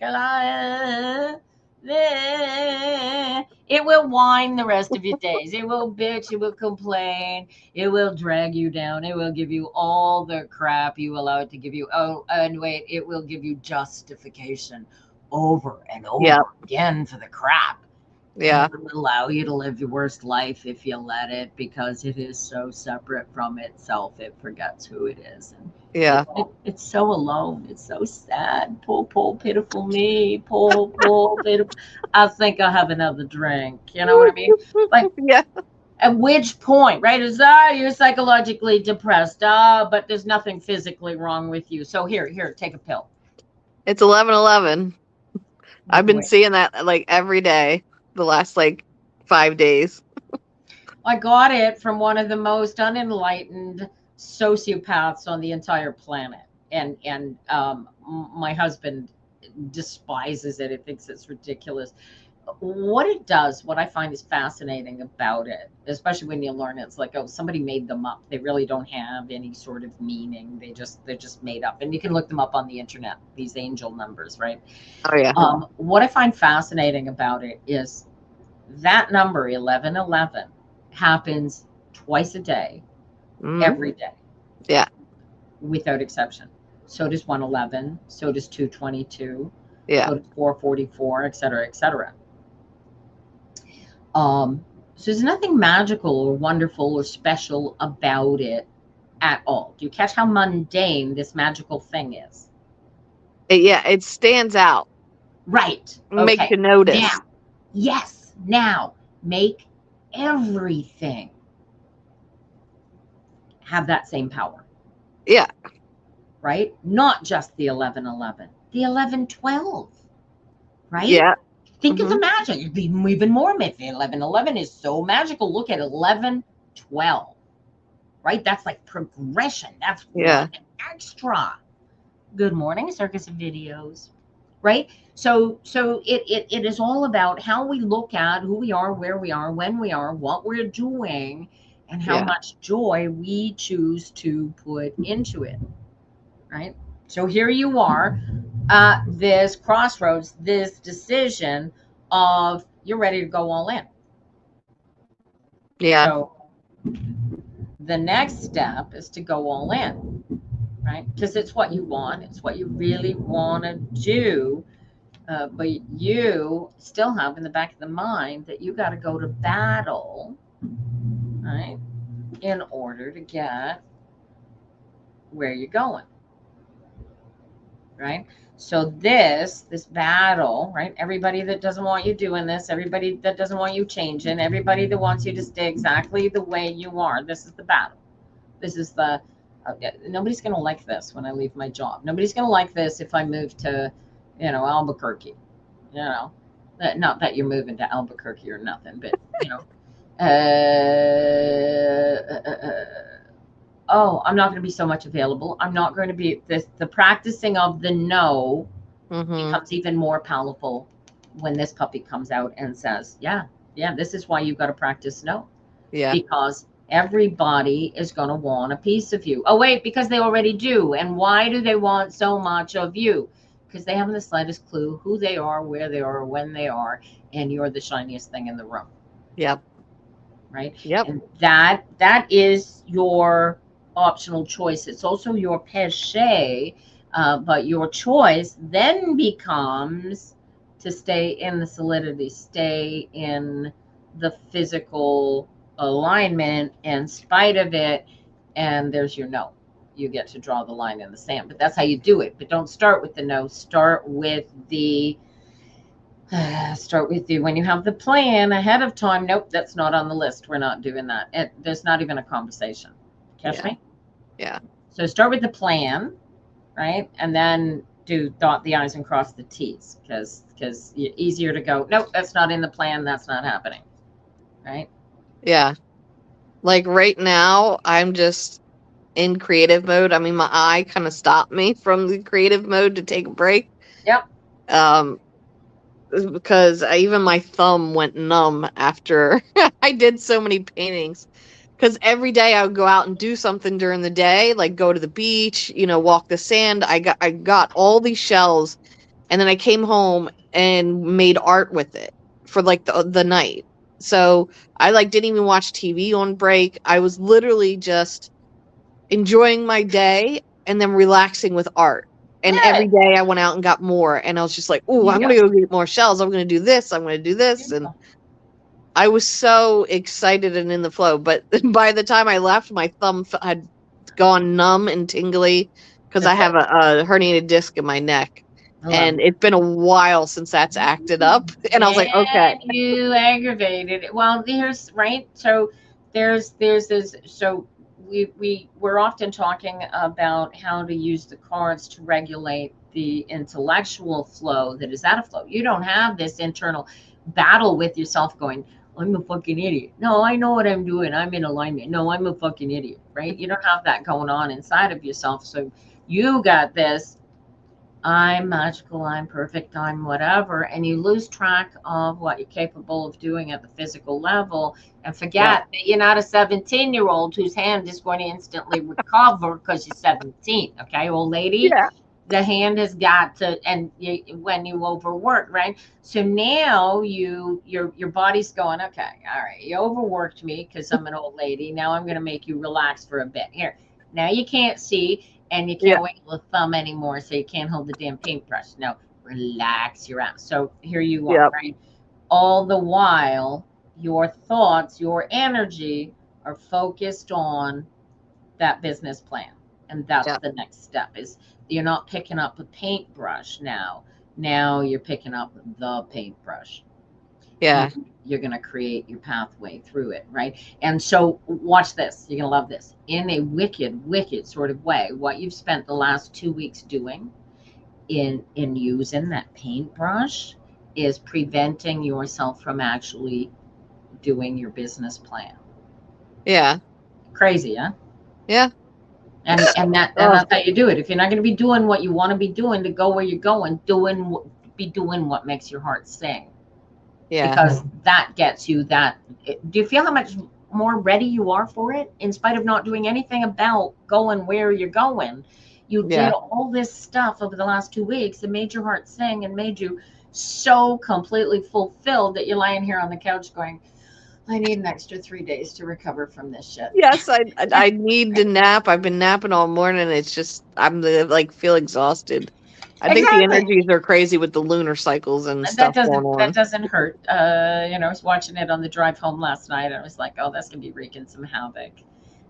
it will whine the rest of your days. It will bitch. It will complain. It will drag you down. It will give you all the crap you allow it to give you. Oh, and wait, it will give you justification over and over
Yeah.
again for the crap.
Yeah.
It will allow you to live your worst life if you let it, because it is so separate from itself. It forgets who it is. And
Yeah.
it's so alone. It's so sad. Poor, pitiful me. Poor, pitiful. I think I'll have another drink. You know what I mean? Like,
Yeah.
at which point, right? Is you're psychologically depressed. But there's nothing physically wrong with you. So here, take a pill.
It's 11/11. I've been
Wait.
seeing that like every day the last like 5 days.
I got it from one of the most unenlightened sociopaths on the entire planet, and my husband despises it. He thinks it's ridiculous. What it does, what I find is fascinating about it, especially when you learn it, it's like, oh, somebody made them up. They really don't have any sort of meaning. They're just made up, and you can look them up on the internet. These angel numbers, right?
Oh yeah.
What I find fascinating about it is that number 1111 happens twice a day, every day.
Yeah.
Without exception. So does 111, so does 222,
Yeah.
so does 444, et cetera, et cetera. So there's nothing magical or wonderful or special about it at all. Do you catch how mundane this magical thing is?
It stands out.
Right.
Make
Okay.
you notice.
Now, yes. Now, make everything have that same power.
Yeah.
Right? Not just the 1111, the 1112. Right?
Yeah.
Think of the magic. It'd be even more myth. The 1111 is so magical. Look at 1112. Right? That's like progression. That's extra. Good morning, Circus of Videos. Right? So it is all about how we look at who we are, where we are, when we are, what we're doing, and how much joy we choose to put into it. Right? So here you are, this crossroads, this decision of you're ready to go all in.
Yeah.
So the next step is to go all in, right? Because it's what you want. It's what you really want to do. But you still have in the back of the mind that you got to go to battle, right? In order to get where you're going. Right? So this battle, right? Everybody that doesn't want you doing this, everybody that doesn't want you changing, everybody that wants you to stay exactly the way you are, this is the battle. This is the, nobody's going to like this when I leave my job. Nobody's going to like this if I move to, Albuquerque, not that you're moving to Albuquerque or nothing, but, oh, I'm not going to be so much available. I'm not going to be the practicing of the no becomes even more powerful when this puppy comes out and says, yeah, this is why you've got to practice no.
Yeah.
Because everybody is going to want a piece of you. Oh, wait, because they already do. And why do they want so much of you? Because they haven't the slightest clue who they are, where they are, when they are, and you're the shiniest thing in the room.
Yep.
Right?
Yep.
And that is your optional choice. It's also your péché, but your choice then becomes to stay in the solidity, stay in the physical alignment in spite of it, and there's your no. You get to draw the line in the sand, but that's how you do it. But don't start with the no. Start with the when you have the plan ahead of time. Nope, that's not on the list. We're not doing that. There's not even a conversation. Catch me?
Yeah.
So start with the plan, right? And then dot the I's and cross the T's, because easier to go, nope, that's not in the plan, that's not happening, right?
Yeah. Like right now, I'm just in creative mode. I mean, my eye kind of stopped me from the creative mode to take a break.
Yep.
Because even my thumb went numb after I did so many paintings. Because every day I would go out and do something during the day, like go to the beach, walk the sand. I got all these shells, and then I came home and made art with it for like the night. So I like didn't even watch TV on break. I was literally just enjoying my day and then relaxing with art. And every
Good.
day I went out and got more, and I was just like, "Ooh,
You
I'm
go.
gonna go get more shells. I'm gonna do this. I'm gonna do this." And I was so excited and in the flow. But by the time I left, my thumb had gone numb and tingly because I
Okay.
have a herniated disc in my neck, and it's been a while since that's acted up. And I was like, "Okay,
And you aggravated it. Well, there's right. So there's this. So we're often talking about how to use the cards to regulate the intellectual flow that is out of flow. You don't have this internal battle with yourself going, I'm a fucking idiot. No, I know what I'm doing. I'm in alignment. No, I'm a fucking idiot, right? You don't have that going on inside of yourself. So you got this, I'm magical, I'm perfect, I'm whatever, and you lose track of what you're capable of doing at the physical level and forget that you're not a 17-year-old whose hand is going to instantly recover because you're 17. Okay, old lady?
yeah,
The hand has got to, and when you overwork, right? So now your body's going, okay, all right, you overworked me because I'm an old lady. Now I'm going to make you relax for a bit. Here, now you can't see and you
yeah,
can't wiggle the thumb anymore, so you can't hold the damn paintbrush. No, relax your ass. So here you are,
yeah,
right? All the while, your thoughts, your energy are focused on that business plan. And that's
yeah,
the next step is you're not picking up a paintbrush now. Now you're picking up the paintbrush.
yeah,
You're going to create your pathway through it, right? And so watch this. You're going to love this. In a wicked sort of way, what you've spent the last 2 weeks doing in using that paintbrush is preventing yourself from actually doing your business plan.
yeah,
Crazy, huh?
yeah.
And
Oh,
that's how you do it. If you're not going to be doing what you want to be doing to go where you're going, be doing what makes your heart sing,
yeah,
because that gets you that. Do you feel how much more ready you are for it in spite of not doing anything about going where you're going? You did
yeah.
all this stuff over the last 2 weeks that made your heart sing and made you so completely fulfilled that you're lying here on the couch going, I need an extra 3 days to recover from this shit.
Yes, I need to nap. I've been napping all morning. It's just like feel exhausted. I think the
Exactly.
energies are crazy with the lunar cycles and stuff going
That
on.
doesn't hurt. I was watching it on the drive home last night. And I was like, oh, that's gonna be wreaking some havoc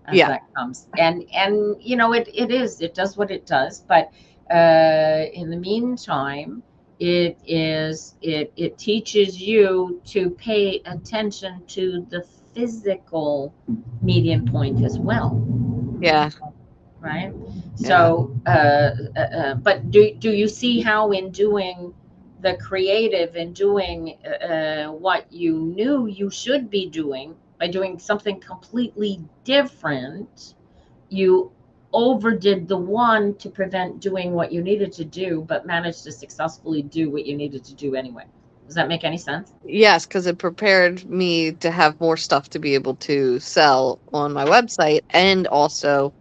as
Yeah,
that comes. And it does what it does. But in the meantime, it teaches you to pay attention to the physical median point as well,
yeah,
right?
yeah,
So, but do you see how in doing the creative and doing what you knew you should be doing by doing something completely different, you overdid the one to prevent doing what you needed to do, but managed to successfully do what you needed to do anyway. Does that make any sense?
yes, because it prepared me to have more stuff to be able to sell on my website, and also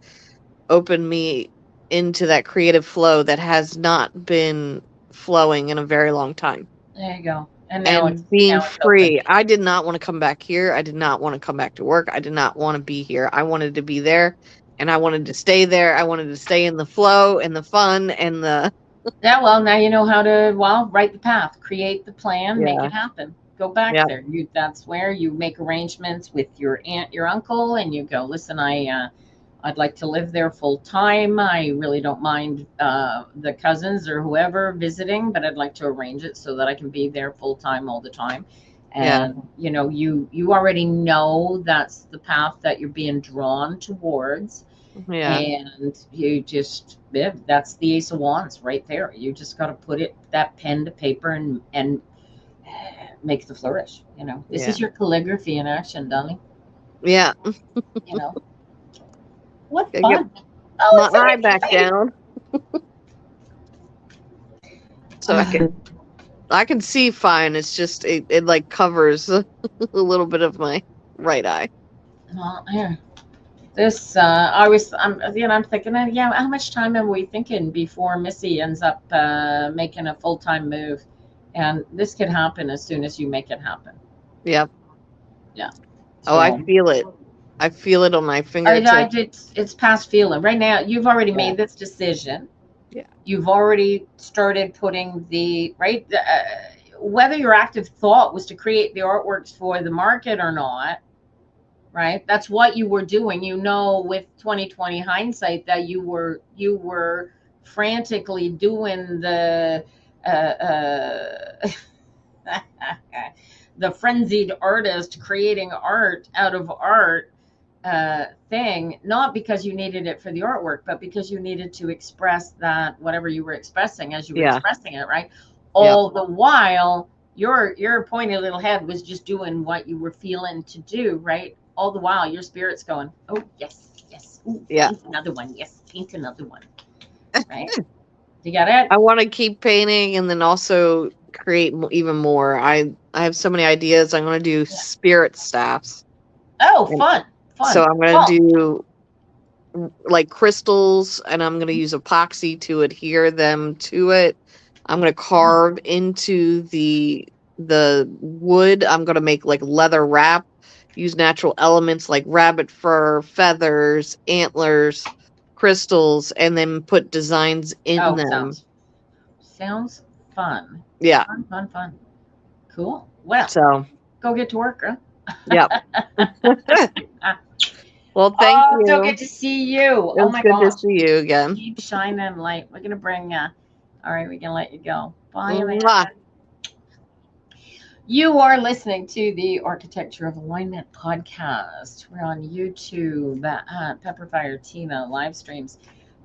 opened me into that creative flow that has not been flowing in a very long time.
There you go. And
And being
now it's open.
free. I did not want to come back here. I did not want to come back to work. I did not want to be here. I wanted to be there, and I wanted to stay there. I wanted to stay in the flow and the fun and the
Yeah, well, now you know how to, write the path, create the plan, make
yeah,
it happen. Go back
yeah,
there. That's where you make arrangements with your aunt, your uncle, and you go, listen, I'd like to live there full time. I really don't mind the cousins or whoever visiting, but I'd like to arrange it so that I can be there full time all the time.
yeah,
And you already know that's the path that you're being drawn towards.
Yeah.
And you just, yeah, that's the Ace of Wands right there. You just got to put that pen to paper and make the flourish. This
Yeah.
is your calligraphy in action, darling.
Yeah.
You know, what
Gotta get
fun. Oh,
my
it's so
eye back
exciting.
down so I can see fine. It's just it like covers a little bit of my right eye.
Well, yeah. I'm thinking, yeah, how much time are we thinking before Missy ends up making a full-time move? And this could happen as soon as you make it happen.
Yep.
Yeah.
Oh, I
So
feel it. I feel it on my fingertips.
it's past feeling. Right now, you've already
Yeah.
made this decision.
Yeah.
You've already started putting whether your active thought was to create the artworks for the market or not, right? That's what you were doing. With 2020 hindsight, that you were frantically doing the the frenzied artist creating art out of art thing, not because you needed it for the artwork, but because you needed to express that whatever you were expressing as you were
Yeah.
expressing it, right?
Yep.
All the while, your pointy little head was just doing what you were feeling to do, right? All the while, your spirit's going, oh yes, yes, ooh,
Yeah.
paint another one, yes, paint another one, right? You got it?
I want to keep painting and then also create even more. I have so many ideas. I'm going to do spirit staffs.
Oh,
And
fun.
so I'm going
Well,
to do like crystals, and I'm going to use epoxy to adhere them to it. I'm going to carve into the wood. I'm going to make like leather wrap, use natural elements like rabbit fur, feathers, antlers, crystals, and then put designs in them.
Sounds fun.
Yeah.
Fun. Cool. Well,
So,
go get to work, girl.
yep. Well, thank you.
So good to see you.
It was
my
good to
gosh.
see you again.
Keep shining light. We're gonna bring all right, we can let you go. Bye,
Mwah.
Amanda. You are listening to the Architecture of Alignment podcast. We're on YouTube at Pepperfire Tina live streams.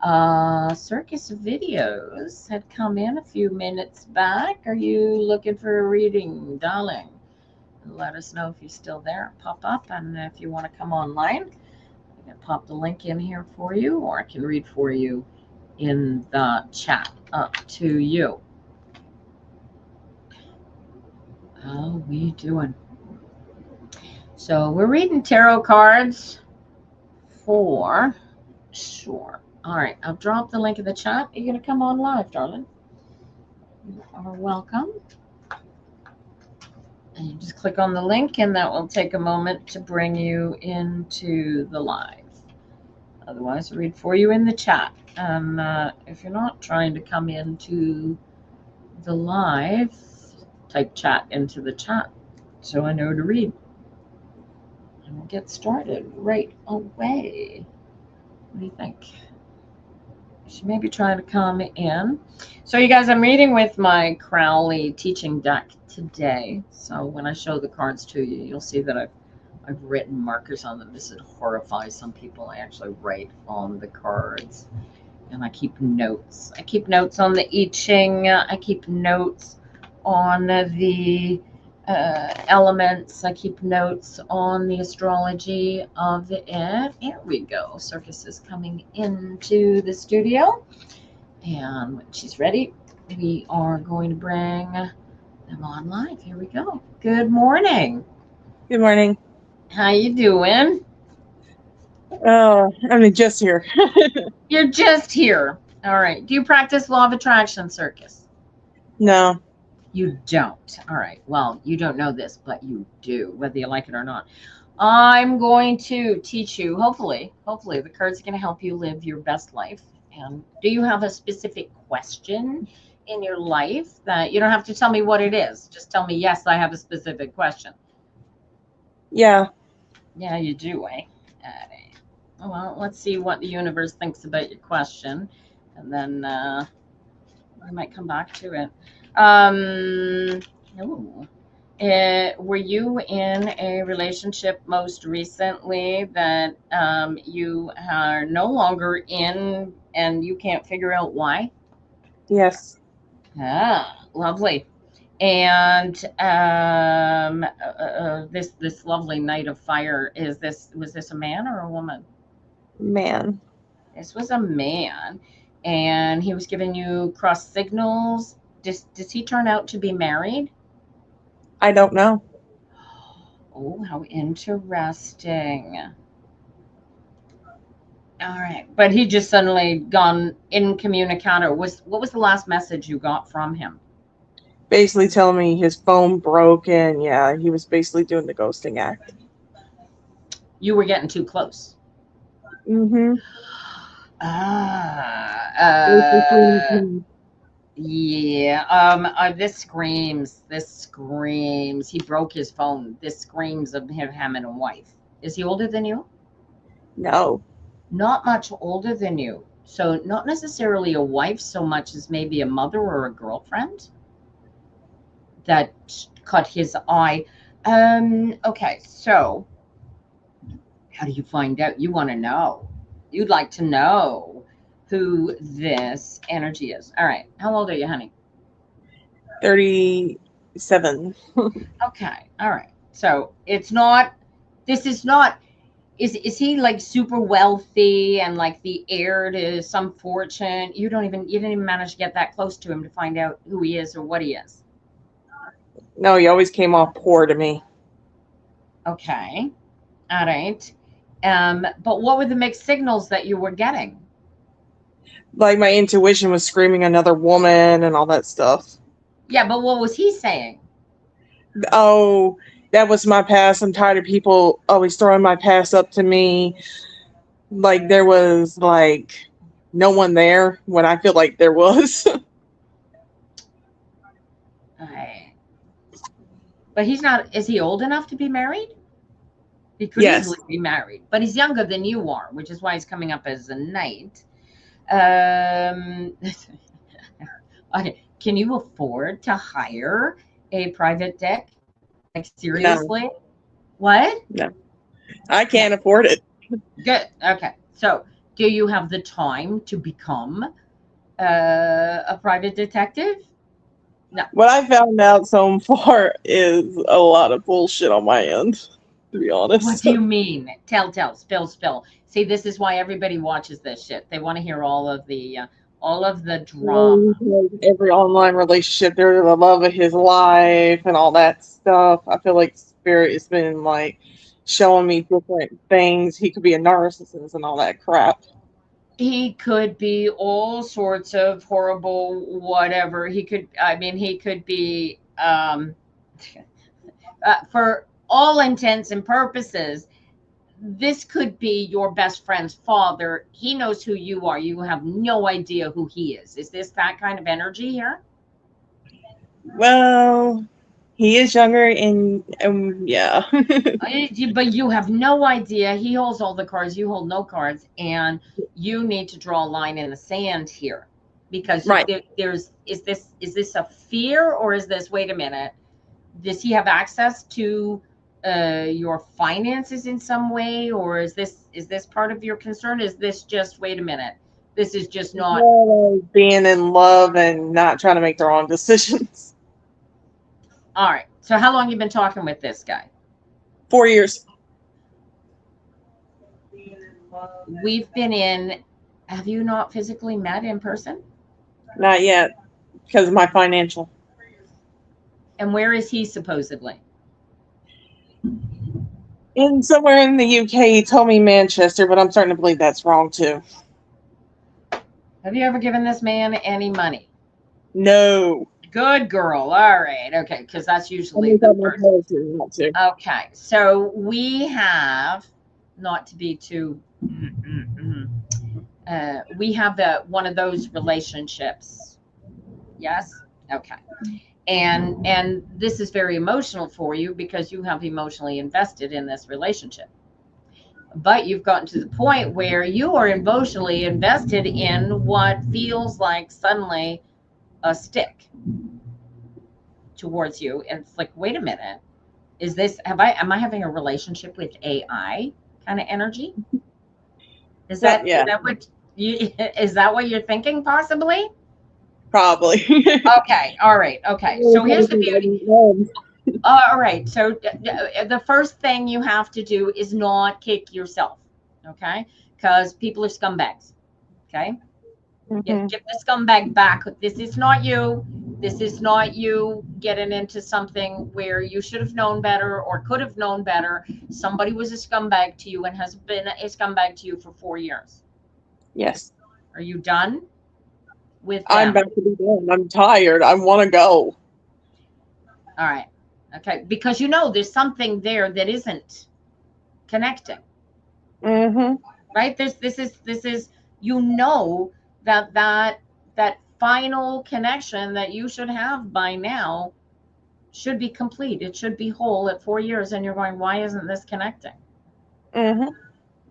Circus videos had come in a few minutes back. Are you looking for a reading, darling? Let us know if you're still there. Pop up, and if you want to come online, I can pop the link in here for you, or I can read for you in the chat. Up to you. How we doing? So we're reading tarot cards for sure. All right, I've dropped the link in the chat. Are you going to come on live, darling? You are welcome. And you just click on the link, and that will take a moment to bring you into the live. Otherwise, I'll read for you in the chat. And if you're not trying to come into the live, type chat into the chat so I know to read. And we'll get started right away. What do you think? She may be trying to come in. So you guys, I'm reading with my Crowley teaching deck today. So when I show the cards to you, you'll see that I've written markers on them. This would horrify some people. I actually write on the cards. And I keep notes. I keep notes on the I Ching. I keep notes on the elements. I keep notes on the astrology of it. Here we go. Circus is coming into the studio. And when she's ready, we are going to bring them on live. Here we go. Good morning.
Good morning.
How you doing?
Oh, I'm just here.
You're just here. All right. Do you practice law of attraction, Circus?
No.
You don't. All right. Well, you don't know this, but you do, whether you like it or not. I'm going to teach you, hopefully, the cards are going to help you live your best life. And do you have a specific question in your life that you don't have to tell me what it is? Just tell me, yes, I have a specific question.
Yeah.
Yeah, you do, eh? Well, let's see what the universe thinks about your question. And then we might come back to it. Oh, Were you in a relationship most recently that you are no longer in and you can't figure out why?
Yes.
Ah, lovely. And this lovely knight of fire, was this a man or a woman?
Man.
This was a man, and he was giving you cross signals. Does he turn out to be married?
I don't know.
Oh, how interesting. All right, but he just suddenly gone incommunicado. What was the last message you got from him?
Basically telling me his phone broke, and yeah, he was basically doing the ghosting act.
You were getting too close.
Mm-hmm.
Yeah. This screams. This screams. He broke his phone. This screams of him having a wife. Is he older than you?
No.
Not much older than you. So not necessarily a wife so much as maybe a mother or a girlfriend that caught his eye. Okay, so how do you find out? You want to know. You'd like to know who this energy is. All right. How old are you, honey?
37.
Okay. All right. So it's not, this is not, is he like super wealthy and like the heir to some fortune? You didn't even manage to get that close to him to find out who he is or what he is.
No, he always came off poor to me.
Okay. All right. But what were the mixed signals that you were getting?
Like my intuition was screaming another woman and all that stuff.
Yeah, but what was he saying?
Oh, that was my past. I'm tired of people always throwing my past up to me. Like there was like no one there when I feel like there was.
Right. But he's not, is he old enough to be married? He could
Yes.
easily be married, but he's younger than you are, which is why he's coming up as a knight. Okay. Can you afford to hire a private dick? Like seriously?
No.
What?
No. I can't afford it.
Good. Okay. So do you have the time to become a private detective? No.
What I found out so far is a lot of bullshit on my end, to be honest.
What do you mean? Tell, spill. See, this is why everybody watches this shit. They want to hear all of the drama.
Every online relationship, they're the love of his life and all that stuff. I feel like Spirit has been like showing me different things. He could be a narcissist and all that crap.
He could be all sorts of horrible whatever. He could be for all intents and purposes, this could be your best friend's father. He knows who you are. You have no idea who he is. Is this that kind of energy here?
Well, he is younger and yeah.
But you have no idea. He holds all the cards. You hold no cards, and you need to draw a line in the sand here, because
Right.
Is this a fear, or is this, wait a minute, does he have access to your finances in some way, or is this part of your concern? Is this just, wait a minute, this is just not
Being in love and not trying to make the wrong decisions.
all right? So how long have you been talking with this guy?
4 years.
We've been in, have you not physically met in person?
Not yet, because of my financial.
And where is he supposedly?
In somewhere in the UK, he told me Manchester, but I'm starting to believe that's wrong too.
Have you ever given this man any money?
No.
Good girl. All right. Okay. Because that's usually the first. Okay. So we have, not to be too, we have one of those relationships. Yes. Okay. And this is very emotional for you because you have emotionally invested in this relationship. But you've gotten to the point where you are emotionally invested in what feels like suddenly a stick. towards you. And it's like, wait a minute, am I having a relationship with AI kind of energy? Is
Yeah.
that what you, is that what you're thinking possibly?
Probably.
Okay. All right. Okay. So here's the beauty. All right. So the first thing you have to do is not kick yourself. Okay. Because people are scumbags. Okay.
Mhm.
Give the scumbag back. This is not you. This is not you getting into something where you should have known better or could have known better. Somebody was a scumbag to you and has been a scumbag to you for 4 years.
Yes.
Are you done with
I'm
them?
about to be done. I'm tired. I want to go.
All right. Okay. Because you know there's something there that isn't connecting.
Mm-hmm.
Right? This is you know that final connection that you should have by now should be complete. It should be whole at 4 years, and you're going, why isn't this connecting?
Mm-hmm.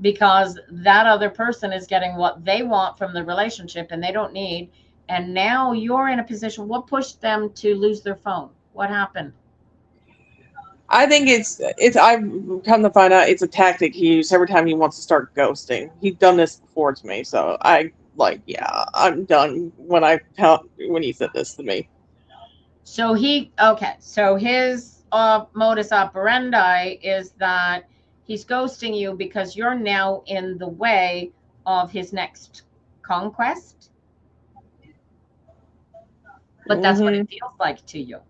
Because that other person is getting what they want from the relationship and they don't need. And now you're in a position. What pushed them to lose their phone? What happened?
I think it's. I've come to find out it's a tactic he uses every time he wants to start ghosting. He's done this before to me, so yeah, I'm done when he said this to me.
So so his modus operandi is that he's ghosting you because you're now in the way of his next conquest. But that's what
Mm-hmm.
it feels like to you.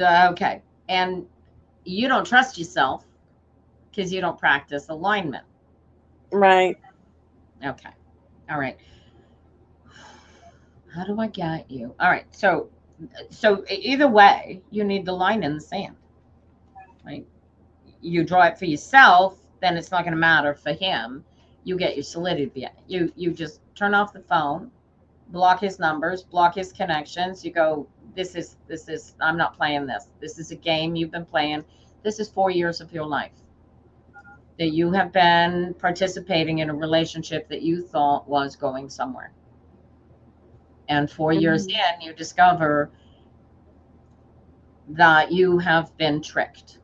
Okay. And you don't trust yourself because you don't practice alignment.
Right.
Okay. All right. How do I get you? All right. So either way, you need the line in the sand, right? You draw it for yourself, then it's not going to matter for him. You get your solidity. You just turn off the phone, block his numbers, block his connections. You go, this is I'm not playing this. This is a game you've been playing. This is 4 years of your life that you have been participating in a relationship that you thought was going somewhere. And 4 years in, you discover that you have been tricked.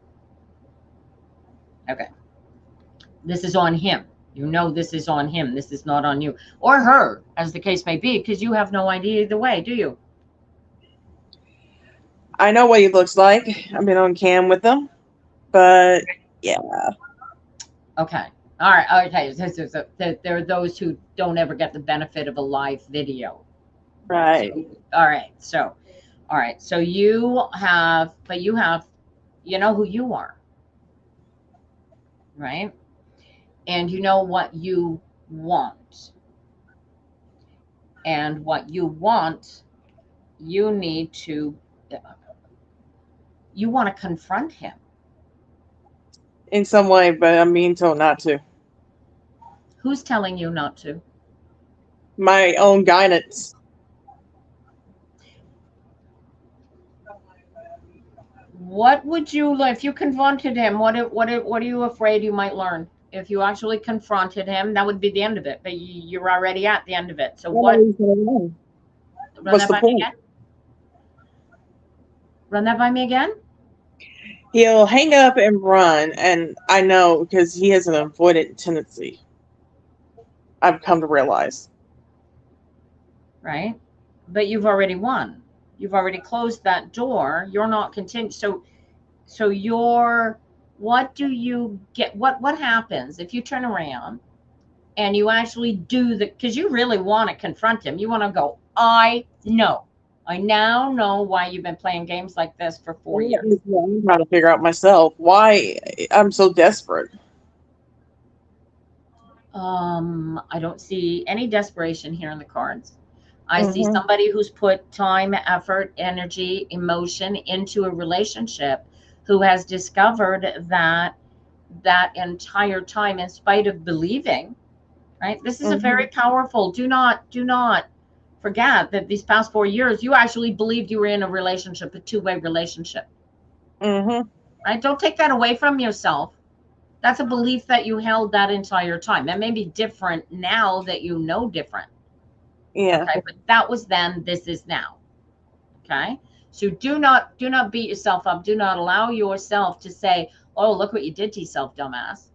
Okay. This is on him. You know this is on him. This is not on you or her, as the case may be, because you have no idea either way, do you?
I know what he looks like. I've been on cam with him, but yeah.
Okay. All right. Okay. So there are those who don't ever get the benefit of a live video.
Right.
So, all right. So, all right. So you have, you know who you are, right? And you know what you want. And what you want, you need to, you want to confront him.
In some way, but I'm being told not to.
Who's telling you not to?
My own guidance.
What would you, if you confronted him, what are you afraid you might learn? If you actually confronted him, that would be the end of it. But you're already at the end of it. So what? Run
What's
that
the
by me
point?
again. Run that by me again.
He'll hang up and run, and I know because he has an avoidant tendency. I've come to realize.
Right. But you've already won. You've already closed that door. You're not continuing. So you're, what do you get? What happens if you turn around and you actually do because you really want to confront him. You want to go, I now know why you've been playing games like this for 4 years.
I'm trying to figure out myself why I'm so desperate.
I don't see any desperation here in the cards. I see
Mhm.
somebody who's put time, effort, energy, emotion into a relationship who has discovered that entire time, in spite of believing, right? This is a very powerful, do not forget that these past 4 years, you actually believed you were in a relationship, a two-way relationship,
Mm-hmm.
right? Don't take that away from yourself. That's a belief that you held that entire time. That may be different now that you know different.
Yeah.
Okay. But that was then, this is now. Okay. So do not beat yourself up. Do not allow yourself to say, oh, look what you did to yourself, dumbass.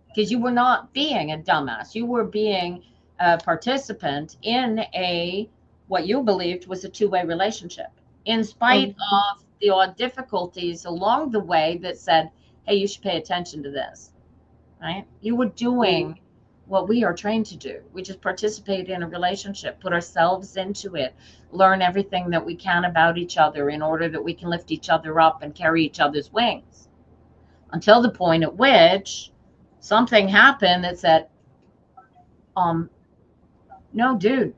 Because you were not being a dumbass. You were being a participant in what you believed was a two-way relationship, in spite of the odd difficulties along the way that said, hey, you should pay attention to this, right? You were doing what we are trained to do, which is participate in a relationship, put ourselves into it, learn everything that we can about each other in order that we can lift each other up and carry each other's wings, until the point at which something happened that said, no, dude,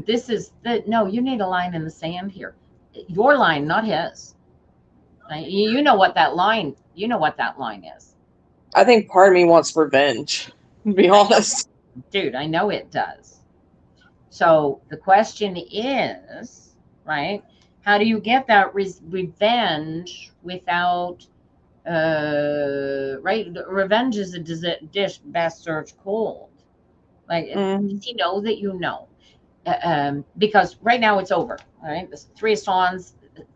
this is no, you need a line in the sand here. Your line, not his. Right? You know what that line is.
I think part of me wants revenge, to be honest.
Dude, I know it does. So the question is, right, how do you get that revenge without, right? Revenge is a dish best served cold. Like, does he know that you know? Because right now it's over. All right, the Three of Swords.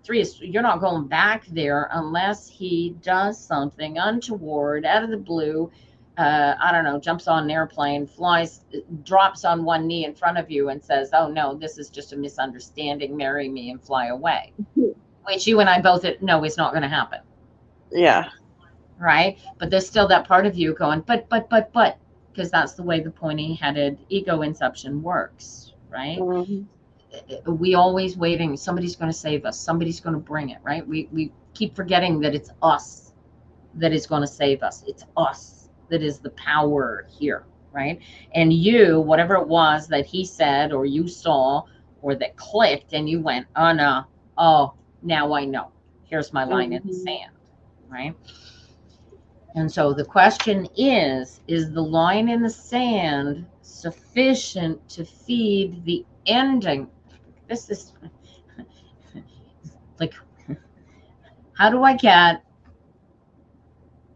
You're not going back there unless he does something untoward out of the blue. I don't know, jumps on an airplane, flies, drops on one knee in front of you and says, oh no, this is just a misunderstanding, marry me and fly away. Which you and I both know is not going to happen.
Yeah.
Right? But there's still that part of you going, but, because that's the way the pointy-headed ego inception works, right? We always waiting, somebody's going to save us, somebody's going to bring it, right? We keep forgetting that it's us that is going to save us. It's us that is the power here, right? And you, whatever it was that he said or you saw or that clicked and you went, oh no, oh, now I know. Here's my line in the sand, right? And so the question is the line in the sand sufficient to feed the ending? This is like, how do I get,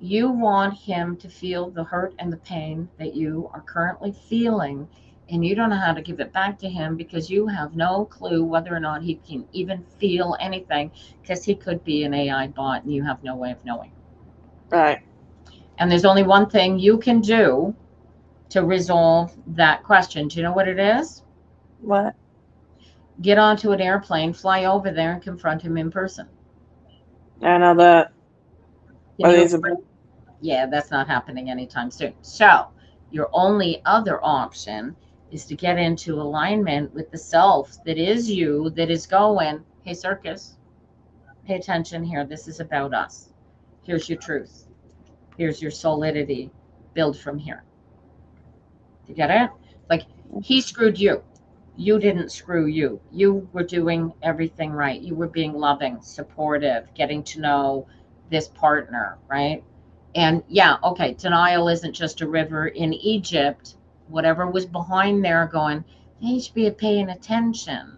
you want him to feel the hurt and the pain that you are currently feeling, and you don't know how to give it back to him because you have no clue whether or not he can even feel anything, because he could be an AI bot and you have no way of knowing.
Right.
And there's only one thing you can do to resolve that question. Do you know what it is?
What?
Get onto an airplane, fly over there, and confront him in person.
I know that.
Yeah, that's not happening anytime soon. So your only other option is to get into alignment with the self that is you, that is going, hey, circus, pay attention here. This is about us. Here's your truth. Here's your solidity. Build from here. You get it? Like, he screwed you. You didn't screw you. You were doing everything right. You were being loving, supportive, getting to know this partner, right? And yeah, okay, denial isn't just a river in Egypt. Whatever was behind there going, hey, you should be paying attention.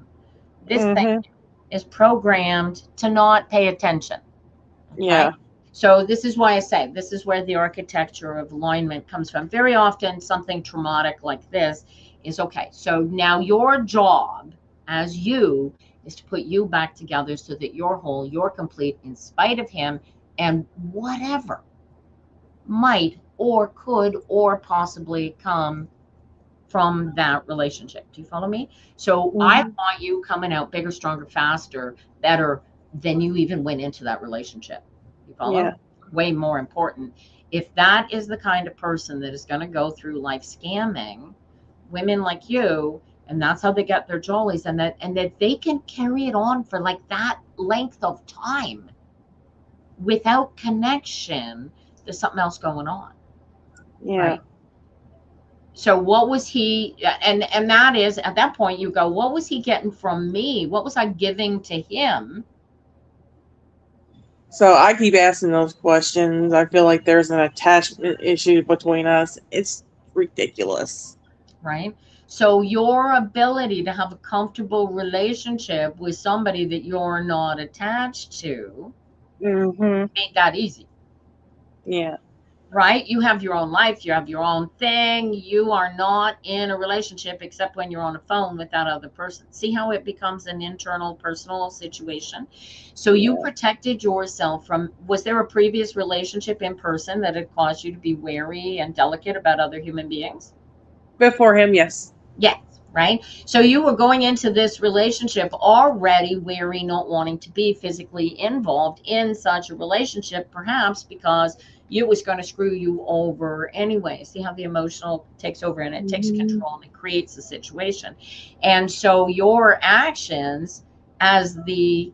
This thing is programmed to not pay attention. Okay?
Yeah.
So this is why I say this is where the architecture of alignment comes from. Very often something traumatic like this is okay. So now your job as you is to put you back together so that you're whole, you're complete in spite of him and whatever might or could or possibly come from that relationship. Do you follow me? So I want you coming out bigger, stronger, faster, better than you even went into that relationship. You follow? Yeah. Way more important. If that is the kind of person that is going to go through life scamming women like you, and that's how they get their jollies, and that they can carry it on for like that length of time without connection, there's something else going on.
Yeah.
Right? So what was he, and that is, at that point you go, what was he getting from me? What was I giving to him?
So I keep asking those questions. I feel like there's an attachment issue between us. It's ridiculous.
Right? So your ability to have a comfortable relationship with somebody that you're not attached to made that easy.
Yeah.
right? You have your own life, you have your own thing. You are not in a relationship except when you're on a phone with that other person. See how it becomes an internal personal situation? So you protected yourself from, was there a previous relationship in person that had caused you to be wary and delicate about other human beings?
Before him, yes.
Yes, right? So you were going into this relationship already wary, not wanting to be physically involved in such a relationship, perhaps because it was going to screw you over anyway. See how the emotional takes over and it takes control and it creates a situation. And so your actions as the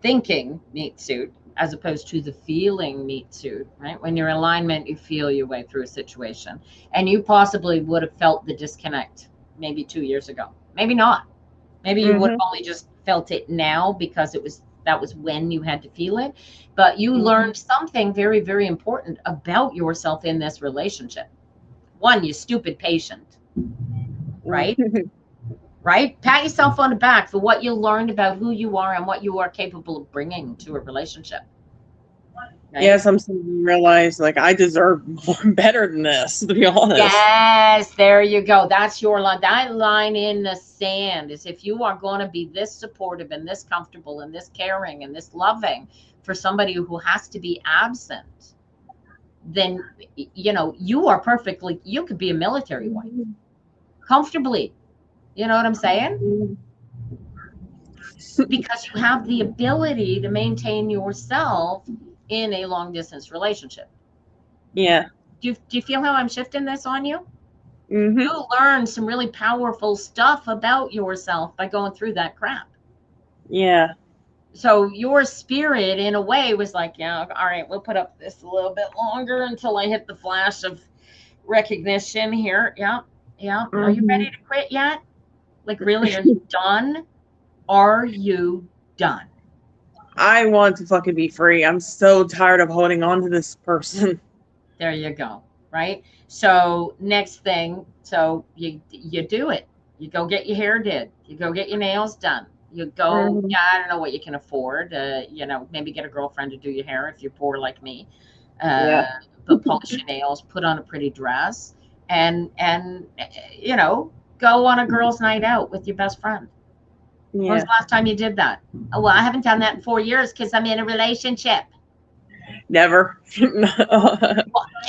thinking meat suit as opposed to the feeling meat suit, right? When you're in alignment, you feel your way through a situation. And you possibly would have felt the disconnect maybe 2 years ago. Maybe not. Maybe you would have only just felt it now because that was when you had to feel it. But you learned something very, very important about yourself in this relationship. One, you stupid patient, right? Right? Pat yourself on the back for what you learned about who you are and what you are capable of bringing to a relationship. Right?
Yes, I'm starting to realize like I deserve more better than this, to be honest.
Yes, there you go. That's your line. That line in the sand is if you are going to be this supportive and this comfortable and this caring and this loving for somebody who has to be absent, then you are perfectly, you could be a military wife comfortably. You know what I'm saying? Because you have the ability to maintain yourself in a long distance relationship.
Yeah.
Do you feel how I'm shifting this on you?
Mm-hmm.
You learn some really powerful stuff about yourself by going through that crap.
Yeah.
So your spirit in a way was like, yeah, all right, we'll put up this a little bit longer until I hit the flash of recognition here. Yeah. Yeah. Are you ready to quit yet? Like, really, are you done? Are you done?
I want to fucking be free. I'm so tired of holding on to this person.
There you go. Right. So next thing, so you do it. You go get your hair did. You go get your nails done. You go. Yeah, I don't know what you can afford. Maybe get a girlfriend to do your hair if you're poor like me.
Yeah.
But polish your nails, put on a pretty dress, and go on a girls' night out with your best friend. When was
Yeah.
the last time you did that? Oh, well, I haven't done that in 4 years because I'm in a relationship.
Never.
Well,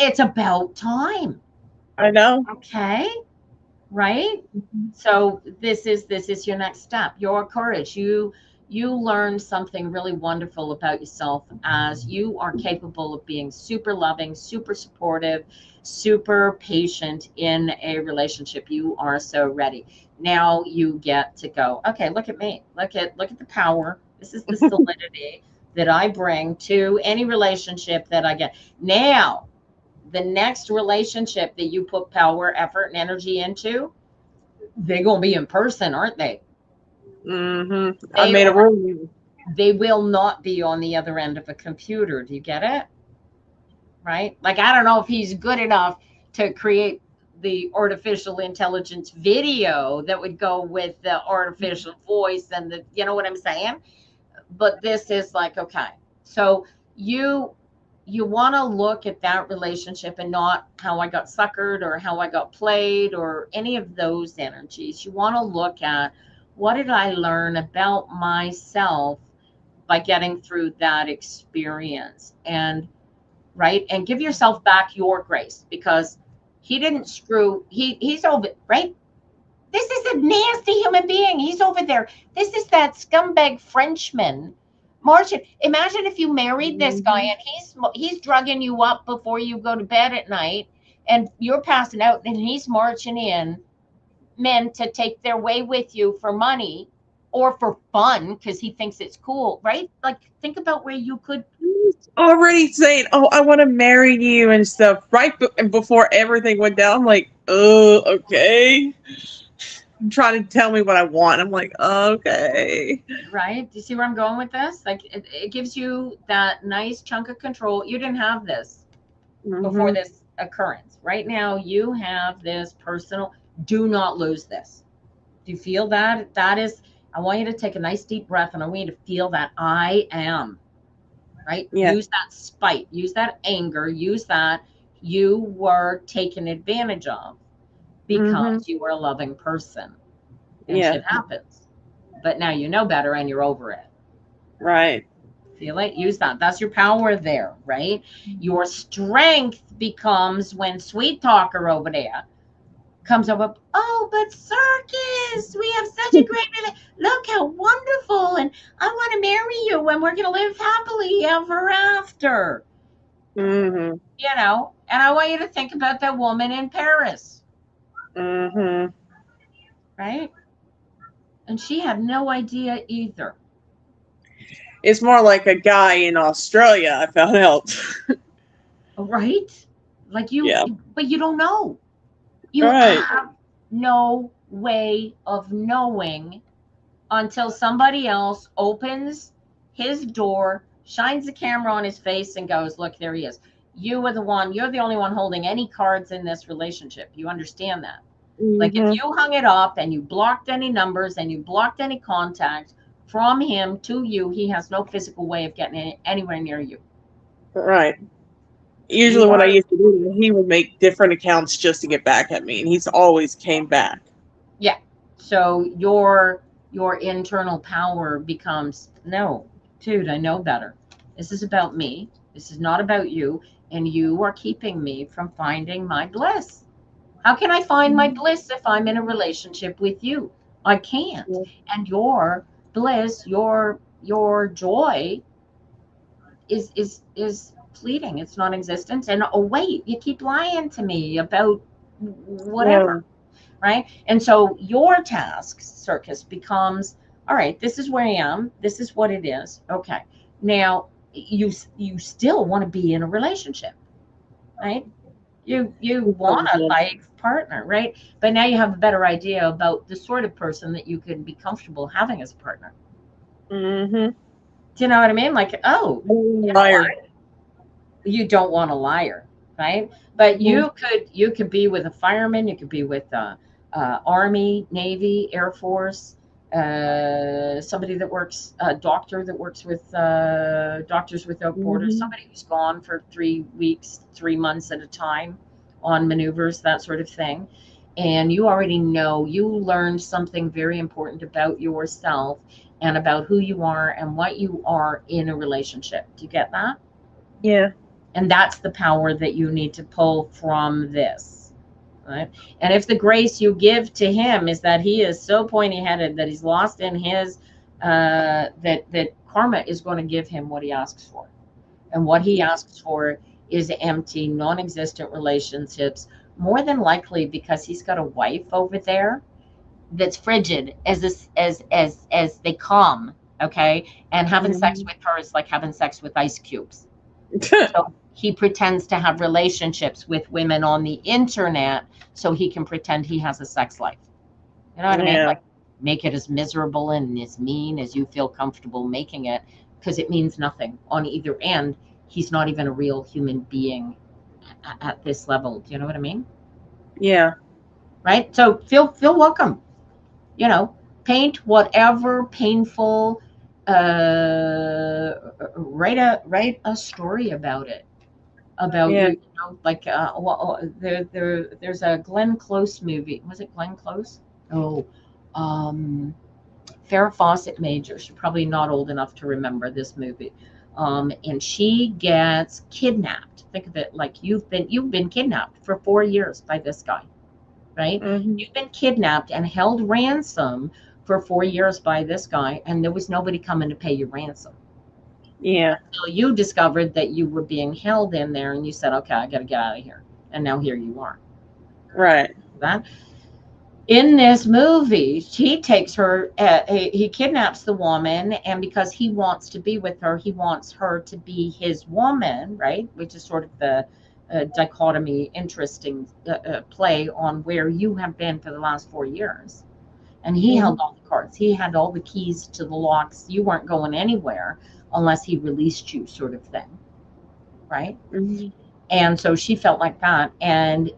it's about time.
I know.
Okay. Right. So this is your next step, your courage. You learn something really wonderful about yourself as you are capable of being super loving, super supportive, super patient in a relationship. You are so ready. Now you get to go, okay, look at me. Look at the power. This is the solidity that I bring to any relationship that I get. Now, the next relationship that you put power, effort, and energy into, they're going to be in person, aren't they?
I made a rule.
They will not be on the other end of a computer. Do you get it? Right? Like, I don't know if he's good enough to create the artificial intelligence video that would go with the artificial voice and you know what I'm saying? But this is like, okay. So you want to look at that relationship and not how I got suckered or how I got played or any of those energies. You want to look at what did I learn about myself by getting through that experience, and give yourself back your grace, because he didn't he's over, right? This is a nasty human being. He's over there. This is that scumbag Frenchman. Martian. Imagine if you married this guy and he's drugging you up before you go to bed at night, and you're passing out, and he's marching in men to take their way with you for money or for fun because he thinks it's cool, right? Like, think about where you could.
Already saying, "Oh, I want to marry you" and stuff. Right before everything went down, I'm like, "Oh, okay." I'm trying to tell me what I want. I'm like, okay.
Right? Do you see where I'm going with this? Like, it gives you that nice chunk of control. You didn't have this before this occurrence. Right now, you have this personal. Do not lose this. Do you feel that? That is, I want you to take a nice deep breath, and I want you to feel that I am. right?
Yeah.
Use that spite, use that anger, use that you were taken advantage of because you were a loving person and
Yeah.
shit happens. But now you know better and you're over it.
Right.
Feel it? Use that. That's your power there, right? Your strength becomes when Sweet Talker over there comes up, oh, but Circus, we have such a great look how wonderful, and I want to marry you, and we're going to live happily ever after.
Mm-hmm.
You know, and I want you to think about that woman in Paris,
Mm-hmm.
right? And she had no idea either.
It's more like a guy in Australia, I found out.
Right? Like you,
Yeah.
but you don't know. You
Right.
have no way of knowing until somebody else opens his door, shines the camera on his face, and goes, look, there he is. You are the one, you're the only one holding any cards in this relationship. You understand that? Like if
Mm-hmm.
you hung it up and you blocked any numbers and you blocked any contact from him to you, he has no physical way of getting anywhere near you.
Right. Usually
You
what I
are,
used to do, he would make different accounts just to get back at me, and he's always came back.
yeah. So your internal power becomes, no, dude, I know better. This is about me. This is not about you. And you are keeping me from finding my bliss. How can I find my bliss if I'm in a relationship with you? I can't.
Yeah.
And your bliss, your joy is fleeting. It's non-existent. And oh wait, you keep lying to me about whatever. Right? And so your task, Circus, becomes, all right, this is where I am. This is what it is. Okay. Now you still want to be in a relationship, right? You want a life partner, right? But now you have a better idea about the sort of person that you could be comfortable having as a partner.
Mm-hmm.
Do you know what I mean? Like, oh, you know
Liar.
what? You don't want a liar, right? But you could be with a fireman, you could be with Army, Navy, Air Force, somebody that works, a doctor that works with Doctors Without Borders, somebody who's gone for 3 weeks, 3 months at a time on maneuvers, that sort of thing. And you already know, you learned something very important about yourself and about who you are and what you are in a relationship. Do you get that?
Yeah.
And that's the power that you need to pull from this. Right? And if the grace you give to him is that he is so pointy headed that he's lost in his that karma is going to give him what he asks for. And what he asks for is empty, non-existent relationships, more than likely because he's got a wife over there that's frigid as they come, okay? And having sex with her is like having sex with ice cubes. So he pretends to have relationships with women on the internet so he can pretend he has a sex life. You know what I mean?
Yeah.
Like make it as miserable and as mean as you feel comfortable making it, because it means nothing on either end. He's not even a real human being at this level. Do you know what I mean?
Yeah.
Right? So feel welcome. You know, paint whatever painful write a story about it, about
Yeah.
you know, like there's a Glenn Close movie. Was it Glenn Close? Oh, Farrah Fawcett Major. She's probably not old enough to remember this movie. And she gets kidnapped. Think of it like you've been kidnapped for 4 years by this guy, right? You've been kidnapped and held ransom for 4 years by this guy, and there was nobody coming to pay your ransom.
Yeah.
So you discovered that you were being held in there, and you said, okay, I got to get out of here. And now here you are.
Right.
That in this movie, he takes her, he kidnaps the woman, and because he wants to be with her, he wants her to be his woman, right? Which is sort of the dichotomy, interesting play on where you have been for the last 4 years. And he held all the cards. He had all the keys to the locks. You weren't going anywhere unless he released you, sort of thing, right? And so she felt like that. And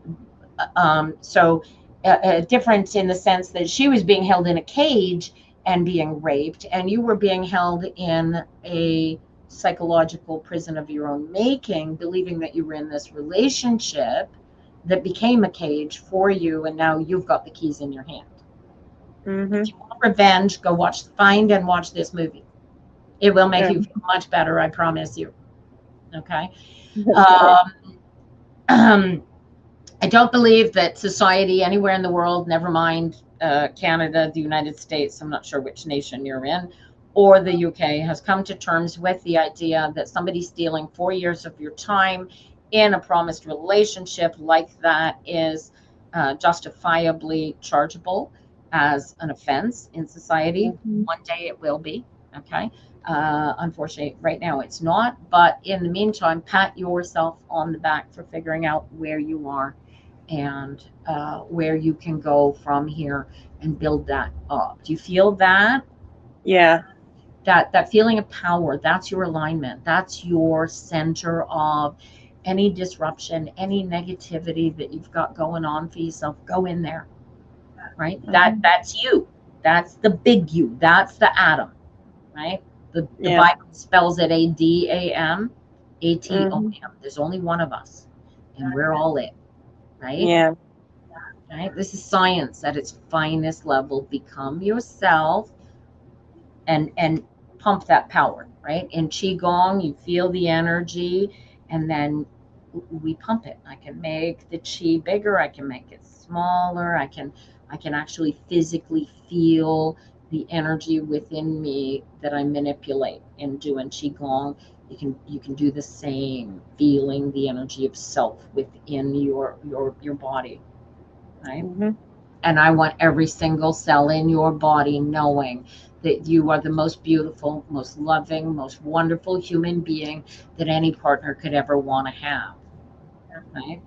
so a difference in the sense that she was being held in a cage and being raped, and you were being held in a psychological prison of your own making, believing that you were in this relationship that became a cage for you, and now you've got the keys in your hand. If you want revenge, go find and watch this movie. It will make you feel much better, I promise you. Okay. I don't believe that society anywhere in the world, never mind Canada, the United States, I'm not sure which nation you're in, or the UK, has come to terms with the idea that somebody stealing 4 years of your time in a promised relationship like that is justifiably chargeable as an offense in society. One day it will be. Okay. Unfortunately, right now it's not. But in the meantime, pat yourself on the back for figuring out where you are and where you can go from here and build that up. Do you feel that?
Yeah.
That feeling of power, that's your alignment. That's your center of any disruption, any negativity that you've got going on for yourself. Go in there, right? That's you. That's the big you. That's the atom, right? The Bible spells it ADAM, ATOM. There's only one of us, and we're all it, right?
Yeah.
Right? This is science at its finest level. Become yourself and pump that power, right? In Qigong, you feel the energy and then we pump it. I can make the Qi bigger. I can make it smaller. I can actually physically feel the energy within me that I manipulate in doing Qigong. You can do the same, feeling the energy of self within your body, right? And I want every single cell in your body knowing that you are the most beautiful, most loving, most wonderful human being that any partner could ever want to have. Right?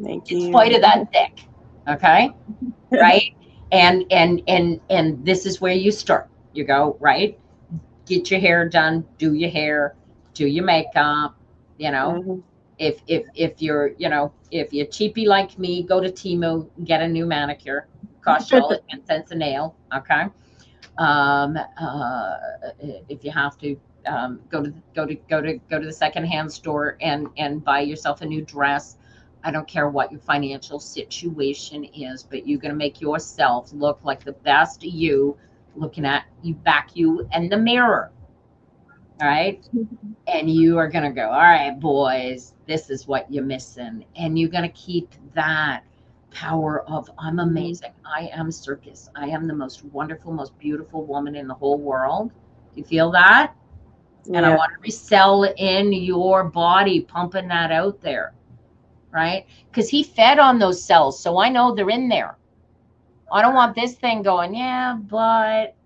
Thank you.
In spite of that dick. Okay? Right? And this is where you start. You go, right? Get your hair done, do your hair, do your makeup, you know. If you're, if you're cheapy like me, go to Temu, get a new manicure. Cost you all 10 cents a nail. Okay. If you have to, go to the secondhand store and buy yourself a new dress. I don't care what your financial situation is, but you're going to make yourself look like the best you, looking at you in the mirror. All right. And you are going to go, all right, boys, this is what you're missing. And you're going to keep that power of, I'm amazing. I am Circus. I am the most wonderful, most beautiful woman in the whole world. Do you feel that? Yeah. And I want to resell in your body, pumping that out there. Right? Because he fed on those cells. So I know they're in there. I don't want this thing going, yeah, but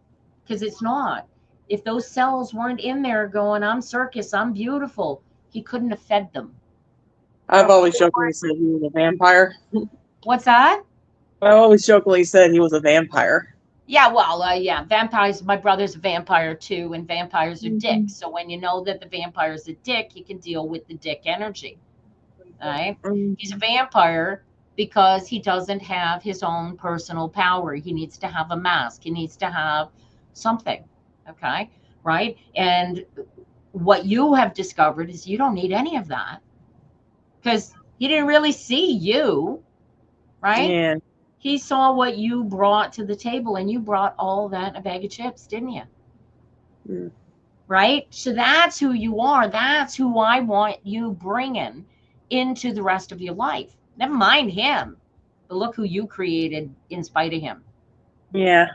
because it's not. If those cells weren't in there going, I'm Circus, I'm beautiful, he couldn't have fed them.
I've always jokingly said he was a vampire.
What's that?
I always jokingly said he was a vampire.
Yeah, well, yeah, vampires, my brother's a vampire too, and vampires are dicks. So when you know that the vampire's a dick, you can deal with the dick energy. Right? He's a vampire because he doesn't have his own personal power. He needs to have a mask. He needs to have something. Okay. Right. And what you have discovered is you don't need any of that because he didn't really see you. Right.
Yeah.
He saw what you brought to the table, and you brought all that in a bag of chips, didn't you? Right. So that's who you are. That's who I want you bringing into the rest of your life. Never mind him, but look who you created in spite of him.
Yeah.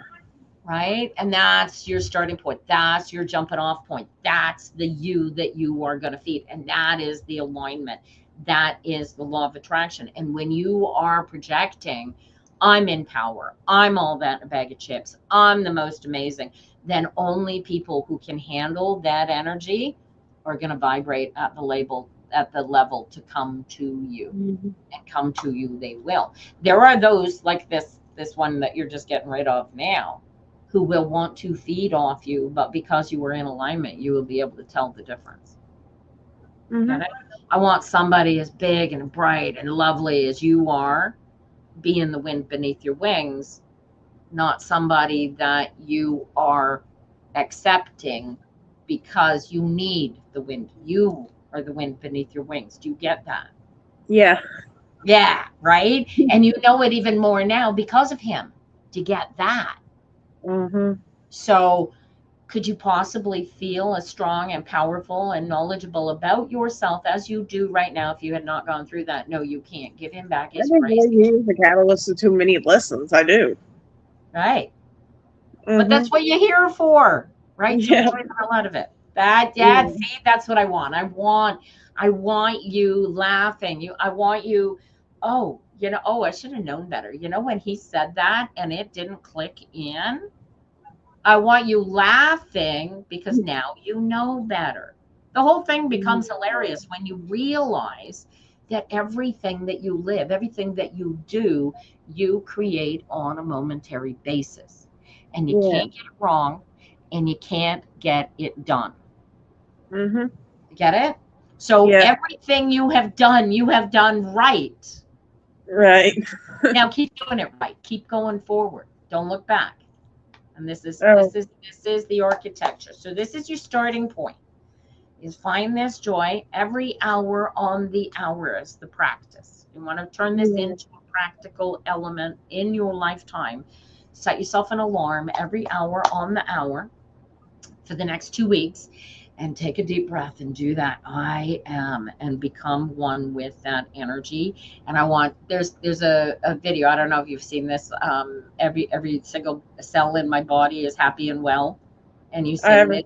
Right? And that's your starting point. That's your jumping off point. That's the you that you are going to feed. And that is the alignment. That is the law of attraction. And when you are projecting, I'm in power, I'm all that in a bag of chips, I'm the most amazing, then only people who can handle that energy are going to vibrate at the level to come to you. And come to you they will. There are those like this one that you're just getting rid of now who will want to feed off you, but because you were in alignment, you will be able to tell the difference. I want somebody as big and bright and lovely as you are, being the wind beneath your wings, not somebody that you are accepting because you need the wind. You are the wind beneath your wings. Do you get that?
Yeah.
Yeah, right? And you know it even more now because of him. Do you get that?
Mhm.
So could you possibly feel as strong and powerful and knowledgeable about yourself as you do right now if you had not gone through that? No, you can't. Give him back
I
his
think
praise.
maybe he's the catalyst to too many lessons. I do.
Right. But
Mhm.
that's what you're here for, right? So
Yeah.
enjoy the hell out of it. That, yeah,
Yeah.
see, that's what I want. I want you laughing. I want you, oh, I should have known better. When he said that and it didn't click in, I want you laughing because now you know better. The whole thing becomes hilarious when you realize that everything that you live, everything that you do, you create on a momentary basis. And you
Yeah.
can't get it wrong and you can't get it done.
Mhm.
Get it? So
Yeah.
everything you have done right.
Right.
Now keep doing it right. Keep going forward. Don't look back. And this is
Oh.
this is the architecture. So this is your starting point. Is find this joy every hour on the hour is the practice. You want to turn this
Yeah.
into a practical element in your lifetime. Set yourself an alarm every hour on the hour for the next 2 weeks and take a deep breath and do that. I am and become one with that energy. And I want there's a video. I don't know if you've seen this. Every single cell in my body is happy and well. And you
I
sing
haven't.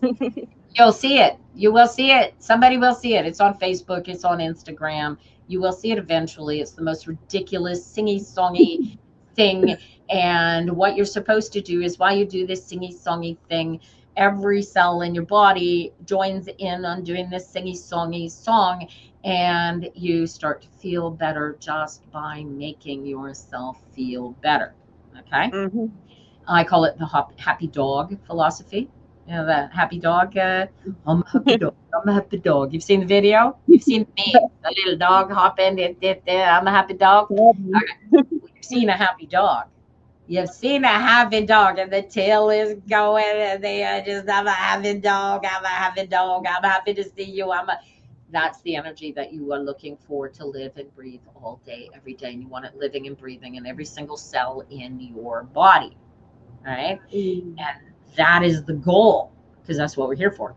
it. You'll see it. You will see it. Somebody will see it. It's on Facebook. It's on Instagram. You will see it eventually. It's the most ridiculous, singy songy thing. And what you're supposed to do is while you do this singy songy thing, every cell in your body joins in on doing this singy songy song. And you start to feel better just by making yourself feel better. Okay.
Mhm.
I call it the happy dog philosophy. The happy dog. I'm a happy dog. I'm a happy dog. You've seen the video? You've seen me, the little dog hopping. I'm a happy dog.
Probably.
Okay. You've seen a happy dog. You've seen a happy dog, and the tail is going, and they are just, I'm a happy dog. I'm a happy dog. I'm happy to see you. That's the energy that you are looking for to live and breathe all day, every day. And you want it living and breathing in every single cell in your body. All right.
Mm.
And that is the goal because that's what we're here for.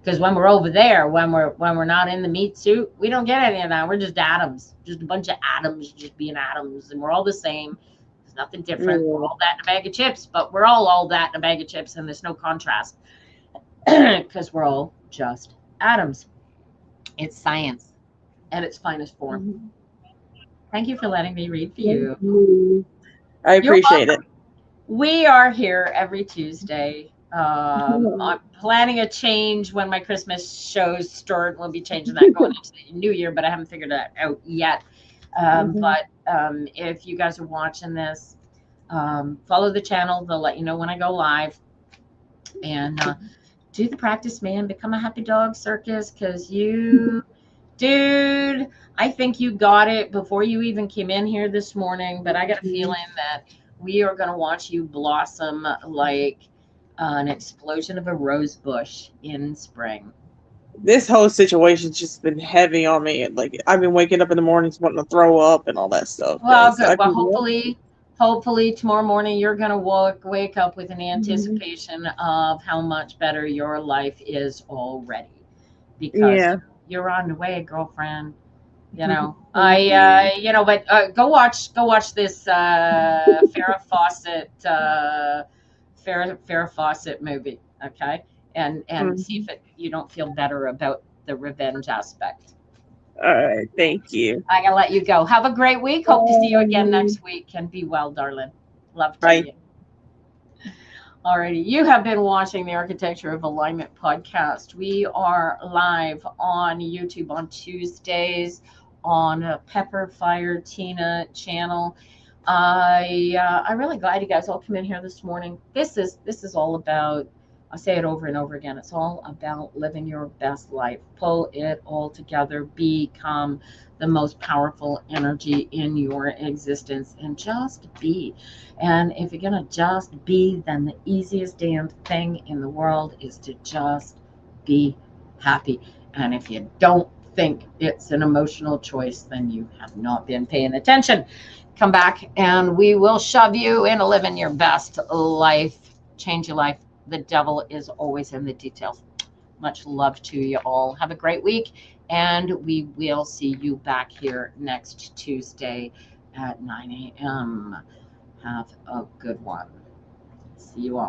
Because when we're over there, when we're not in the meat suit, we don't get any of that. We're just atoms, just a bunch of atoms, just being atoms, and we're all the same. There's nothing different. We're
Yeah.
all that in a bag of chips, but we're all that in a bag of chips, and there's no contrast because we're all just atoms. It's science at its finest form.
Mhm.
Thank you for letting me read for
Thank
you.
you. I
You're
appreciate
welcome. We are here every Tuesday.
it.
I'm planning a change when my Christmas shows start. We'll be changing that going into the new year, but I haven't figured that out yet.
Mhm.
But if you guys are watching this, follow the channel. They'll let you know when I go live. And do the practice, man. Become a happy dog circus because dude, I think you got it before you even came in here this morning. But I got a feeling that we are going to watch you blossom like an explosion of a rose bush in spring.
This whole situation's just been heavy on me. Like I've been waking up in the mornings wanting to throw up and all that stuff.
Well,
'Cause I
good. Well,
feel-
hopefully tomorrow morning you're going to wake up with an
Mhm.
anticipation of how much better your life is already, because
Yeah.
you're on the way, girlfriend.
Thank you.
But go watch this Farrah Fawcett movie, okay, and see
Mhm.
if you don't feel better about the revenge aspect.
All right. Thank you.
I'm gonna let you go. Have a great week. Hope to see you again next week. And be well, darling. Love to
Bye.
you. Alrighty, you have been watching the Architecture of Alignment podcast. We are live on YouTube on Tuesdays on Pepper Fire Tina channel. I'm really glad you guys all come in here this morning. This is all about I say it over and over again. It's all about living your best life. Pull it all together. Become the most powerful energy in your existence and just be. And if you're going to just be, then the easiest damn thing in the world is to just be happy. And if you don't think it's an emotional choice, then you have not been paying attention. Come back and we will shove you into living your best life. Change your life. The devil is always in the details. Much love to you all. Have a great week, and we will see you back here next Tuesday at 9 a.m. Have a good one. See you all.